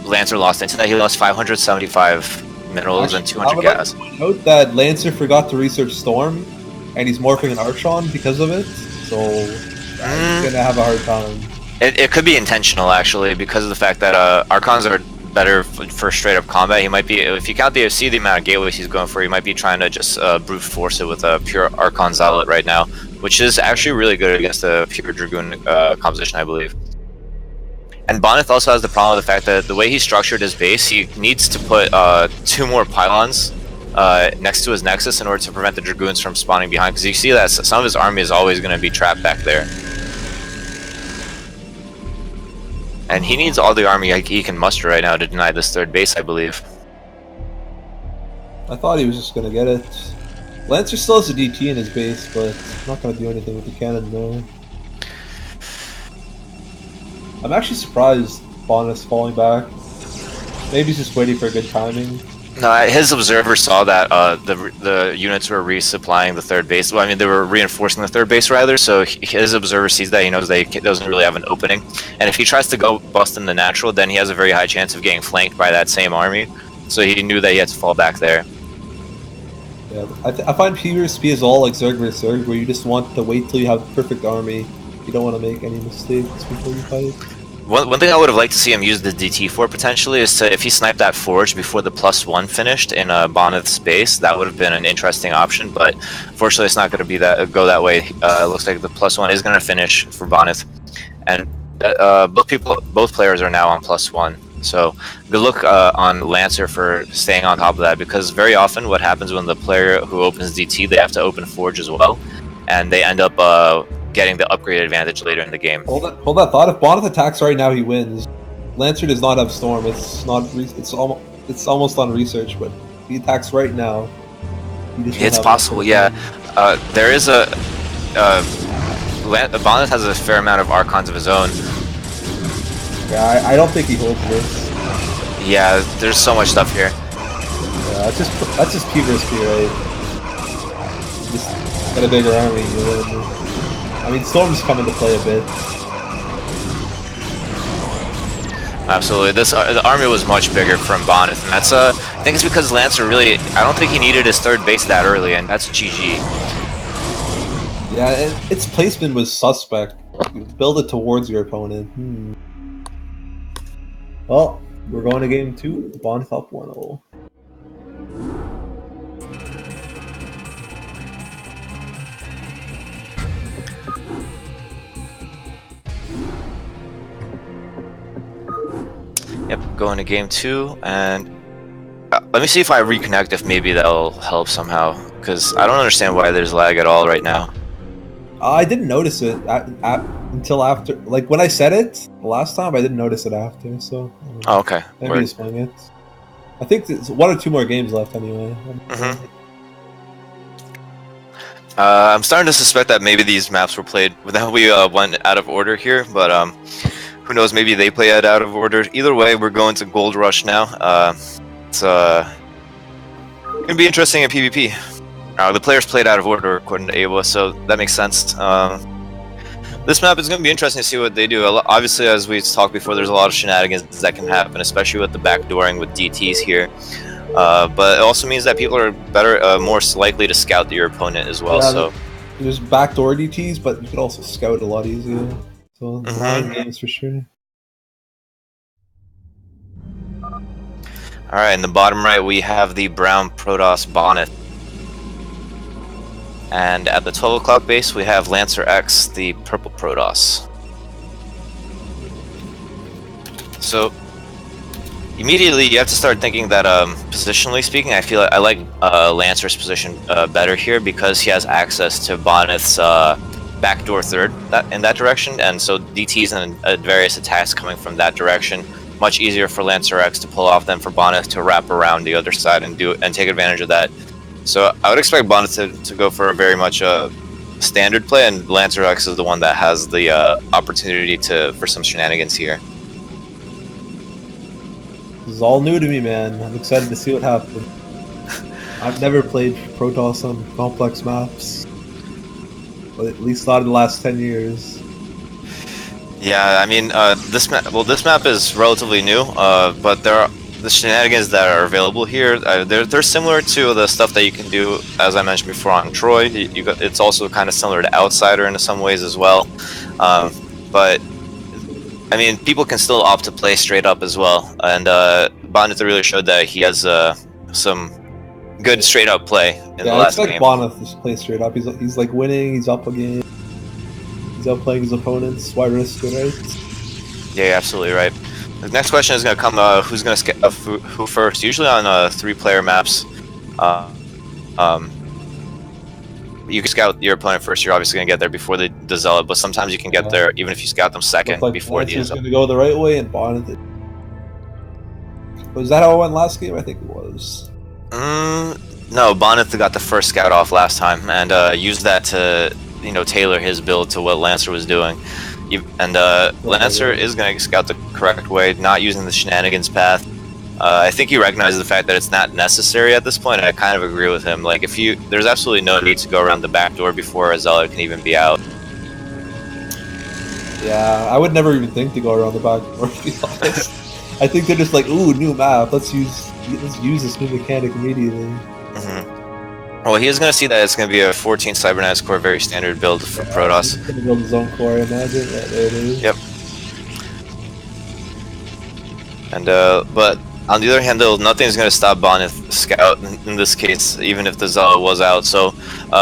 Lancer lost into that, he lost 575 minerals and 200 gas. Like to note that Lancer forgot to research Storm. And he's morphing an Archon because of it, so he's gonna have a hard time. It could be intentional actually, because of the fact that Archons are better for straight up combat. He might be, if you count the amount of gateways he's going for, he might be trying to just brute force it with a pure Archon Zealot right now, which is actually really good against the pure Dragoon composition, I believe. And Bonnet also has the problem with the fact that the way he structured his base, he needs to put 2 more pylons next to his Nexus in order to prevent the Dragoons from spawning behind, because you see that some of his army is always going to be trapped back there. And he needs all the army he can muster right now to deny this 3rd base, I believe. I thought he was just going to get it. Lancer still has a DT in his base, but not going to do anything with the cannon, though. I'm actually surprised Bonnet's falling back. Maybe he's just waiting for good timing. No, his observer saw that the units were resupplying the third base. Well, I mean, they were reinforcing the third base rather. So his observer sees that. He knows that he doesn't really have an opening, and if he tries to go bust in the natural, then he has a very high chance of getting flanked by that same army. So he knew that he had to fall back there. Yeah, I find PvP is all like Zerg vs Zerg, where you just want to wait till you have a perfect army. You don't want to make any mistakes before you fight. One thing I would have liked to see him use the DT for potentially is to, if he sniped that forge before the +1 finished in Bonneth's base, that would have been an interesting option. But fortunately, it's not going to be go that way. It looks like the +1 is going to finish for Bonneth, and both players are now on +1. So good luck on Lancer for staying on top of that, because very often what happens when the player who opens DT, they have to open forge as well, and they end up getting the upgrade advantage later in the game. Hold that thought. If Bonneth attacks right now, he wins. Lancer does not have Storm. It's not. It's almost on research, but if he attacks right now, it's possible. Yeah, there is a. Bonneth has a fair amount of Archons of his own. Yeah, I don't think he holds this. Yeah, there's so much stuff here. Yeah, that's just P versus P, right? Just get a bigger army. You win. I mean, Storm's come into play a bit. Absolutely, the army was much bigger from Bonneth, and that's I think it's because Lancer really, I don't think he needed his third base that early, and that's GG. Yeah, its placement was suspect. You build it towards your opponent. Well, we're going to game 2. Bonneth up 1-0. Yep, going to game 2, and let me see if I reconnect, if maybe that'll help somehow, because I don't understand why there's lag at all right now. I didn't notice it until after, like when I said it last time. I didn't notice it after, so. Oh, okay. Maybe just playing it. I think there's 1 or 2 more games left anyway. I'm starting to suspect that maybe these maps were played without we went out of order here, but who knows, maybe they play it out of order. Either way, we're going to Gold Rush now. It's gonna be interesting in PvP. The players played out of order according to Awa, so that makes sense. This map is going to be interesting to see what they do. Obviously, as we talked before, there's a lot of shenanigans that can happen, especially with the backdooring with DTs here. But it also means that people are more likely to scout your opponent as well. Yeah, so there's backdoor DTs, but you could also scout a lot easier. So 9 games for sure. All right, in the bottom right, we have the brown Protoss Bonneth. And at the 12 o'clock base, we have LancerX, the purple Protoss. So immediately, you have to start thinking that, positionally speaking, I feel like I like Lancer's position better here, because he has access to Bonneth's backdoor third in that direction, and so DTs and various attacks coming from that direction, much easier for LancerX to pull off than for Bonneth to wrap around the other side and take advantage of that. So I would expect Bonneth to go for a very much standard play, and LancerX is the one that has the opportunity for some shenanigans here. This is all new to me, man. I'm excited to see what happens. I've never played Protoss on complex maps, but at least not in the last 10 years. Yeah, I mean, this map is relatively new, but the shenanigans that are available here, they're similar to the stuff that you can do, as I mentioned before, on Troy. It's also kind of similar to Outsider in some ways as well. But I mean, people can still opt to play straight up as well, and Bonneth really showed that he has some good straight up play in the last game. Yeah, it's like Bonneth to play straight up. He's like winning. He's up again. He's outplaying his opponents. Why risk it, right? Yeah, you're absolutely right. The next question is going to come, who's going to who first? Usually on 3-player maps, you can scout your opponent first. You're obviously going to get there before the Zealot, but sometimes you can get there even if you scout them second before the Zealot. Going to go the right way, and Bonneth did. Was that how it went last game? I think it was. No, Bonneth got the first scout off last time, and used that to tailor his build to what Lancer was doing. And Lancer is going to scout the correct way, not using the shenanigans path. I think he recognizes the fact that it's not necessary at this point, and I kind of agree with him. Like, there's absolutely no need to go around the back door before a Zealot can even be out. Yeah, I would never even think to go around the back door, to be honest. I think they're just like, ooh, new map. Let's use this new mechanic immediately. Well, he is going to see that it's going to be a 14 Cybernetics core, very standard build for Protoss. He's going to build his own core, I imagine. Yeah, there it is. Yep. And but on the other hand, though, nothing's going to stop Bonith Scout in this case, even if the Zealot was out. So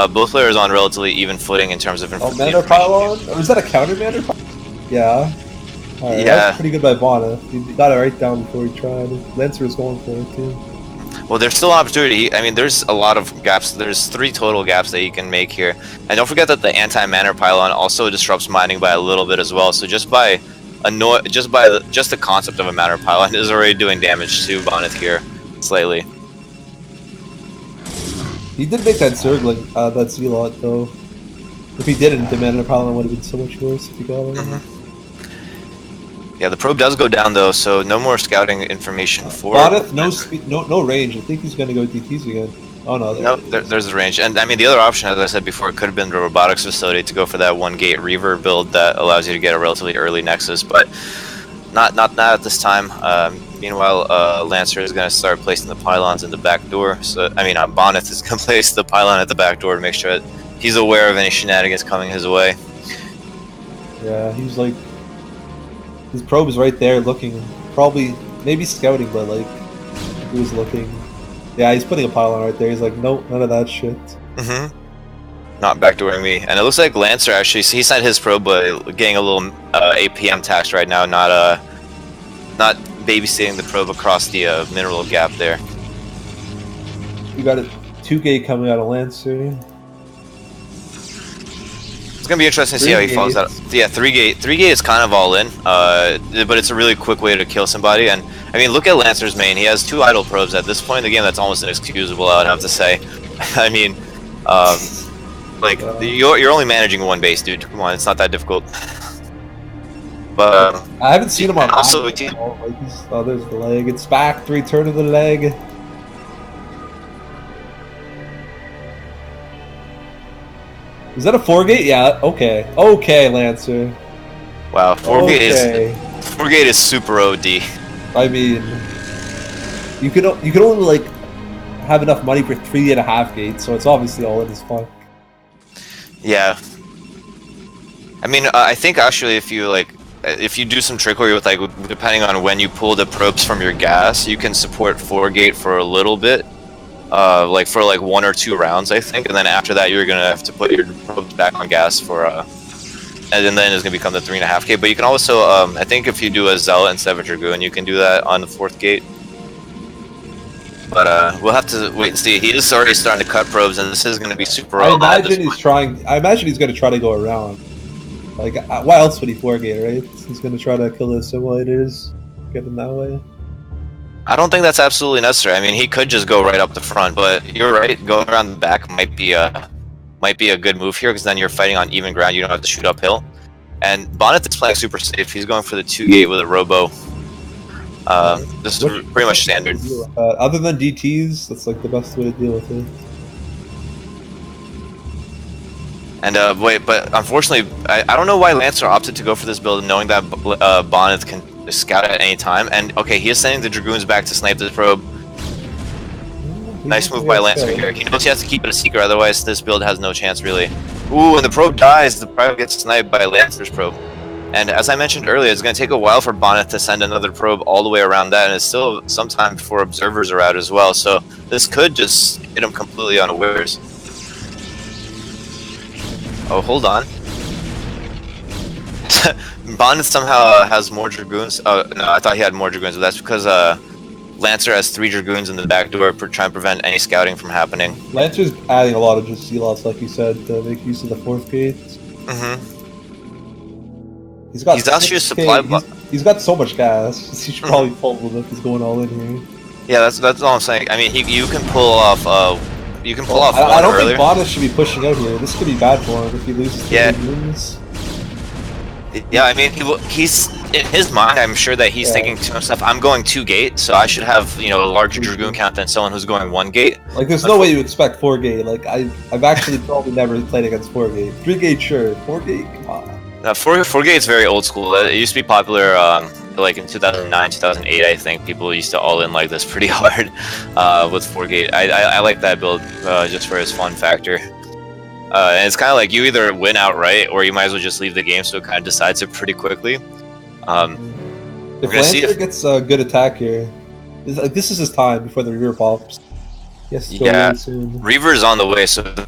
both players on relatively even footing in terms of information. Oh, Manor Pylon? Or is that a counter Manor Pylon? Yeah. Alright, yeah. That's pretty good by Bonith. He got it right down before he tried. Lancer was going for it too. Well, there's still an opportunity. I mean, there's a lot of gaps. There's 3 total gaps that he can make here. And don't forget that the anti-Manor Pylon also disrupts mining by a little bit as well. So just by the concept of a Manor Pylon is already doing damage to Bonith here, slightly. He did make that Zergling, that Zealot though. If he didn't, the Manor Pylon would have been so much worse if he got it. Yeah, the probe does go down though, so no more scouting information for Bonith, no speed, no range. I think he's gonna go DTs again. Oh no, there's a range, and I mean the other option, as I said before, could have been the robotics facility to go for that 1-gate Reaver build that allows you to get a relatively early Nexus, but not at this time. Meanwhile, Lancer is going to start placing the pylons in the back door. So I mean, Bonith is going to place the pylon at the back door to make sure that he's aware of any shenanigans coming his way. Yeah, he's like, his probe is right there, looking, probably maybe scouting, but like he was looking. Yeah, he's putting a pylon right there. He's like, nope, none of that shit. Not backdooring me. And it looks like Lancer actually, he sent his probe, but getting a little APM tax right now, not babysitting the probe across the mineral gap there. You got a 2-gate coming out of Lancer. It's gonna be interesting to see how he follows that. Yeah, 3-gate. 3-gate is kind of all in, but it's a really quick way to kill somebody. And I mean, look at Lancer's main. He has 2 idle probes at this point in the game. That's almost inexcusable, I would have to say. I mean, like you're only managing 1 base, dude. Come on, it's not that difficult. But I haven't seen him on. Also, oh, there's the leg. It's back. 3 turn of the leg. Is that a 4-gate? Yeah. Okay. Okay, Lancer. Wow, 4-gate is super OD. I mean, you could only like have enough money for 3.5 gates, so it's obviously all in his fuck. Yeah. I mean, I think actually if you do some trickery with, like, depending on when you pull the probes from your gas, you can support 4-gate for a little bit. Like for like 1 or 2 rounds, I think, and then after that you're gonna have to put your probes back on gas for and then it's gonna become the 3.5K. But you can also, I think if you do a Zealot instead of a Dragoon, you can do that on the 4th gate. But we'll have to wait and see. He is already starting to cut probes, and this is gonna be super. I imagine he's trying. I imagine he's gonna try to go around. Like, why else would he 4-gate, right? He's gonna try to kill the simulators, get them that way. I don't think that's absolutely necessary. I mean, he could just go right up the front, but you're right. Going around the back might be a good move here, because then you're fighting on even ground. You don't have to shoot uphill. And Bonith is playing super safe. He's going for the 2-gate with a Robo. This is pretty much standard. Other than DTs, that's like the best way to deal with it. And wait, but unfortunately, I don't know why Lancer opted to go for this build, knowing that Bonith can scout at any time. And okay, he is sending the Dragoons back to snipe the probe. Nice move by Lancer here. He knows he has to keep it a secret, otherwise this build has no chance, really. Ooh, and the probe dies. The probe gets sniped by Lancer's probe. And as I mentioned earlier, it's going to take a while for Bonith to send another probe all the way around that, and it's still some time before observers are out as well. So this could just hit him completely unawares. Oh, hold on. Bonith somehow has more Dragoons. Oh, no, I thought he had more Dragoons, but that's because Lancer has 3 Dragoons in the back door trying to prevent any scouting from happening. Lancer's adding a lot of just Zealots, like you said, to make use of the 4th gate. He's actually a supply. He's got so much gas. He should probably pull him if he's going all in here. Yeah, that's all I'm saying. I mean, you can pull off. You can pull off. I don't think Bonith should be pushing out here. This could be bad for him if he loses. Yeah. Yeah, I mean, in his mind, I'm sure that he's thinking to himself, I'm going 2 gate, so I should have, you know, a larger Dragoon count than someone who's going 1 gate. Like, there's no way you expect 4 gate. Like, I've actually probably never played against 4 gate. 3 gate, sure. 4 gate, come on. 4 gate is very old school. It used to be popular, like in 2009, 2008. I think people used to all in like this pretty hard with 4 gate. I like that build just for its fun factor. And it's kind of like you either win outright or you might as well just leave the game, so it kind of decides it pretty quickly. If Lancer gets a good attack here, this is his time before the Reaver pops. Yes, yeah, Reaver's on the way, so the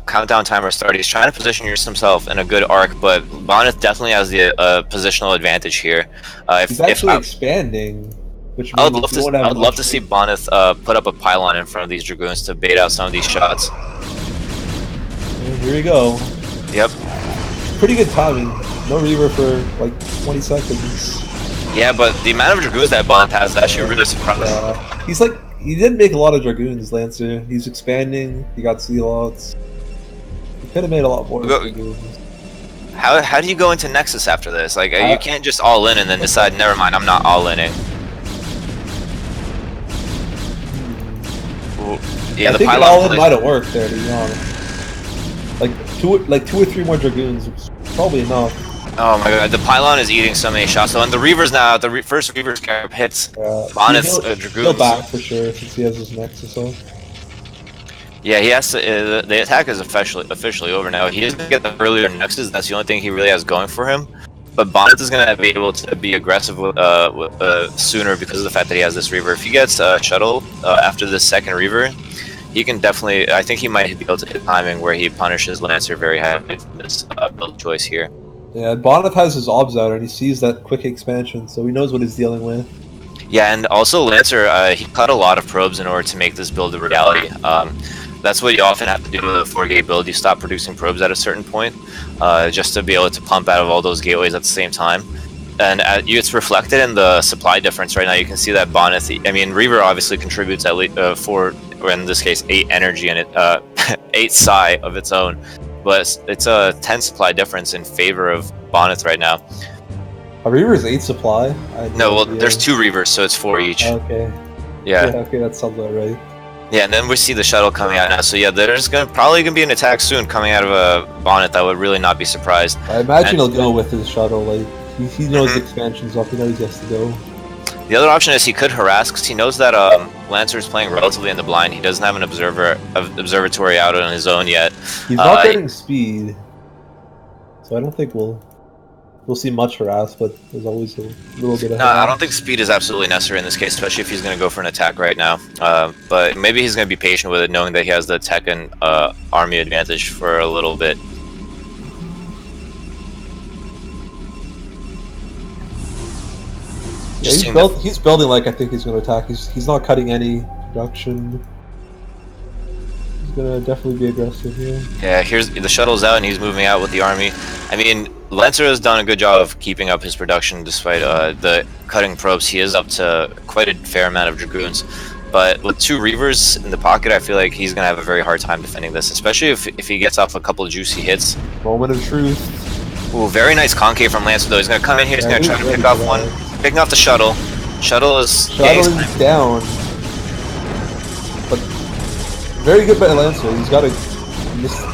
countdown timer started. He's trying to position himself in a good arc, but Bonneth definitely has the positional advantage here. He's actually expanding, which I would love to see Bonneth put up a pylon in front of these Dragoons to bait out some of these shots. And here we go. Yep. Pretty good timing. No Reaver for like 20 seconds. Yeah, but the amount of Dragoons that Bonneth has is actually really surprising. He did make a lot of Dragoons, Lancer. He's expanding. He got Zealots. He could have made a lot more Dragoons. How do you go into Nexus after this? Like, you can't just all in and then decide, never mind, I'm not all inning. Yeah, I think all in might have worked there, to be honest. Like two or three more Dragoons was probably enough. Oh my god, the pylon is eating so many shots. So, and the Reaver's now, the first Reaver's cap hits Bonneth's Dragoons. He'll back for sure since he has his Nexus on. Yeah, he has to. The attack is officially over now. He doesn't get the earlier Nexus. That's the only thing he really has going for him. But Bonneth is going to be able to be aggressive sooner because of the fact that he has this Reaver. If he gets Shuttle after the second Reaver, he can definitely. I think he might be able to hit timing where he punishes Lancer very heavily from this build choice here. Yeah, Bonneth has his obs out and he sees that quick expansion, so he knows what he's dealing with. Yeah, and also Lancer, he cut a lot of probes in order to make this build a reality. That's what you often have to do with a 4-gate build. You stop producing probes at a certain point, just to be able to pump out of all those gateways at the same time. And it's reflected in the supply difference right now. You can see that Bonneth, I mean, Reaver obviously contributes at least 4, or in this case, 8 energy and 8 psi of its own. But it's a 10 supply difference in favor of Bonneth right now. A Reaver is 8 supply? No, well, there's 2 Reavers, so it's 4 each. Okay. Yeah. Okay, that sounds about right. Yeah, and then we see the shuttle coming out now. So yeah, there's probably gonna be an attack soon coming out of a Bonneth. I would really not be surprised. I imagine he'll go with his shuttle. Like he knows the expansion's up. He knows he has to go. The other option is he could harass because he knows that Lancer is playing relatively in the blind. He doesn't have an observatory out on his own yet. He's not getting speed, so I don't think we'll see much harass. But there's always a little bit of. No, I don't think speed is absolutely necessary in this case, especially if he's going to go for an attack right now. But maybe he's going to be patient with it, knowing that he has the tech and army advantage for a little bit. Yeah, he's building like I think he's going to attack. He's not cutting any production. He's going to definitely be aggressive here. Yeah, here's the shuttle's out and he's moving out with the army. I mean, Lancer has done a good job of keeping up his production despite the cutting probes. He is up to quite a fair amount of Dragoons. But with 2 Reavers in the pocket, I feel like he's going to have a very hard time defending this, especially if he gets off a couple of juicy hits. Moment of truth. Ooh, very nice concave from Lancer though. He's going to come in here, he's going to try to pick off one. Picking off the shuttle. Shuttle is down. But very good by Lancer. He's got to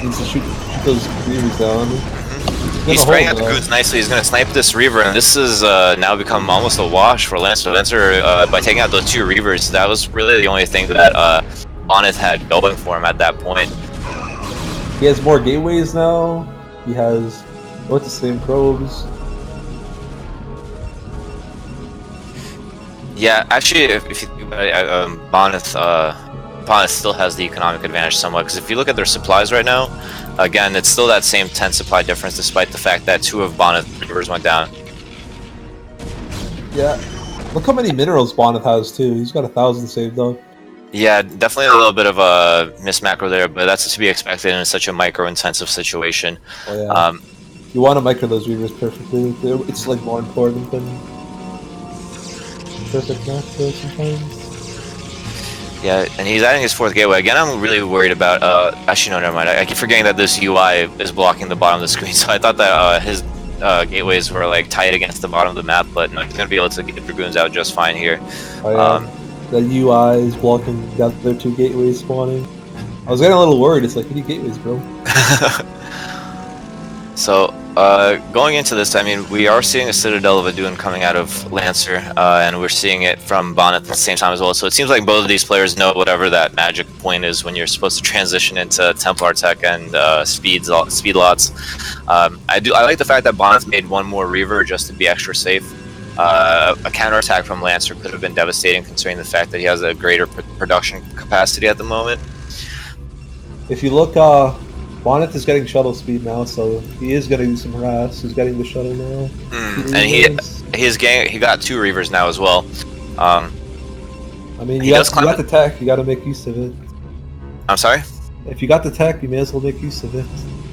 needs to shoot those Reavers down. He's spraying out the Dragoons nicely. He's going to snipe this Reaver, and this has now become almost a wash for Lancer. Lancer, by taking out those 2 Reavers, that was really the only thing that Bonneth had going for him at that point. He has more gateways now. He has both the same probes. Yeah, actually, if you think about it, Bonneth still has the economic advantage somewhat, because if you look at their supplies right now, again, it's still that same 10 supply difference, despite the fact that 2 of Bonneth's Reavers went down. Yeah, look how many minerals Bonneth has too. He's got 1,000 saved up. Yeah, definitely a little bit of a mismacro there, but that's to be expected in such a micro-intensive situation. Oh, yeah. You want to micro those Reavers perfectly. It's like more important than perfect macro sometimes. Yeah, and he's adding his 4th gateway. Again, I'm really worried about... actually, no, never mind. I keep forgetting that this UI is blocking the bottom of the screen, so I thought that gateways were like tight against the bottom of the map, but no, he's gonna be able to get Dragoons out just fine here. Oh yeah, the UI is blocking the other 2 gateways spawning. I was getting a little worried. It's like, what are gateways, bro? So, going into this, I mean, we are seeing a Citadel of a Dune coming out of Lancer, and we're seeing it from Bonnet at the same time as well. So it seems like both of these players know whatever that magic point is when you're supposed to transition into Templar tech and speed lots. I like the fact that Bonnet's made one more Reaver just to be extra safe. A counterattack from Lancer could have been devastating considering the fact that he has a greater production capacity at the moment. If you look, Bonnet is getting shuttle speed now, so he is getting some harass. He's getting the shuttle now. And he got 2 Reavers now as well. I mean, you got the tech, you got to make use of it. I'm sorry? If you got the tech, you may as well make use of it.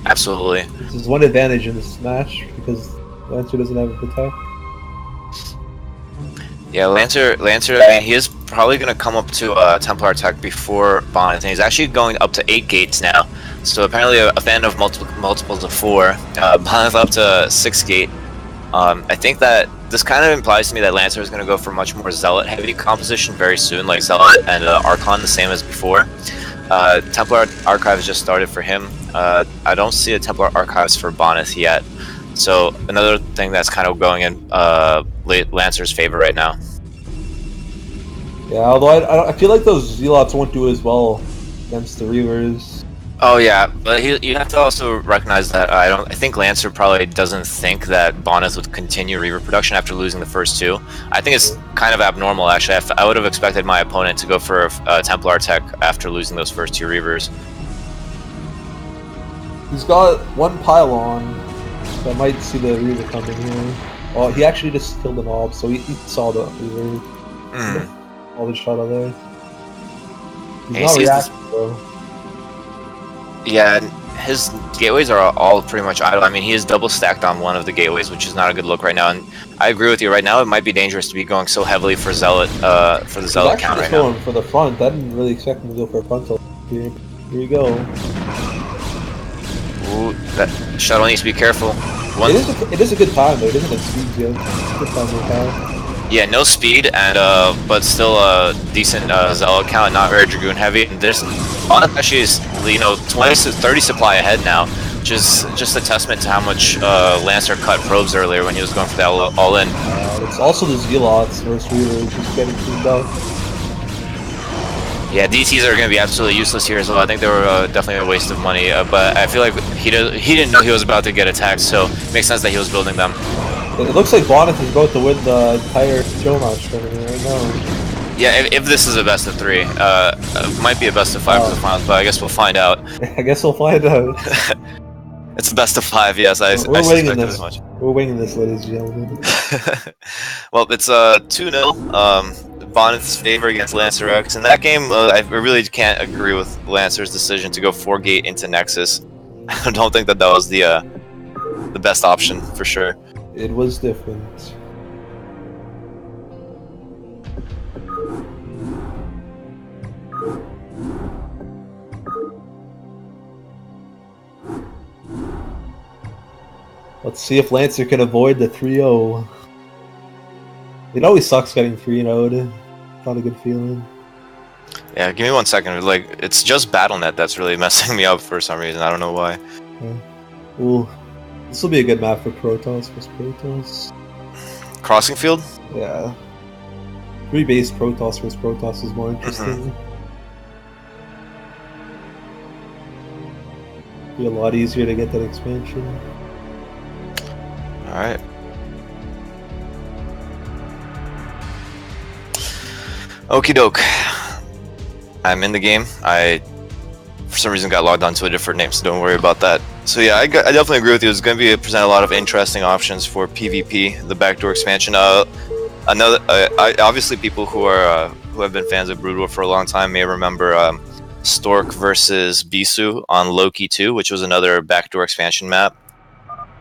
Absolutely. This is one advantage in this match, because Lancer doesn't have the tech. Yeah, Lancer, I mean, he is probably going to come up to Templar tech before Bonnet, and he's actually going up to 8 gates now. So apparently a fan of multiples of 4. Bonnet's up to 6 gate. I think that this kind of implies to me that Lancer is going to go for much more Zealot heavy composition very soon, like Zealot and Archon, the same as before. Templar Archives just started for him. I don't see a Templar Archives for Bonnet yet. So another thing that's kind of going in Lancer's favor right now. Yeah, although I feel like those Zealots won't do as well against the Reavers. Oh yeah, but you have to also recognize that I think Lancer probably doesn't think that Bonnet would continue Reaver production after losing the first 2. I think it's kind of abnormal actually. I would have expected my opponent to go for a Templar tech after losing those first 2 Reavers. He's got 1 pylon, so I might see the Reaver coming here. Oh, he actually just killed an orb, so he saw the Reaver. All the shot out there. He's not reacting though. Yeah, his gateways are all pretty much idle. I mean, he is double stacked on one of the gateways, which is not a good look right now. And I agree with you. Right now, it might be dangerous to be going so heavily for Zealot, for the Zealot count right now. For the front, I didn't really expect him to go for a frontal. Here you go. Ooh, that shuttle needs to be careful. It is a good time though. It isn't a speed yet. Good time to count. Yeah, no speed, and but still a decent Zealot count, not very Dragoon heavy. And this actually is, 30 supply ahead now, which is just a testament to how much Lancer cut probes earlier when he was going for that all in. It's also the Zealots versus Reavers just getting cleaned up. Yeah, DTs are going to be absolutely useless here as well. I think they were definitely a waste of money, but I feel like he didn't know he was about to get attacked, so it makes sense that he was building them. It looks like Bonnet is about to win the entire kill match tournament right now. Yeah, if this is a best of 3, it might be a best of 5 for the finals, but I guess we'll find out. I guess we'll find out. It's a best of 5, yes. I suspected as much. We're winging this, ladies and gentlemen. Well, it's 2-0. Bonnet's favor against LancerX. In that game, I really can't agree with Lancer's decision to go 4 gate into Nexus. I don't think that was the best option for sure. It was different. Let's see if Lancer can avoid the 3-0. It always sucks getting 3-0'd. Not a good feeling. Yeah, give me 1 second. Like, it's just BattleNet that's really messing me up for some reason. I don't know why. Yeah. Ooh. This will be a good map for Protoss versus Protoss. Crossing field? Yeah. 3-base Protoss versus Protoss is more interesting. Be a lot easier to get that expansion. Alright. Okie doke. I'm in the game. I, for some reason, got logged onto a different name, so don't worry about that. So yeah, I definitely agree with you. It's going to present a lot of interesting options for PvP, the backdoor expansion. Obviously, people who have been fans of Brood War for a long time may remember Stork versus Bisu on Loki 2, which was another backdoor expansion map.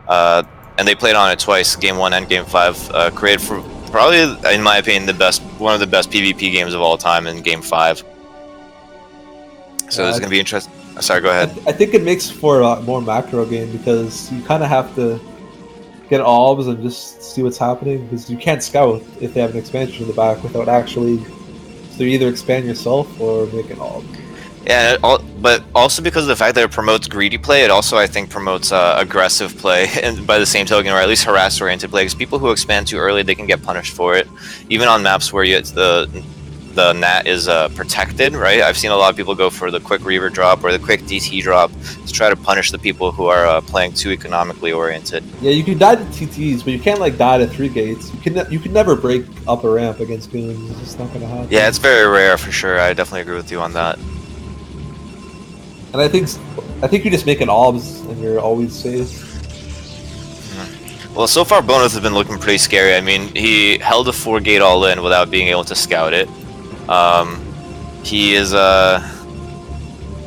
And they played on it twice, Game 1 and Game 5. Created for probably, in my opinion, one of the best PvP games of all time in Game 5. So it's going to be interesting. Sorry, go ahead. I think it makes for a more macro game because you kind of have to get obs and just see what's happening, because you can't scout if they have an expansion in the back without actually. So you either expand yourself or make an ob. Yeah, but also because of the fact that it promotes greedy play, it also, I think, promotes aggressive play, and by the same token, or at least harass-oriented play. Because people who expand too early, they can get punished for it. Even on maps where the nat is protected, right? I've seen a lot of people go for the quick Reaver drop or the quick DT drop to try to punish the people who are playing too economically oriented. Yeah, you can die to TTs, but you can't like die to 3 gates. You can never break up a ramp against goons. It's just not gonna happen. Yeah, it's very rare for sure. I definitely agree with you on that. And I think you just make an obs and you're always safe. Well, so far Bonus has been looking pretty scary. I mean, he held a 4-gate all-in without being able to scout it. He is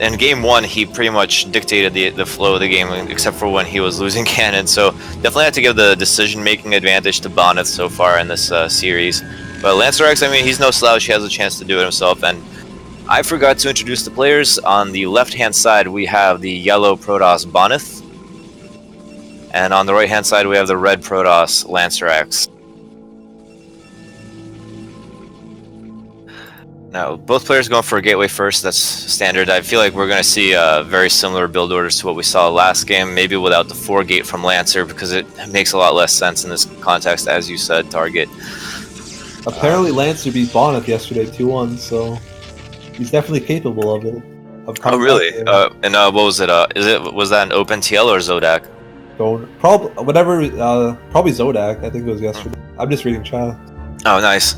in game 1 he pretty much dictated the flow of the game, except for when he was losing cannon. So definitely have to give the decision-making advantage to Bonnet so far in this series. But LancerX, I mean, he's no slouch. He has a chance to do it himself. And I forgot to introduce the players. On the left-hand side, we have the yellow Protoss Boneth. And on the right-hand side, we have the red Protoss LancerX. Now, both players going for a gateway first. That's standard. I feel like we're going to see very similar build orders to what we saw last game, maybe without the 4-gate from Lancer, because it makes a lot less sense in this context, as you said, target. Apparently Lancer beat Bonnet yesterday 2-1, so he's definitely capable of it. Oh, really? And what was it? Was that an open TL or Zodak? Probably Zodak. I think it was yesterday. I'm just reading chat. Oh, nice.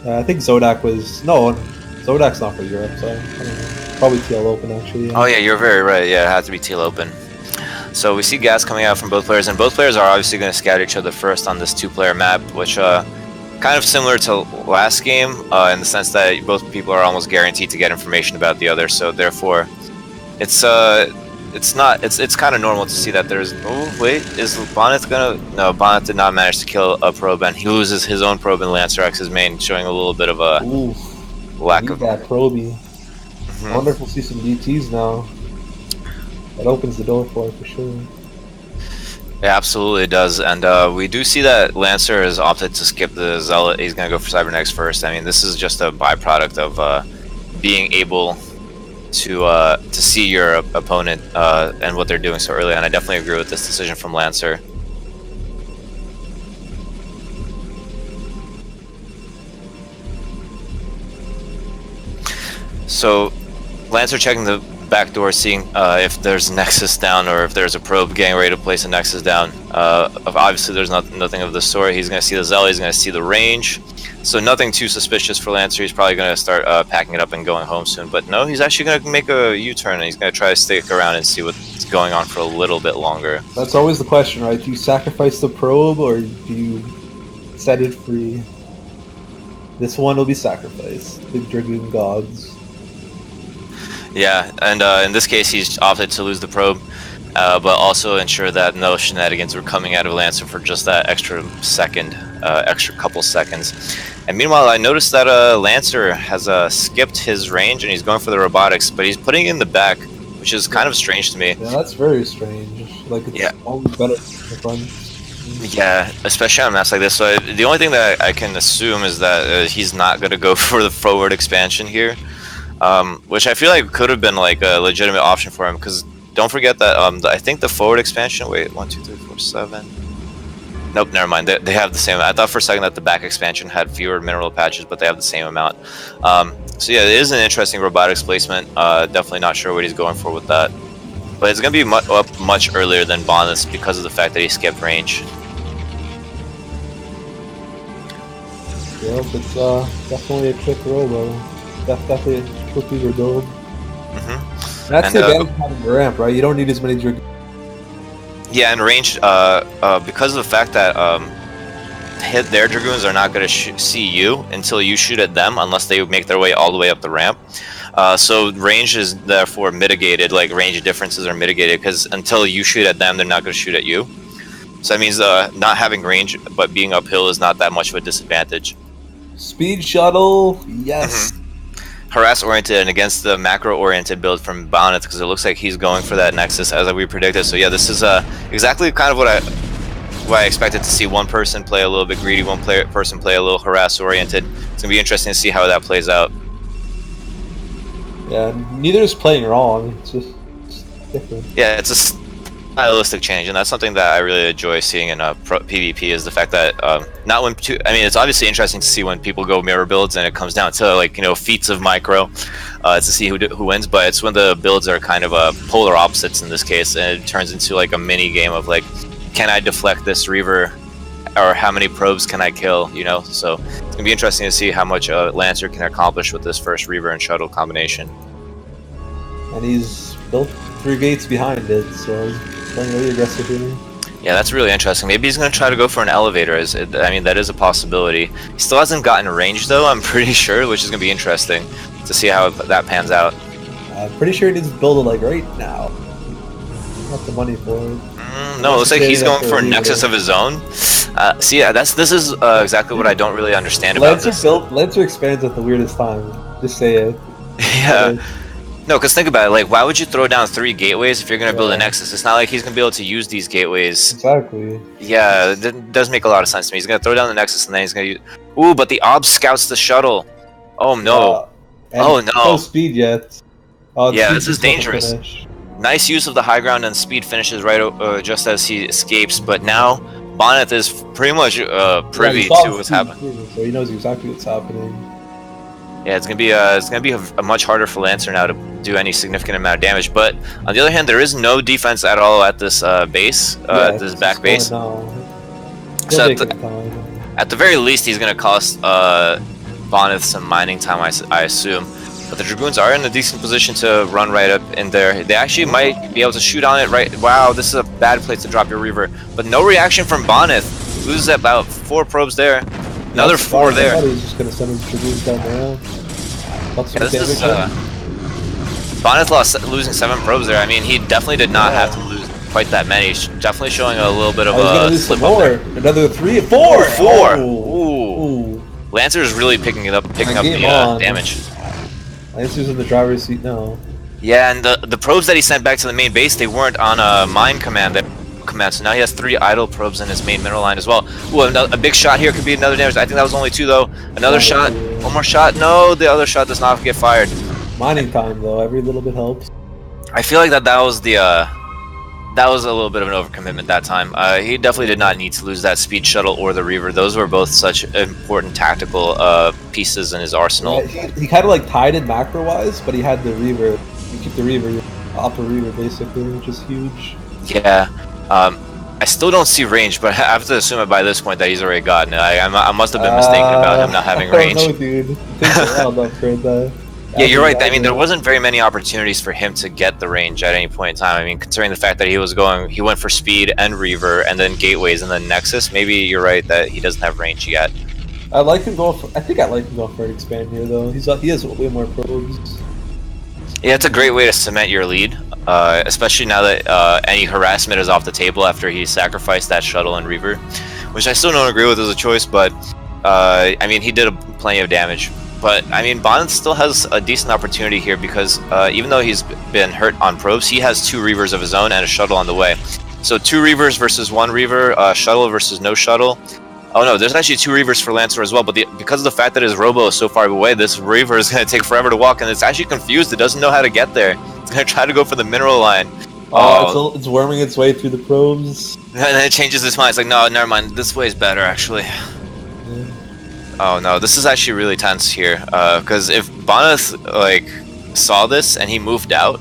I think Zodak was Zodak's not for Europe, so I don't know. Probably TL Open actually. Yeah. Oh yeah, you're very right. Yeah, it had to be TL Open. So we see gas coming out from both players, and both players are obviously going to scout each other first on this 2-player map, which kind of similar to last game in the sense that both people are almost guaranteed to get information about the other. So therefore, it's kind of normal to see that there's. Oh wait, is Bonnet gonna? No, Bonnet did not manage to kill a probe, and he loses his own probe in LancerX's main, showing a little bit of a lack of that probey. I wonder if we'll see some DTs now. That opens the door for it for sure. It absolutely does, and we do see that Lancer has opted to skip the Zealot. He's gonna go for Cybernetics first. I mean, this is just a byproduct of being able to see your opponent and what they're doing so early, and I definitely agree with this decision from Lancer. So Lancer checking the back door, seeing if there's a Nexus down or if there's a probe getting ready to place a Nexus down. Obviously there's nothing of the sort. He's going to see the Zealot, he's going to see the range. So nothing too suspicious for Lancer. He's probably going to start packing it up and going home soon. But no, he's actually going to make a U-turn, and he's going to try to stick around and see what's going on for a little bit longer. That's always the question, right? Do you sacrifice the probe or do you set it free? This one will be sacrificed. The Dragoon Gods. Yeah, and in this case, he's opted to lose the probe, but also ensure that no shenanigans were coming out of Lancer for just that extra couple seconds. And meanwhile, I noticed that Lancer has skipped his range and he's going for the robotics, but he's putting it in the back, which is kind of strange to me. Yeah, that's very strange. Like, it's always better in the front. Yeah, especially on maps like this. So the only thing that I can assume is that he's not going to go for the forward expansion here. Which I feel like could have been like a legitimate option for him, because don't forget that I think the forward expansion. Wait, 1, 2, 3, 4, 7. Nope, never mind. They have the same. I thought for a second that the back expansion had fewer mineral patches, but they have the same amount. So yeah, it is an interesting robotics placement. Definitely not sure what he's going for with that, but it's gonna be up much earlier than Bonus because of the fact that he skipped range. Yep, it's definitely a quick robo. Definitely a quick user build. That's the advantage of having a ramp, right? You don't need as many Dragoons. Yeah, and range, because of the fact that their Dragoons are not going to see you until you shoot at them, unless they make their way all the way up the ramp. So range is therefore mitigated, like range differences are mitigated, because until you shoot at them, they're not going to shoot at you. So that means not having range, but being uphill is not that much of a disadvantage. Speed shuttle, yes. harass-oriented and against the macro-oriented build from Bonnet, because it looks like he's going for that Nexus as we predicted. So yeah, this is exactly kind of what I expected to see. One person play a little bit greedy, one person play a little harass-oriented. It's gonna be interesting to see how that plays out. Yeah, neither is playing wrong. It's just different. Yeah, it's a stylistic change, and that's something that I really enjoy seeing in PvP, is the fact that not when I mean, it's obviously interesting to see when people go mirror builds and it comes down to, like, you know, feats of micro to see who wins, but it's when the builds are kind of polar opposites in this case, and it turns into like a mini game of like, can I deflect this Reaver, or how many probes can I kill, you know? So it's gonna be interesting to see how much Lancer can accomplish with this first Reaver and Shuttle combination. And he's built 3 gates behind it, so he's playing really aggressive here. Yeah, that's really interesting. Maybe he's going to try to go for an elevator. I mean, that is a possibility. He still hasn't gotten range, though, I'm pretty sure, which is going to be interesting to see how that pans out. I'm pretty sure he needs to build it, like, right now. Not the money for it. No, it looks like he's going for a Nexus of his own. See, yeah, this is exactly what I don't really understand about this. Lancer expands at the weirdest time. Just say it. Yeah. No, because think about it, like, why would you throw down 3 gateways if you're going to build a Nexus? It's not like he's going to be able to use these gateways. Exactly. Yeah, it does make a lot of sense to me. He's going to throw down the Nexus, and then he's going to use... Ooh, but the Ob scouts the shuttle. Oh, no. Oh, no. No speed yet. Yeah, this is dangerous. Nice use of the high ground, and speed finishes right just as he escapes, but now Bonnet is pretty much privy to what's happening. So he knows exactly what's happening. Yeah, it's gonna be a much harder for Lancer now to do any significant amount of damage. But on the other hand, there is no defense at all at this base, at this back base. So at the very least, he's gonna cost Bonnet some mining time, I assume. But the Dragoons are in a decent position to run right up in there. They actually might be able to shoot on it right. Wow, this is a bad place to drop your Reaver. But no reaction from Bonnet. Loses about 4 probes there. Another 4 there. I thought he was just gonna send his Dragoons down there. Yeah, this is Bonnet lost losing 7 probes there. I mean, he definitely did not have to lose quite that many. He's definitely showing a little bit of a slip up there. Another 3, 4. 4. Ooh. Lancer is really picking up the damage. Lancer's in the driver's seat now. Yeah, and the probes that he sent back to the main base, they weren't on a mine command. So now he has 3 idle probes in his main mineral line as well. Ooh, a big shot here could be another damage. I think that was only 2 though. Another shot. One more shot. No, the other shot does not get fired. Mining time though. Every little bit helps. I feel like that was a little bit of an overcommitment that time. He definitely did not need to lose that speed shuttle or the Reaver. Those were both such important tactical pieces in his arsenal. Yeah, he kind of like tied it macro-wise, but he had the Reaver. You keep the Reaver, upper Reaver basically, which is huge. Yeah. I still don't see range, but I have to assume by this point that he's already gotten it. I must have been mistaken about him not having range. I don't know, dude. It takes a while for that. Yeah, you're right. I mean, there wasn't very many opportunities for him to get the range at any point in time. I mean, considering the fact that he went for speed and Reaver, and then gateways, and then Nexus. Maybe you're right that he doesn't have range yet. I like him going for an expand here, though. He has way more probes. Yeah, it's a great way to cement your lead, especially now that any harassment is off the table after he sacrificed that shuttle and Reaver, which I still don't agree with as a choice, but I mean, he did plenty of damage. But, I mean, Bonnet still has a decent opportunity here because even though he's been hurt on probes, he has 2 Reavers of his own and a shuttle on the way. So 2 Reavers versus 1 Reaver, shuttle versus no shuttle. Oh no, there's actually 2 Reavers for Lancer as well, but because of the fact that his Robo is so far away, this Reaver is going to take forever to walk, and it's actually confused. It doesn't know how to get there. It's going to try to go for the mineral line. Oh, it's worming its way through the probes. And then it changes its mind. It's like, no, never mind. This way is better, actually. Oh no, this is actually really tense here, because if Bonnet like saw this and he moved out,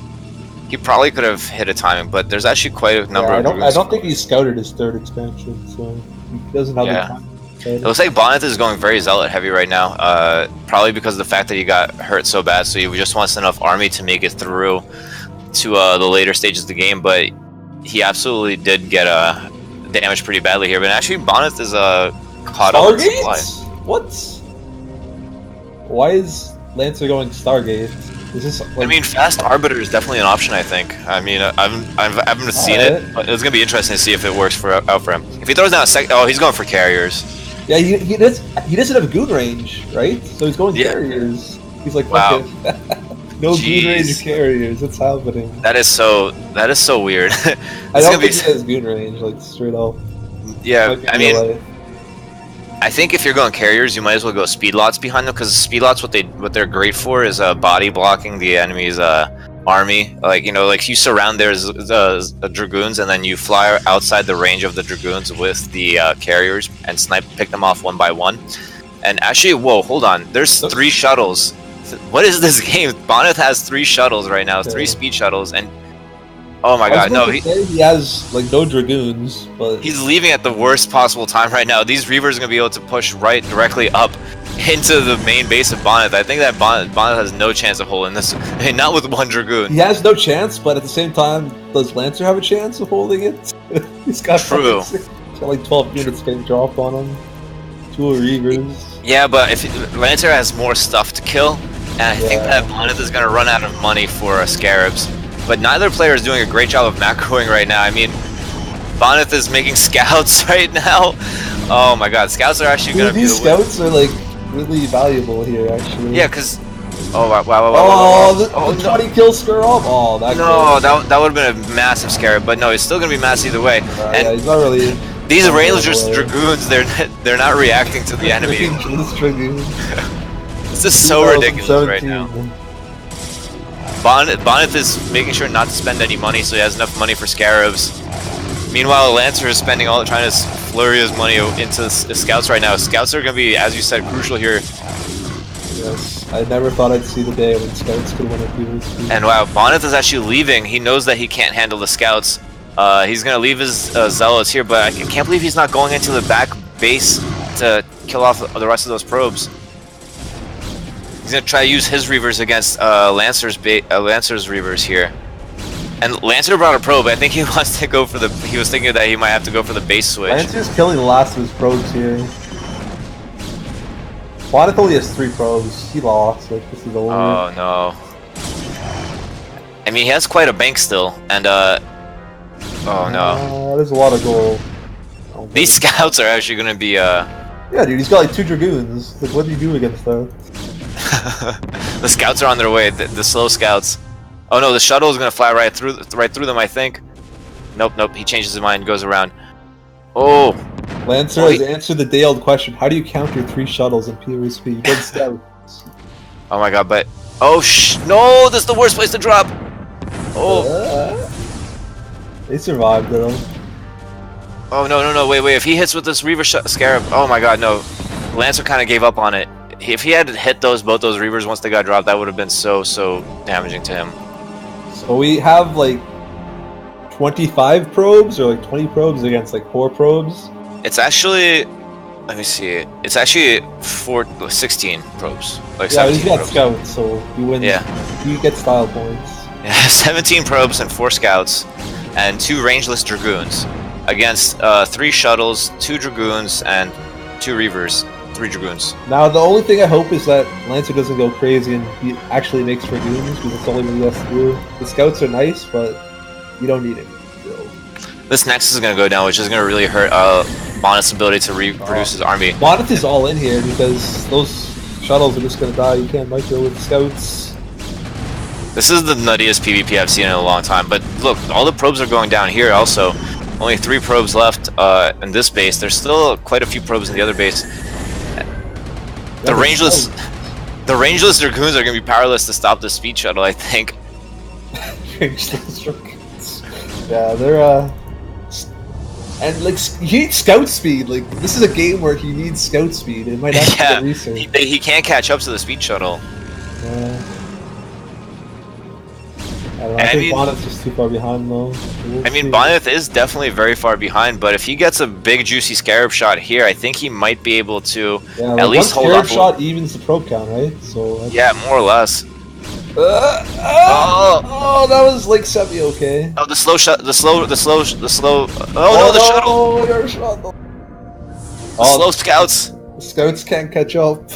he probably could have hit a timing. But there's actually quite a number of. I don't think he scouted his 3rd expansion, so he doesn't have the time. It looks like Bonnet is going very zealot heavy right now, probably because of the fact that he got hurt so bad. So he just wants enough army to make it through to the later stages of the game. But he absolutely did get damaged pretty badly here. But actually, Bonnet is caught up in supply. What? Why is Lancer going Stargate? Is this? Like... I mean, Fast Arbiter is definitely an option. I think. I mean, I haven't seen it, but it's gonna be interesting to see if it works out for him. If he throws down a he's going for carriers. Yeah, he doesn't have goon range, right? So he's going carriers. He's like, fuck Wow. it. No goon range Jeez. carriers. It's happening. That is so weird. I It's don't gonna be think he has goon range, like straight up. yeah. Might be I real mean, life. I think if you're going carriers, you might as well go speed lots behind them because speed lots what they're great for is body blocking the enemy's army. Like like you surround their dragoons and then you fly outside the range of the dragoons with the carriers and pick them off one by one. And actually, whoa, hold on. There's 3 shuttles. What is this game? Bonnet has 3 shuttles right now, 3 speed shuttles, and oh my god, no, he has like no dragoons, but he's leaving at the worst possible time right now. These Reavers are gonna be able to push directly up into the main base of Bonnet. I think that Bonnet has no chance of holding this. I mean, not with 1 dragoon. he has no chance. But at the same time, does Lancer have a chance of holding it? He's got True. He's got like 12 units getting dropped on him. 2 Reavers. Yeah, but if Lancer has more stuff to kill, and I think that Bonnet is gonna run out of money for Scarabs. But neither player is doing a great job of macroing right now. I mean, Bonnet is making scouts right now. Oh my god, scouts are actually gonna be these scouts are like really valuable here, actually. Yeah, because oh wow. The 20 kill scare up. Oh, that. No, that would have been a massive scare, but no, it's still gonna be massive either way. And yeah, he's not really. These Rangers dragoons, they're not reacting to the enemy. This is so ridiculous right now. Bonnet is making sure not to spend any money, so he has enough money for Scarabs. Meanwhile, Lancer is spending trying to flurry his money into Scouts right now. Scouts are going to be, as you said, crucial here. Yes, I never thought I'd see the day when Scouts could win a PvP. And wow, Bonnet is actually leaving. He knows that he can't handle the Scouts. He's going to leave his Zealots here, but I can't believe he's not going into the back base to kill off the rest of those probes. He's gonna try to use his Reavers against Lancer's Reavers here. And Lancer brought a probe. I think he wants to go for the. He was thinking that he might have to go for the base switch. Lancer's killing the last of his probes here. Bonnet only has 3 probes. He lost. Like this is over. Oh no. I mean, he has quite a bank still, and oh no. There's a lot of gold. These scouts are actually gonna be Yeah, dude, he's got like 2 dragoons. Like, what do you do against that? The scouts are on their way. The slow scouts. Oh no, the shuttle is gonna fly right through them. I think. Nope. He changes his mind and goes around. Oh. Lancer has answered the day-old question: how do you counter 3 shuttles in PvP? You get scouts. Oh my god! But no, this is the worst place to drop. Oh. They survived though. Oh no! Wait! If he hits with this Reaver Scarab, oh my god, no! Lancer kind of gave up on it. If he had hit both those Reavers once they got dropped, that would have been so damaging to him. So we have like 25 probes or like 20 probes against like 4 probes. It's actually, let me see. It's actually 16 probes. Like yeah, 17 he's got probes. scouts, so he wins. Yeah. He gets style points. Yeah, 17 probes and 4 scouts, and 2 rangeless dragoons against 3 shuttles, 2 dragoons, and 2 Reavers. 3 dragoons. Now the only thing I hope is that Lancer doesn't go crazy and he actually makes dragoons, because it's the only thing he has to do. The scouts are nice, but you don't need it. So. This Nexus is going to go down, which is going to really hurt Bonnet's ability to reproduce his army. Bonnet is all in here because those shuttles are just going to die. You can't micro with scouts. This is the nuttiest PvP I've seen in a long time, but look, all the probes are going down here also. Only 3 probes left in this base. There's still quite a few probes in the other base. The rangeless dragoons are going to be powerless to stop the speed shuttle, I think. Rangeless dragoons. Yeah, they're and like he needs scout speed. Like this is a game where he needs scout speed. It might have to get research. He can't catch up to the speed shuttle. Yeah. I think Bonnet's just too far behind though. I mean, Bonnet is definitely very far behind, but if he gets a big juicy Scarab shot here, I think he might be able to at least hold up. Scarab shot evens the probe count, right? So yeah, more or less. Oh, that was like semi-okay. Oh, the slow shot, the slow. Oh no, the shuttle. Oh, your shuttle. Slow scouts. The scouts can't catch up.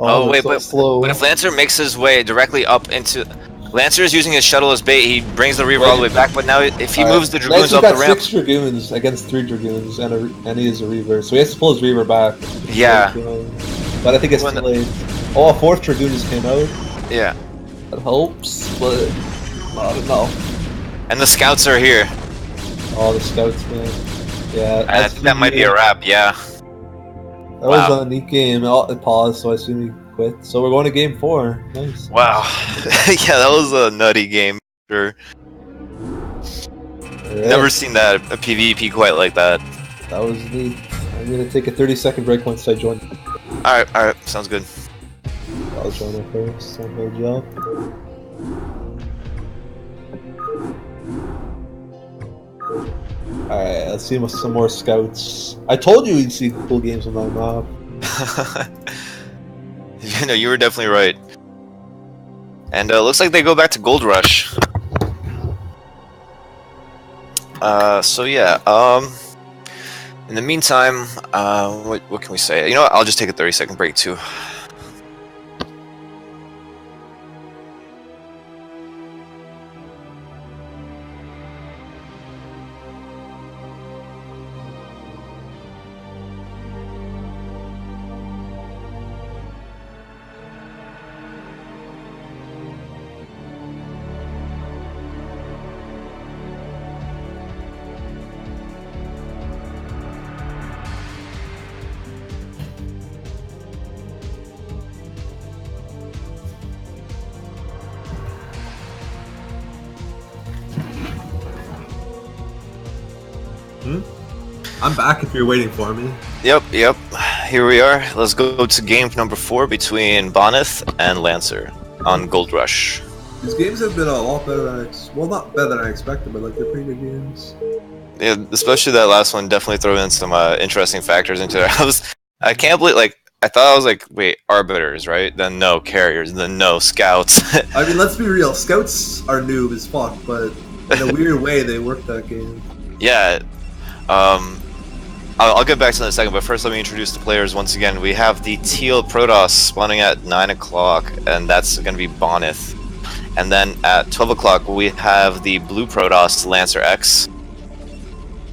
Oh wait, so slow. But if Lancer makes his way directly up into, Lancer is using his shuttle as bait. He brings the Reaver all the way back, but now if he moves the Dragoons up the ramp, 6 Dragoons against 3 Dragoons, and he is a Reaver, so he has to pull his Reaver back. Yeah. But I think it's too late. Oh, a fourth Dragoon just came out. Yeah. That helps, but not enough. And the scouts are here. Oh, the scouts, man. Yeah. I think that might be a wrap, yeah. That was a neat game. It paused, so I assume he quit. So we're going to game 4. Nice. Wow. Yeah, that was a nutty game. Sure. Right. Never seen that a PvP quite like that. That was neat. I'm gonna take a 30-second break once I join. Alright, sounds good. I'll join it first. Don't hold you up. Alright, let's see some more scouts. I told you we'd see cool games on that map. You know, you were definitely right. And looks like they go back to Gold Rush. So yeah, in the meantime, what can we say? You know what, I'll just take a 30-second break too. I'm back if you're waiting for me. Yep. Here we are. Let's go to game number 4 between Boneth and Lancer on Gold Rush. These games have been a lot better than well, not better than I expected, but like they're pretty good games. Yeah, especially that last one. Definitely throw in some interesting factors into it. I can't believe, like, I thought I was like, wait, arbiters, right? Then no, carriers. Then no, scouts. I mean, let's be real. Scouts are noob as fuck, but in a weird way, they work that game. Yeah. I'll get back to that in a second, but first let me introduce the players once again. We have the Teal Protoss spawning at 9 o'clock, and that's going to be Boneth. And then at 12 o'clock, we have the Blue Protoss LancerX.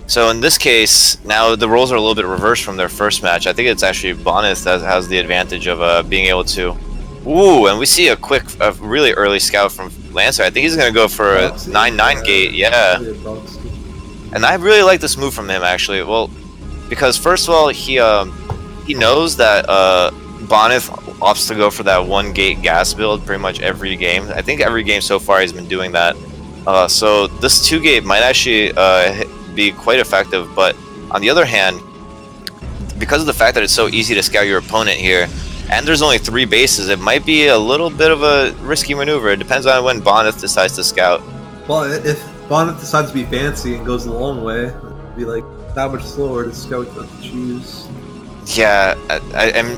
So in this case, now the roles are a little bit reversed from their first match. I think it's actually Boneth that has the advantage of being able to... Ooh, and we see a really early scout from Lancer. I think he's going to go for a 9-9 gate, yeah. And I really like this move from him, actually. Well, because first of all, he knows that Boneth opts to go for that 1-gate gas build pretty much every game. I think every game so far he's been doing that. So this 2-gate might actually be quite effective, but on the other hand, because of the fact that it's so easy to scout your opponent here, and there's only 3 bases, it might be a little bit of a risky maneuver. It depends on when Boneth decides to scout. Well, if Boneth decides to be fancy and goes the long way, it'd be like that much slower to scout than to choose. Yeah,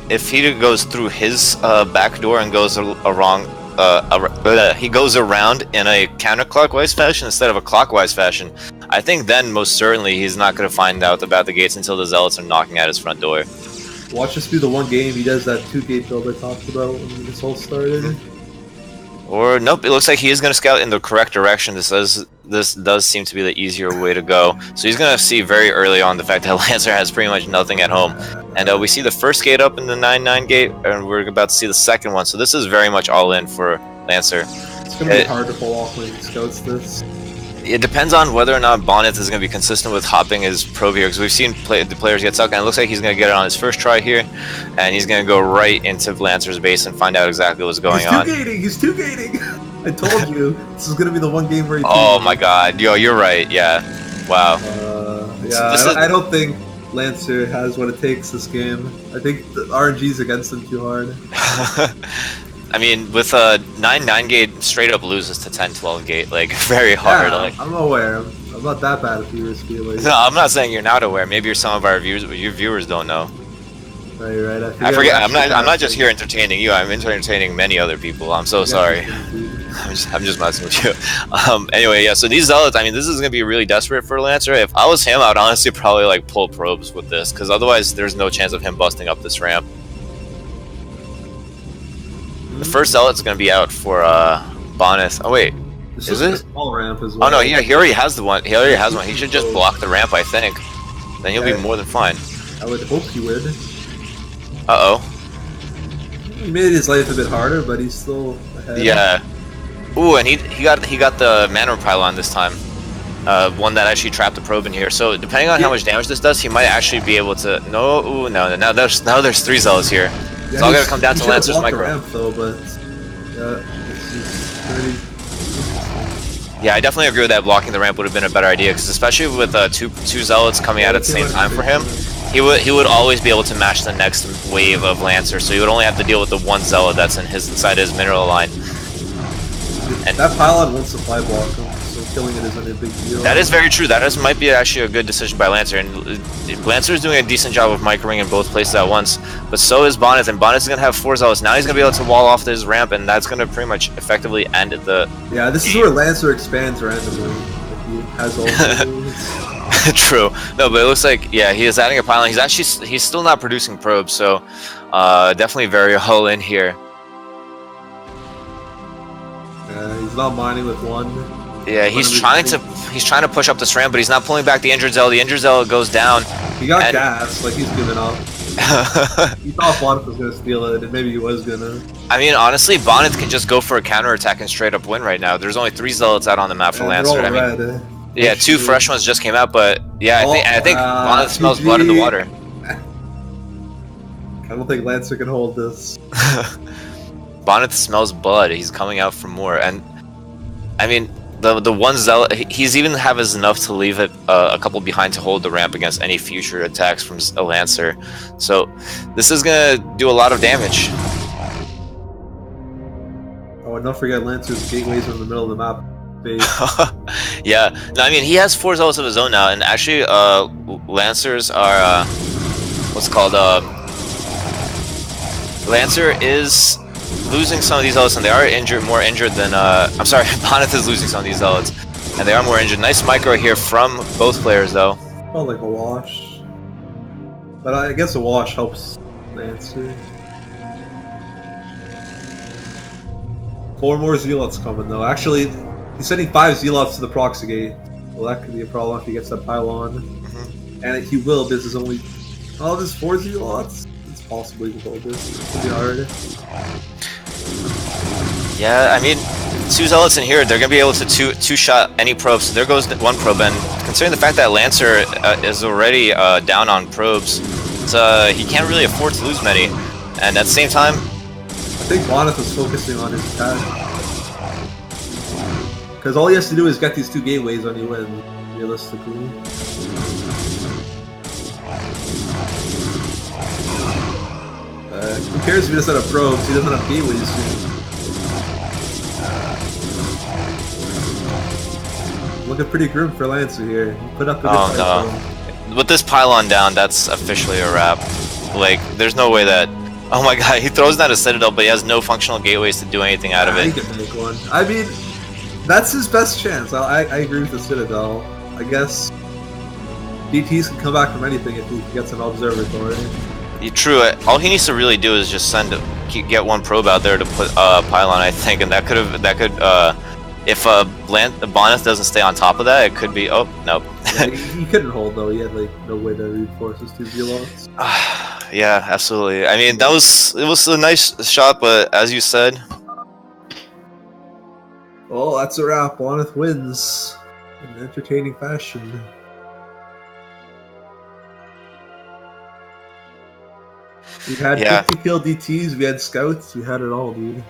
if he goes through his back door and goes around in a counterclockwise fashion instead of a clockwise fashion, I think then most certainly he's not going to find out about the gates until the zealots are knocking at his front door. Watch this be the 1 game he does that 2-gate build I talked about when this all started. Or nope, it looks like he is going to scout in the correct direction. This does seem to be the easier way to go. So he's going to see very early on the fact that Lancer has pretty much nothing at home. And we see the first gate up in the 9-9 gate, and we're about to see the second one. So this is very much all in for Lancer. It's going to be hard to pull off when he scouts this. It depends on whether or not Boneth is going to be consistent with hopping his probe here, because we've seen the players get stuck, and it looks like he's going to get it on his first try here, and he's going to go right into Lancer's base and find out exactly what's going on. He's 2-gating! I told you, this is going to be the 1 game where he... Oh my god, yo, you're right, yeah. Wow. I don't think Lancer has what it takes this game. I think the RNG's against him too hard. I mean, with a 9-9 gate, straight up loses to 10-12 gate, like, very hard. Yeah, like. I'm aware. I'm not that bad if you risk feeling. No, I'm not saying you're not aware. Maybe some of our viewers don't know. Right. I forget. I'm not just here entertaining you. I'm entertaining many other people. I'm so sorry. I'm just messing with you. Anyway, yeah. So these zealots. I mean, this is gonna be really desperate for Lancer. If I was him, I'd honestly probably like pull probes with this, because otherwise, there's no chance of him busting up this ramp. The first zealot's gonna be out for Boneth. Oh wait, is it? A small ramp as well. Oh no, yeah, he already has the one. He already has one. He should just block the ramp, I think. Then he'll be more than fine. I would hope he would. Uh-oh. He made his life a bit harder, but he's still ahead. Yeah. Ooh, and he got the mana pylon this time. One that actually trapped the probe in here. So depending on how much damage this does, he might actually be able to. No, ooh, no. Now there's 3 zealots here. Yeah, it's all gonna come down to Lancer's micro. Ramp, though, but yeah, I definitely agree with that. Blocking the ramp would have been a better idea, because especially with two zealots coming out at the same time for him, he would always be able to match the next wave of Lancer. So he would only have to deal with the 1 zealot that's inside his mineral line. And that pylon won't supply block him, so killing it isn't a big deal. That is very true. That might be actually a good decision by Lancer, and Lancer is doing a decent job of microing in both places at once. But so is Bonnet, and Bonnet is gonna have 4 zealots. Now he's gonna be able to wall off this ramp, and that's gonna pretty much effectively end the. Yeah, this is where Lancer expands randomly. Like he has all the moves. True. No, but it looks like he is adding a pylon. He's still not producing probes, so definitely very all in here. He's not mining with 1. Yeah, he's trying to push up this ramp, but he's not pulling back the injured zealot. The injured zealot goes down. He got gas, like he's giving up. He thought Bonnet was gonna steal it, and maybe he was gonna. I mean, honestly, Bonnet can just go for a counterattack and straight up win right now. There's only 3 zealots out on the map for Lancer. Yeah, 2 fresh ones just came out, but yeah, I think Bonnet smells blood in the water. I don't think Lancer can hold this. Bonnet smells blood. He's coming out for more, and I mean, the 1 zealot, he's even have enough to leave it a couple behind to hold the ramp against any future attacks from a Lancer. So this is gonna do a lot of damage. Oh, and don't forget Lancer's gateways are in the middle of the map. Yeah, no, I mean, he has 4 zealots of his own now, and actually Lancers are what's it called, Lancer is losing some of these zealots, and they are more injured than I'm sorry, Bonnet is losing some of these zealots, and they are more injured. Nice micro here from both players, though. Felt like a wash, but I guess a wash helps Lancer. 4 more zealots coming though. Actually, he's sending 5 zealots to the proxy gate. Well, that could be a problem if he gets that pylon, and he will. This is only there's 4 zealots. It's possible he can hold this. It's gonna be hard. Yeah, I mean, 2 zealots in here, they're gonna be able to two-shot any probes. So there goes 1 probe, and considering the fact that Lancer is already down on probes, he can't really afford to lose many. And at the same time, I think Bonnet was focusing on his attack, because all he has to do is get these 2 gateways and he wins, realistically. Who cares if he doesn't have probes? He doesn't have gateways soon. Looking pretty grim for Lancer here. He put up a good fight. No. With this pylon down, that's officially a wrap. Like, there's no way that... Oh my god, he throws down a Citadel, but he has no functional gateways to do anything out of it. He can make one. I mean, that's his best chance. I agree with the Citadel. I guess DTs can come back from anything if he gets an observatory. True. All he needs to really do is just get 1 probe out there to put pylon, I think, and that could if Bonnet doesn't stay on top of that, it could be. Oh no. Yeah, he couldn't hold though. He had like no way to reinforce his 2 zealots. Yeah, absolutely. I mean, it was a nice shot, but as you said. Well, that's a wrap. Bonnet wins in an entertaining fashion. We had 50 kill DTs, we had scouts, we had it all, dude.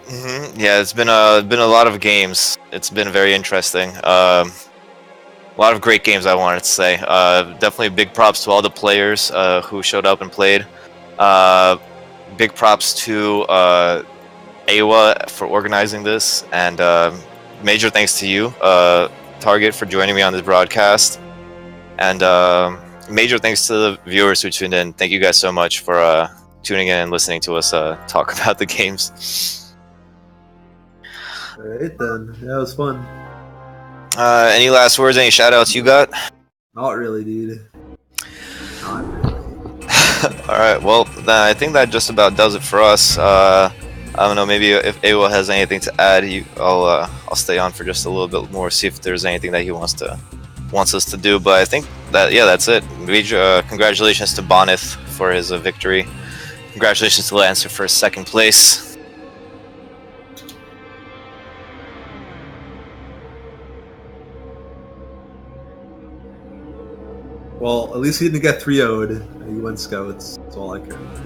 Yeah, it's been a lot of games. It's been very interesting. A lot of great games, I wanted to say. Definitely big props to all the players who showed up and played. Big props to AWA for organizing this, and major thanks to you, Target, for joining me on this broadcast. And major thanks to the viewers who tuned in. Thank you guys so much for tuning in and listening to us talk about the games. Alright then, yeah, it was fun. Any last words, any shout outs you got? Not really, dude. Not really. Alright, well, then I think that just about does it for us. I don't know, maybe if AWA has anything to add, I'll stay on for just a little bit more, see if there's anything that he wants us to do. But I think that, yeah, that's it. Major congratulations to Bonnet for his victory. congratulations to Lancer for second place. Well, at least he didn't get 3-0'd. He went scouts. That's all I care about.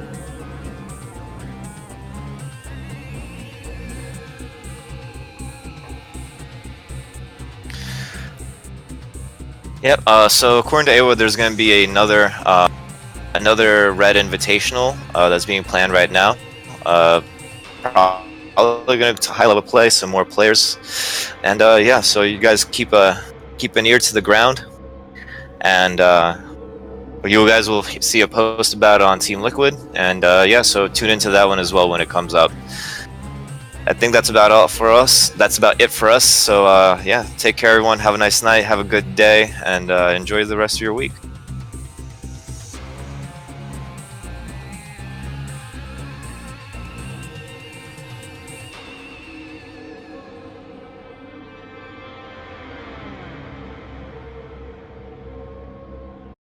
Yep. So according to AWA, there's going to be another ReD Invitational that's being planned right now. Probably going to high level play, some more players, and yeah. So you guys keep an ear to the ground, and you guys will see a post about it on Team Liquid, and yeah. So tune into that one as well when it comes up. I think that's about all for us. That's about it for us. So yeah, take care, everyone. Have a nice night. Have a good day, and enjoy the rest of your week.